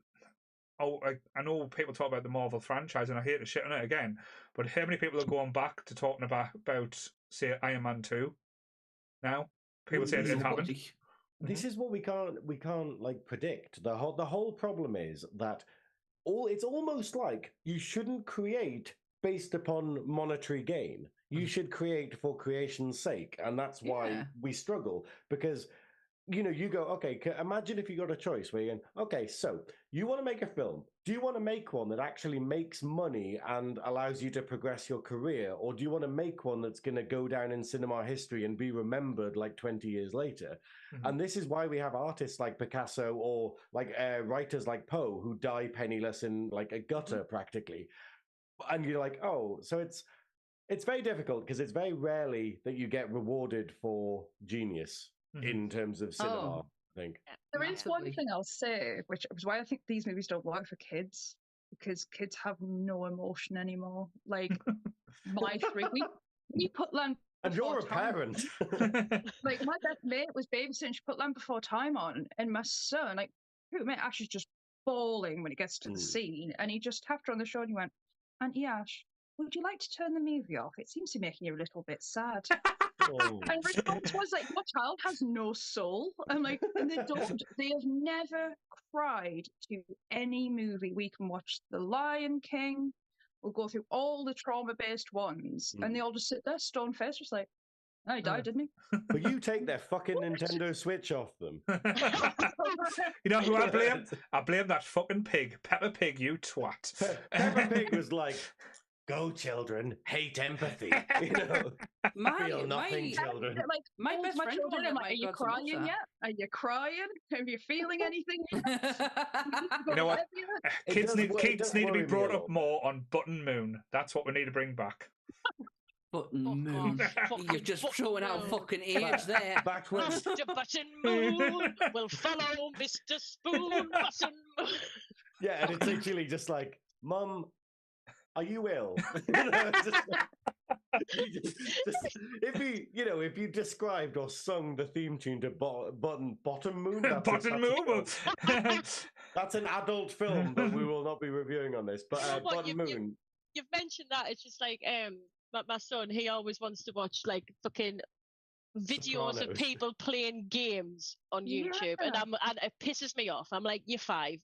Oh, I know people talk about the Marvel franchise, and I hate to shit on it again, but how many people are going back to talking about say, Iron Man 2 now? People say it didn't happen. This is what we can't like predict. The whole problem is that it's almost like you shouldn't create based upon monetary gain. You should create for creation's sake, and that's why we struggle because. You know, you go, okay, imagine if you got a choice where you're going, okay, so you want to make a film. Do you want to make one that actually makes money and allows you to progress your career? Or do you want to make one that's going to go down in cinema history and be remembered like 20 years later? And this is why we have artists like Picasso or like writers like Poe who die penniless in like a gutter practically. And you're like, oh, so it's very difficult because it's very rarely that you get rewarded for genius. In terms of cinema, I think. There is one thing I'll say, which is why I think these movies don't work for kids. because kids have no emotion anymore. Like my three, we put Land And Before you're a Time parent. like my best mate was babysitting. She put Land Before Time on, and my son, like, mate, Ash is just bawling when it gets to the scene, and he just tapped her on the shoulder and he went, "Auntie Ash, would you like to turn the movie off? It seems to be making you a little bit sad." Oh. And response was like, "Your child has no soul," and like, and they have never cried to any movie. We can watch The Lion King. We'll go through all the trauma-based ones, and they all just sit there stone-faced, just like, "Oh, he died, didn't he?" But you take their fucking Nintendo Switch off them. You know who I blame? I blame that fucking pig, Peppa Pig. You twat. Peppa Pig was like, "Go, children, hate empathy." You know, feel nothing, children. Like, my hold best my friend children, won't I'm let like, my "Are you godson watch crying that." yet? Are you crying? Are you feeling anything?" You know what? Kids need to be brought up bit. more on Button Moon. That's what we need to bring back. Button Fuck Moon. off. You're just Fucking showing out Moon. fucking age there. Back when, Mr. Button Moon will follow Mr. Spoon Button Moon. yeah, and it's literally just like, "Mum, are you ill?" You know, if you described or sung the theme tune to Bottom Moon, Button Moon. that's an adult film that we will not be reviewing on this. But Bottom Moon. You've mentioned that. It's just like my son, he always wants to watch like fucking videos of Sopranos. people playing games on YouTube, and it pisses me off. I'm like, "You're 5.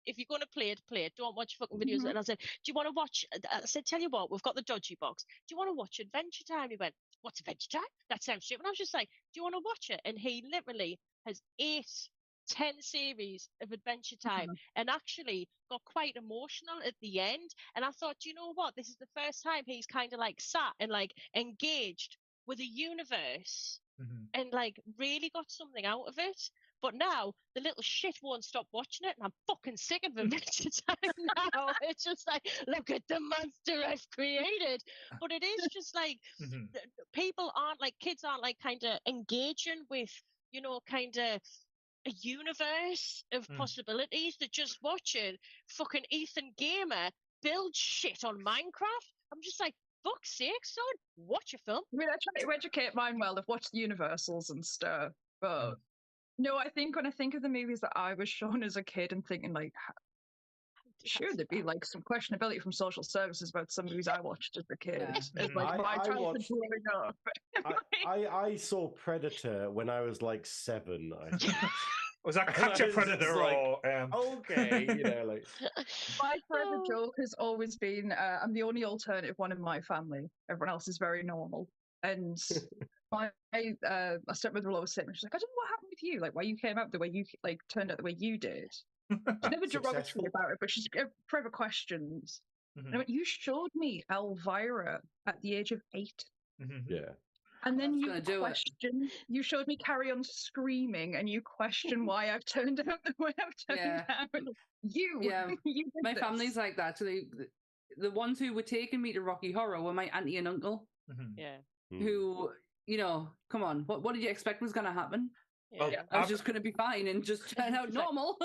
If you're going to play it. Don't watch fucking videos." And I said, "Do you want to watch?" I said, "Tell you what, we've got the dodgy box. Do you want to watch Adventure Time?" He went, "What's Adventure Time? That sounds stupid." And I was just like, "Do you want to watch it?" And he literally has 10 series of Adventure Time and actually got quite emotional at the end. And I thought, you know what? This is the first time he's kind of like sat and like engaged with a universe and like really got something out of it. But now the little shit won't stop watching it, and I'm fucking sick of Adventure Time now. It's just like, look at the monster I've created. But it is just like people aren't like, kids aren't like kind of engaging with, you know, kind of a universe of possibilities. They're just watching fucking Ethan Gamer build shit on Minecraft. I'm just like, fuck's sake, son, watch a film. I mean, I try to educate mine well. I've watched the Universals and stuff, but no, I think when I think of the movies that I was shown as a kid and thinking like, sure, there'd be like some questionability from social services about some movies I watched as a kid. Yeah. Like my childhood growing up. I saw Predator when I was like 7. I think. Was that Catch a Predator or? Okay, you know, like my forever joke has always been, I'm the only alternative one in my family. Everyone else is very normal. And my stepmother will always say, she's like, "I don't know what happened with you. Like, why you came out the way you like turned out the way you did." She's never derogatory about it, but she's forever questions. And I went, "You showed me Elvira at the age of 8." Yeah. And then you showed me Carry On Screaming, and you question why I've turned out the way I've turned out. You did my this. family's like that. So the ones who were taking me to Rocky Horror were my auntie and uncle. Yeah. Who, you know, come on, what did you expect was going to happen? Well, I was just going to be fine and just turn out normal.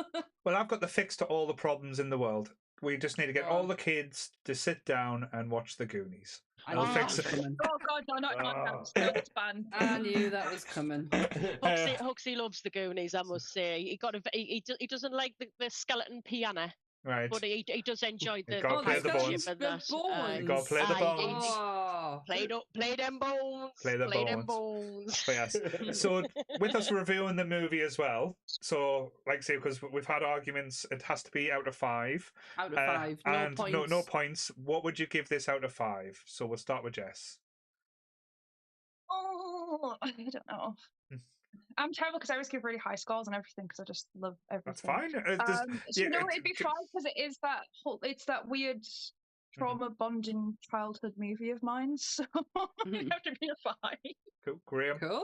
Well, I've got the fix to all the problems in the world. We just need to get all the kids to sit down and watch the Goonies. I'll fix it. Oh God, no, not that. It's banned. I knew that was coming. Huxley loves the Goonies, I must say. He doesn't like the skeleton piano. Right. But he does enjoy the play the bones. You got to play the bones. Play them bones. Play the bones. But yes. So with us reviewing the movie as well. So like I say, because we've had arguments, it has to be out of 5. Out of 5. No and points. No points. What would you give this out of 5? So we'll start with Jess. Oh, I don't know. I'm terrible because I always give really high scores on everything because I just love everything. That's fine. It'd be fine because it's that weird trauma bonding childhood movie of mine. So it'd have to be a 5. Cool, Graeme. Cool.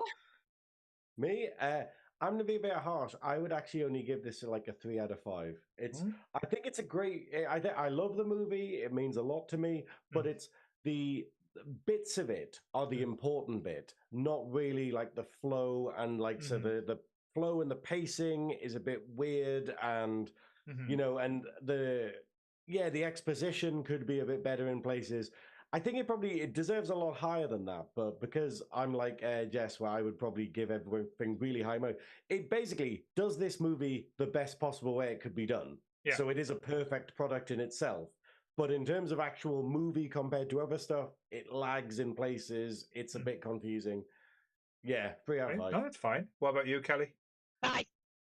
Me, I'm gonna be a bit harsh. I would actually only give this like a 3 out of 5. It's. I think it's a great. I love the movie. It means a lot to me. But it's the bits of it are the important bit, not really like the flow and like so the flow and the pacing is a bit weird and you know and the yeah, the exposition could be a bit better in places. I think it deserves a lot higher than that, but because I'm like Jess, where I would probably give everything really high mark. It basically does this movie the best possible way it could be done. Yeah. So it is a perfect product in itself. But in terms of actual movie compared to other stuff, it lags in places. It's a bit confusing. Yeah, 3 out of 5. No, that's fine. What about you, Kelly? 5.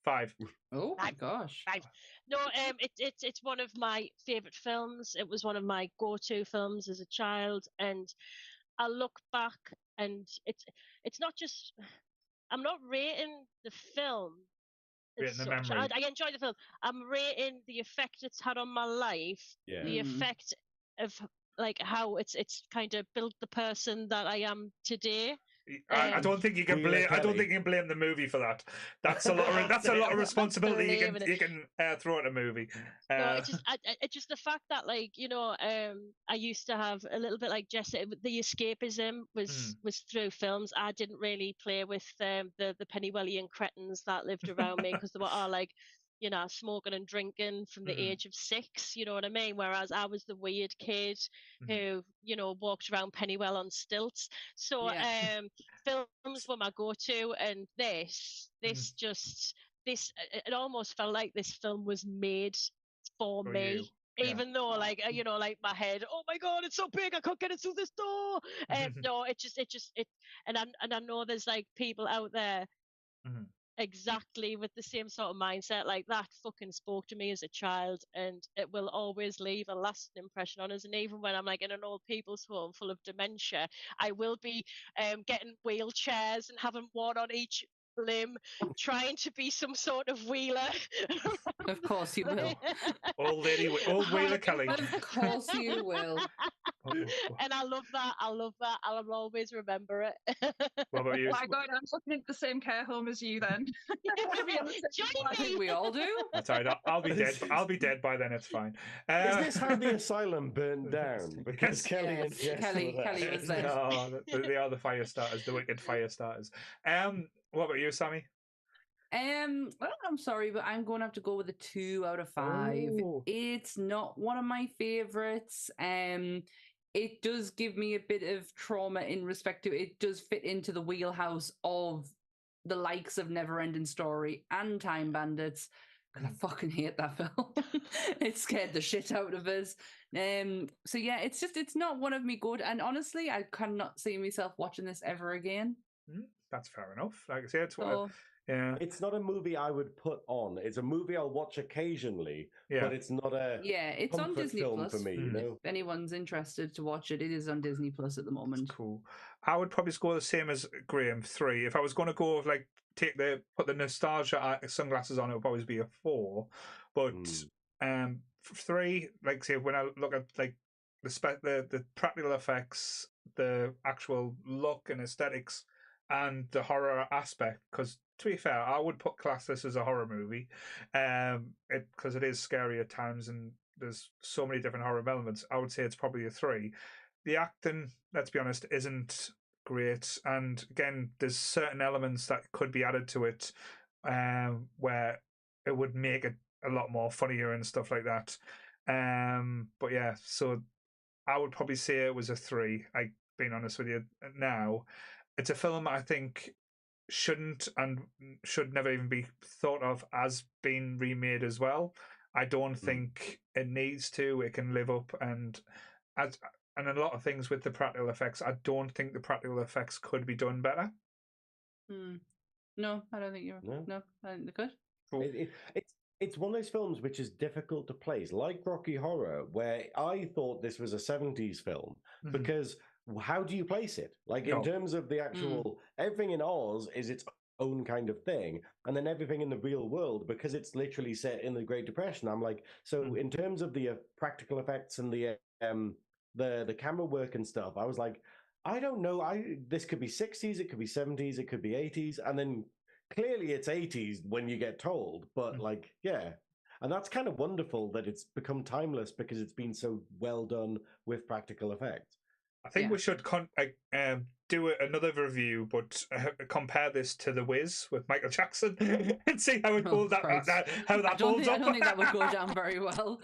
5. Oh my 5. gosh. 5. No, it's one of my favorite films. It was one of my go-to films as a child, and I look back, and it's not just. I'm not rating the film as Rating the such. memory. I enjoy the film. I'm rating the effect it's had on my life. Yeah. The effect of like how it's kind of built the person that I am today. I don't think you can blame. I don't think you can blame the movie for that. That's a lot. That's a lot of responsibility you can throw at a movie. No, it's just the fact that, like, you know, I used to have a little bit like Jesse. The escapism was through films. I didn't really play with the Pennywellian cretins that lived around me, because they were all like, you know, smoking and drinking from the age of 6, you know what I mean? Whereas I was the weird kid who, you know, walked around Pennywell on stilts. So films were my go-to, and this it almost felt like this film was made for me. Even though, like, you know, like my head, oh my god, it's so big, I can't get it through this door. No, and I know there's like people out there exactly with the same sort of mindset. Like, that fucking spoke to me as a child, and it will always leave a lasting impression on us. And even when I'm like in an old people's home full of dementia, I will be getting wheelchairs and having one on each limb, trying to be some sort of wheeler. Of course you will. Old wheeler Kelly. Of course you will. And I love that. I'll always remember it. What about you? Oh my god, I'm looking at the same care home as you then. I think we all do. That's all right. I'll be dead. I'll be dead by then. It's fine. Is this how the asylum burned down? Because Kelly and Jess Kelly was there. No, they are the fire starters, the wicked fire starters. What about you, Sammy? Well, I'm sorry, but I'm going to have to go with a 2 out of 5. Oh. It's not one of my favorites. It does give me a bit of trauma in respect to it does fit into the wheelhouse of the likes of Neverending Story and Time Bandits. Because I fucking hate that film. It scared the shit out of us. So yeah, it's not one of me good. And honestly, I cannot see myself watching this ever again. That's fair enough. Like I say, it's not a movie I would put on. It's a movie I'll watch occasionally, but it's not a it's on Disney film Plus for me. You know? If anyone's interested to watch it, it is on Disney Plus at the moment. That's cool. I would probably score the same as Graeme, 3. If I was going to go like put the nostalgia sunglasses on, it would probably be a 4. But 3, like say when I look at like the practical effects, the actual look and aesthetics, and the horror aspect, because to be fair, I would class this as a horror movie, because it is scary at times and there's so many different horror elements. I would say it's probably a 3. The acting, let's be honest, isn't great, and again, there's certain elements that could be added to it, where it would make it a lot more funnier and stuff like that. But yeah, so I would probably say it was a 3. Being honest with you now. It's a film I think shouldn't and should never even be thought of as being remade as well. I don't think it needs to. It can live up and a lot of things with the practical effects. I don't think the practical effects could be done better. No, I don't think you're. No, I think they could. Cool. It's one of those films which is difficult to place, like Rocky Horror, where I thought this was a 70s film because how do you place it? Like in terms of the actual everything in Oz is its own kind of thing, and then everything in the real world, because it's literally set in the Great Depression. I'm like, so in terms of the practical effects and the camera work and stuff, I was like, I don't know. This could be 60s, it could be 70s, it could be 80s, and then clearly it's 80s when you get told, but like, yeah. And that's kind of wonderful that it's become timeless because it's been so well done with practical effects. I think we should do another review, but compare this to The Wiz with Michael Jackson and see how it holds how that holds up. I don't think that would go down very well.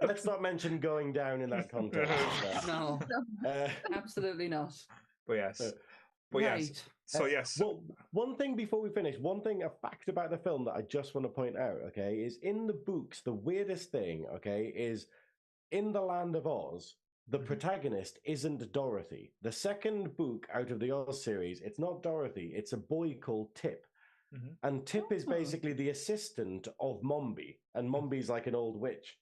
Let's not mention going down in that context. No, absolutely not. But yes. But right. yes. So yes. Well, one thing before we finish, a fact about the film that I just want to point out, okay, is in the books, the weirdest thing, okay, is in the Land of Oz, the protagonist isn't Dorothy. The second book out of the Oz series, it's not Dorothy, it's a boy called Tip. And Tip is basically the assistant of Mombi, and Mombi's like an old witch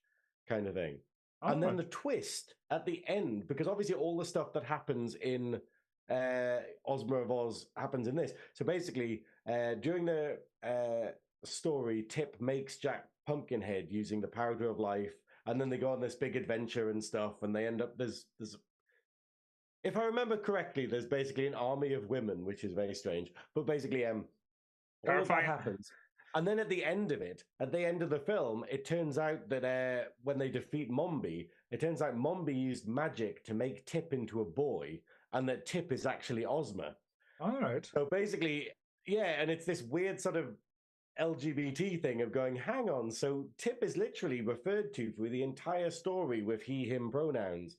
kind of thing. And then the twist at the end, because obviously all the stuff that happens in Ozma of Oz happens in this. So basically, during the story, Tip makes Jack Pumpkinhead using the powder of life, and then they go on this big adventure and stuff, and they end up there's if I remember correctly, there's basically an army of women, which is very strange. But basically, all of that happens. And then at the end of the film, it turns out that when they defeat Mombi, it turns out Mombi used magic to make Tip into a boy, and that Tip is actually Ozma. All right. So basically, yeah, and it's this weird sort of LGBT thing of going, hang on, so Tip is literally referred to through the entire story with he, him pronouns.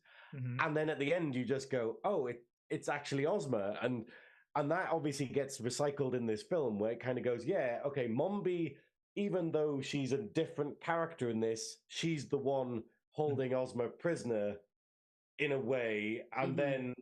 And then at the end, you just go, oh, it's actually Ozma. And that obviously gets recycled in this film where it kind of goes, yeah, okay, Mombi, even though she's a different character in this, she's the one holding Ozma prisoner in a way. And then,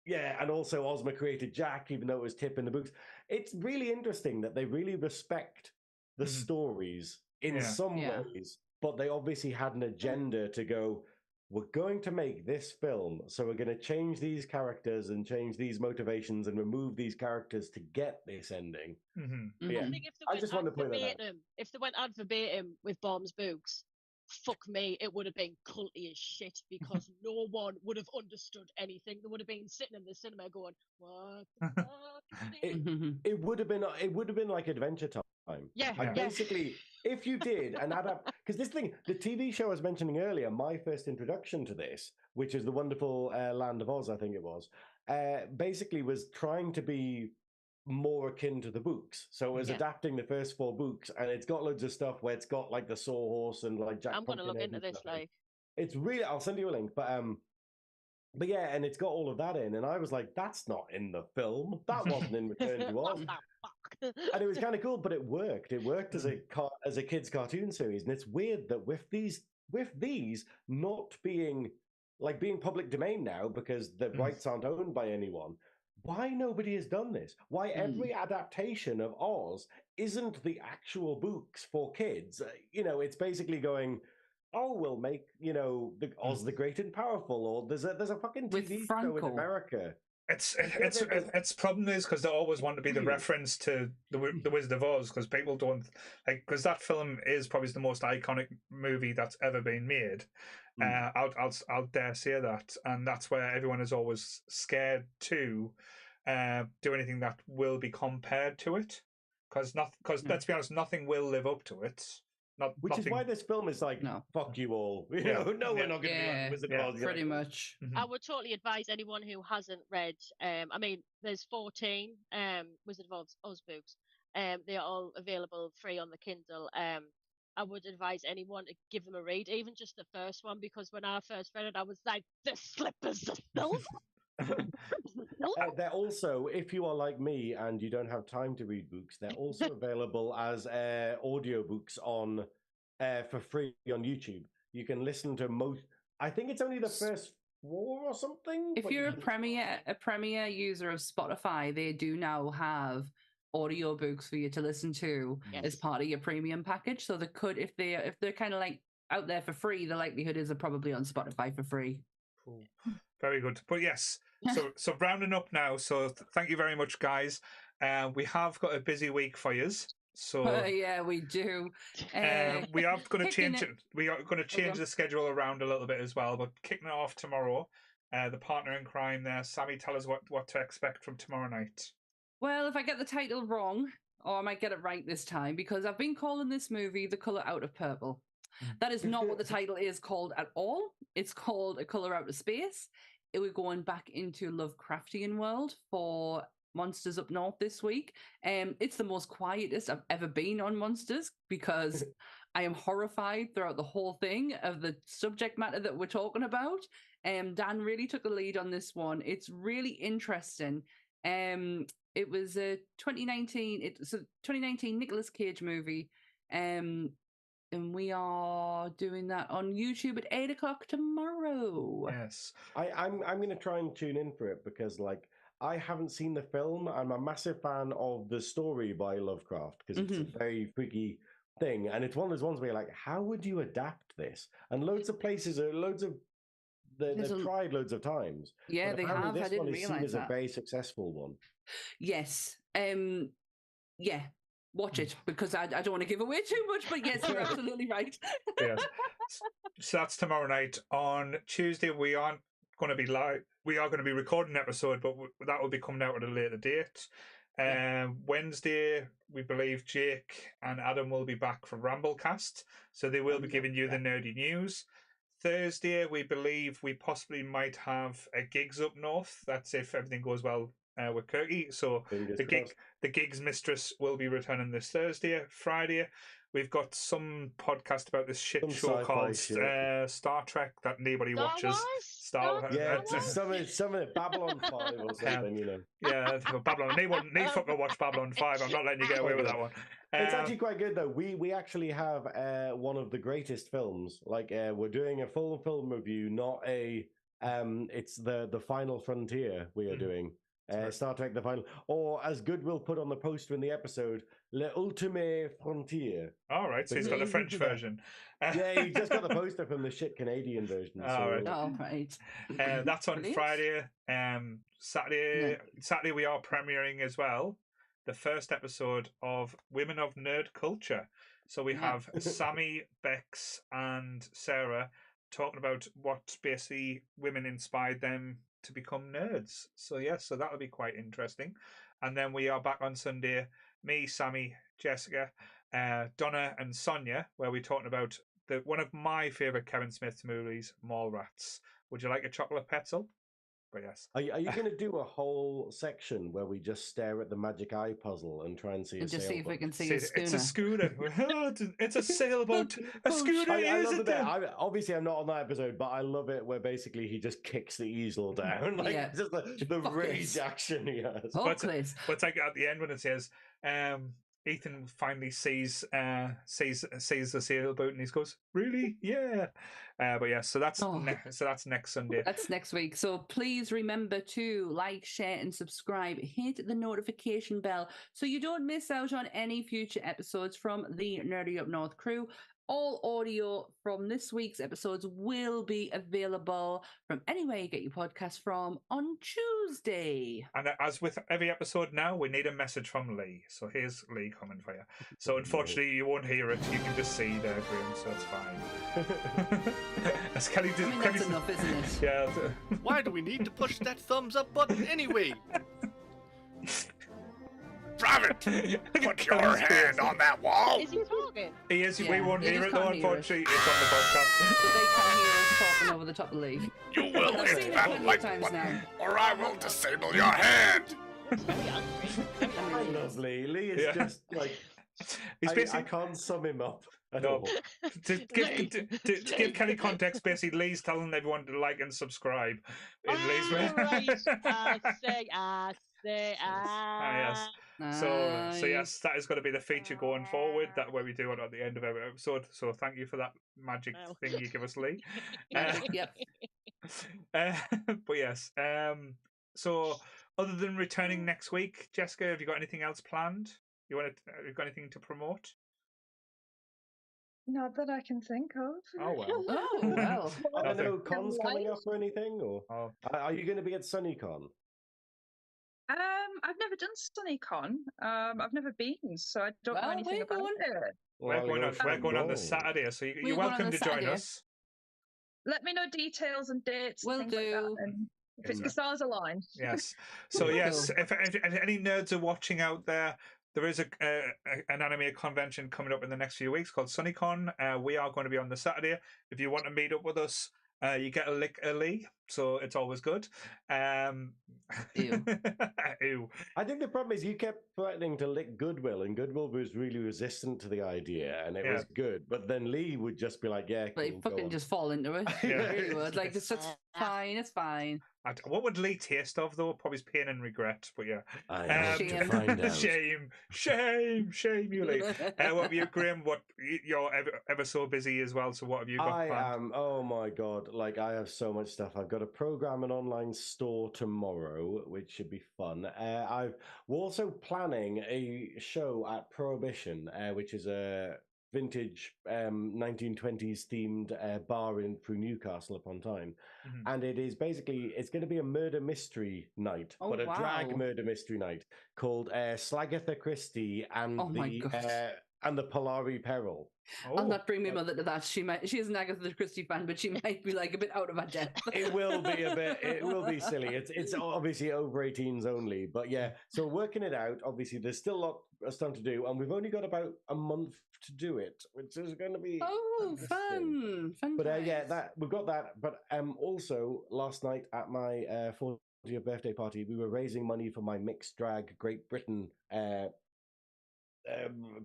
yeah, and also Ozma created Jack, even though it was Tip in the books. It's really interesting that they really respect the stories in some ways, but they obviously had an agenda to go, we're going to make this film, so we're going to change these characters and change these motivations and remove these characters to get this ending. Yeah. I think if they went ad verbatim with Baum's books, fuck me, it would have been culty as shit because no one would have understood anything. They would have been sitting in the cinema going, "What the fuck is this?" It would have been like Adventure Time. Yeah, basically, if you did an because this thing, the TV show I was mentioning earlier, my first introduction to this, which is the wonderful Land of Oz, I think it was, basically was trying to be more akin to the books. So it was adapting the first 4 books, and it's got loads of stuff where it's got like the sawhorse and like Jack. I'm going to look into this. Like, it's really, I'll send you a link, but yeah, and it's got all of that in, and I was like, that's not in the film. That wasn't in Return to Oz. And it was kind of cool, but it worked. It worked as a kids' cartoon series, and it's weird that with these not being public domain now because the rights aren't owned by anyone. Why nobody has done this? Why every adaptation of Oz isn't the actual books for kids? It's basically going, oh, we'll make the Oz the Great and Powerful, or there's a fucking TV show in America. Its problem is because they always want to be the reference to the Wizard of Oz, because people don't because that film is probably the most iconic movie that's ever been made. I'll dare say that, and that's where everyone is always scared to do anything that will be compared to it, because let's be honest, nothing will live up to it. Which is why this film is like, fuck you all. We're not going to be on Wizard of Oz. Pretty much. I would totally advise anyone who hasn't read, there's 14 Wizard of Oz books. They are all available free on the Kindle. I would advise anyone to give them a read, even just the first one, because when I first read it, I was like, the slippers are silver. They're also, if you are like me and you don't have time to read books, they're also available as audiobooks for free on YouTube. You can listen to most. I think it's only the first 4 or something. If you're a premier user of Spotify, they do now have audiobooks for you to listen to as part of your premium package. So they could, if they're kind of like out there for free, the likelihood is they're probably on Spotify for free. Cool. Very good. But yes, so rounding up now. So thank you very much, guys. We have got a busy week for you. So yeah, we do. We are going to change it. We are going to change the schedule around a little bit as well. But kicking it off tomorrow, the partner in crime there, Sammy, tell us what to expect from tomorrow night. Well, if I get the title wrong, or I might get it right this time, because I've been calling this movie The Colour Out of Purple. That is not what the title is called at all. It's called A Colour Out of Space. we're going back into Lovecraftian world for Monsters Up North this week. It's the most quietest I've ever been on Monsters because I am horrified throughout the whole thing of the subject matter that we're talking about. Dan really took the lead on this one. It's really interesting. It was a 2019. It's a 2019 Nicolas Cage movie. And we are doing that on YouTube at 8:00 tomorrow. Yes. I'm going to try and tune in for it because, like, I haven't seen the film. I'm a massive fan of the story by Lovecraft because it's a very freaky thing, and it's one of those ones where you're like, how would you adapt this? And loads of places are they've tried loads of times. Yeah, they have. This I didn't one is seen realize as that. a very successful one. Yes. Yeah. Watch it because I don't want to give away too much, but yes, you're absolutely right. Yes. So that's tomorrow night. On Tuesday, we aren't going to be live. We are going to be recording an episode, but that will be coming out at a later date. Wednesday, we believe Jake and Adam will be back for Ramblecast, so they will be giving you the nerdy news. Thursday, we believe we possibly might have a Gigs Up North. That's if everything goes well with Kirky. So the Gigs Mistress will be returning this Thursday. Friday, we've got some podcast about this shit show called Star Trek that nobody watches. Star Wars? Some of it, Babylon 5 or something, you know. Yeah, Babylon. Need fucking watch Babylon 5. I'm not letting you get away with that one. It's actually quite good though. We actually have one of the greatest films. Like we're doing a full film review, not a it's the Final Frontier we are doing. Star Trek The Final, or as Goodwill put on the poster in the episode, Le Ultime Frontier. All right, so he's got the French version. Yeah, he just got the poster from the shit Canadian version. All right. That's on Friday. Saturday we are premiering as well the first episode of Women of Nerd Culture. So we have Sammy, Bex, and Sarah talking about what basically women inspired them to become nerds. So so that'll be quite interesting. And then we are back on Sunday, me, Sammy, Jessica, Donna and Sonia, where we're talking about one of my favourite Kevin Smith movies, Mallrats. Would you like a chocolate pretzel? But yes. Are you going to do a whole section where we just stare at the magic eye puzzle and try and see just see if we can see a schooner? It's a schooner. It's a sailboat. A schooner. I love it. Obviously, I'm not on that episode, but I love it where basically he just kicks the easel down. Like just the rage action he has. But it's like at the end when it says, Ethan finally sees the sailboat and he goes, "Really? Yeah." But yeah, so that's next Sunday. That's next week. So please remember to like, share, and subscribe. Hit the notification bell so you don't miss out on any future episodes from the Nerdy Up North crew. All audio from this week's episodes will be available from anywhere you get your podcast from on Tuesday. And as with every episode now, we need a message from Lee. So here's Lee coming for you. So unfortunately, you won't hear it. You can just see there, Graeme, so it's fine. As Kelly did, that's enough, isn't it? Yeah. Why do we need to push that thumbs up button anyway? Rabbit, put your hand on that wall. Is he talking? He is. We won't hear it though, unfortunately. It's on the podcast. But they can't hear us talking over the top of Lee. You will hit that like button, or I will disable your hand. I love Lee. Lee is just like I can't sum him up at all. To give Kelly context, basically, Lee's telling everyone to like and subscribe. In Lee's way. I say. Yes. So yes, that is going to be the feature going forward. That way we do it at the end of every episode. So thank you for that magic thing you give us, Lee. Yep. But yes. So other than returning next week, Jessica, have you got anything else planned? Have you got anything to promote? Not that I can think of. Oh well. Oh well. I don't know, cons coming up or anything, or are you going to be at SunnyCon? I've never done SunnyCon. I've never been, so I don't know anything about it. We're going on this Saturday, so you're welcome to join us. Let me know details and dates. Will things do. Like that, and if it's the stars align. Yes. So yes, if any nerds are watching out there, there is an anime convention coming up in the next few weeks called SunnyCon. We are going to be on the Saturday. If you want to meet up with us You get a lick a Lee, so it's always good. Ew. Ew. I think the problem is you kept threatening to lick Goodwill, and Goodwill was really resistant to the idea, and it was good. But then Lee would just be like, "Yeah, But he cool, go fucking on." just fall into it. Yeah. He really would. Like, it's fine, it's fine. What would Lee taste of, though? Probably his pain and regret, but yeah. I hope to Shame. find out. Shame, you Lee. What have you, Graeme? You're ever so busy as well, so what have you got I planned? am. Oh my god! Like I have so much stuff. I've got to program an online store tomorrow, which should be fun. We're also planning a show at Prohibition, which is a vintage 1920s themed bar through Newcastle upon Tyne, and it is basically it's going to be a murder mystery night, but a drag murder mystery night called Slagatha Christie and and the Polari Peril. I'll not bring my mother to that. She is an Agatha Christie fan, but she might be like a bit out of her depth. It will be a bit. It will be silly. It's obviously over 18s only, but yeah. So working it out. Obviously, there's still a lot of stuff to do, and we've only got about a month to do it, which is going to be fun. But yeah, we've got that. But also last night at my 40th birthday party, we were raising money for my mixed drag Great Britain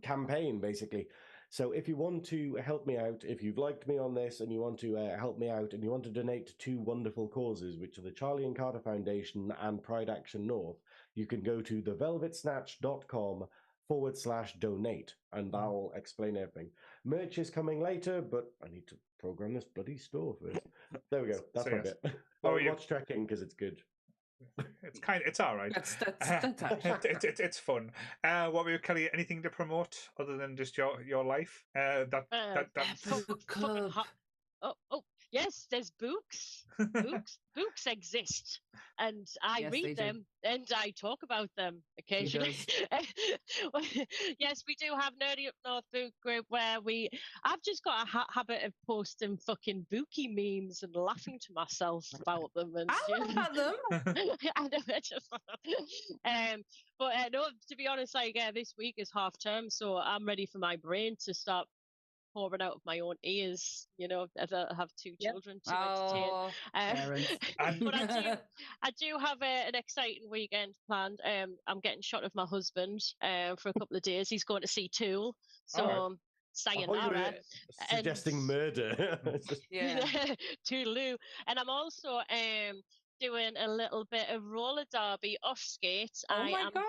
campaign, basically. So if you want to help me out, if you've liked me on this and you want to help me out and you want to donate to two wonderful causes, which are the Charlie and Carter Foundation and Pride Action North, you can go to thevelvetsnatch.com/donate and that'll explain everything. Merch is coming later, but I need to program this bloody store first. There we go. That's my bit. Watch tracking because it's good. It's all right. That's it's fun. What were you, Kelly? Anything to promote other than just your life? Yes, there's books. Books exist, and I read them and I talk about them occasionally. Yes, we do have Nerdy Up North book group where I've just got a habit of posting fucking bookie memes and laughing to myself about them. And I laugh at them. I know, but no, to be honest, this week is half term, so I'm ready for my brain to start pouring out of my own ears, as I have two children to entertain. But I do have an exciting weekend planned. I'm getting shot of my husband for a couple of days. He's going to see Tool, so sayonara. Suggesting murder. Toodaloo. And I'm also doing a little bit of roller derby off skate. God!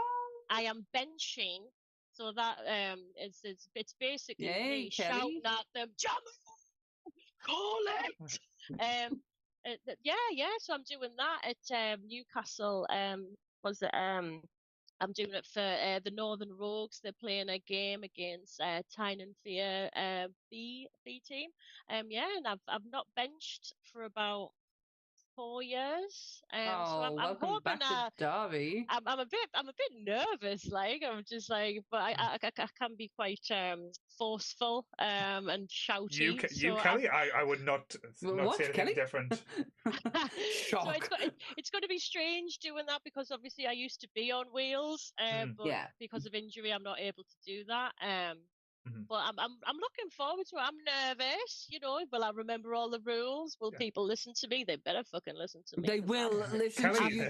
I am benching. So that it's basically me shouting at them, "Jammer, call it!" So I'm doing that at Newcastle. I'm doing it for the Northern Rogues. They're playing a game against Tyne and Fear B team. And I've not benched for about 4 years. So I'm welcome hoping back to Derby. I'm a bit nervous, like I'm just like, but I can be quite forceful and shouty. Kelly, I would not say anything Kelly? different. Shock. So it's going to be strange doing that because obviously I used to be on wheels, but because of injury I'm not able to do that. But I'm looking forward to it. I'm nervous, will I remember all the rules? Will people listen to me? They better fucking listen to me. They will listen Kelly, to you.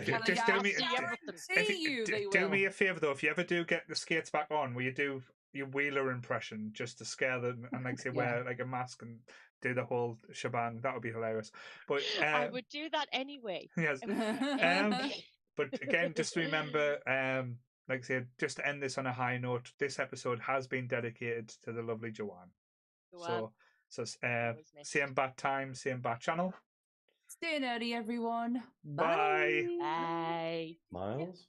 just do me a favour though. If you ever do get the skates back on, will you do your Wheeler impression just to scare them and wear like a mask and do the whole shebang? That would be hilarious. But I would do that anyway. Yes. But again, just remember. Like I said, just to end this on a high note, this episode has been dedicated to the lovely Joanne. So same bat time, same bat channel. Stay nerdy, everyone. Bye. Bye. Miles?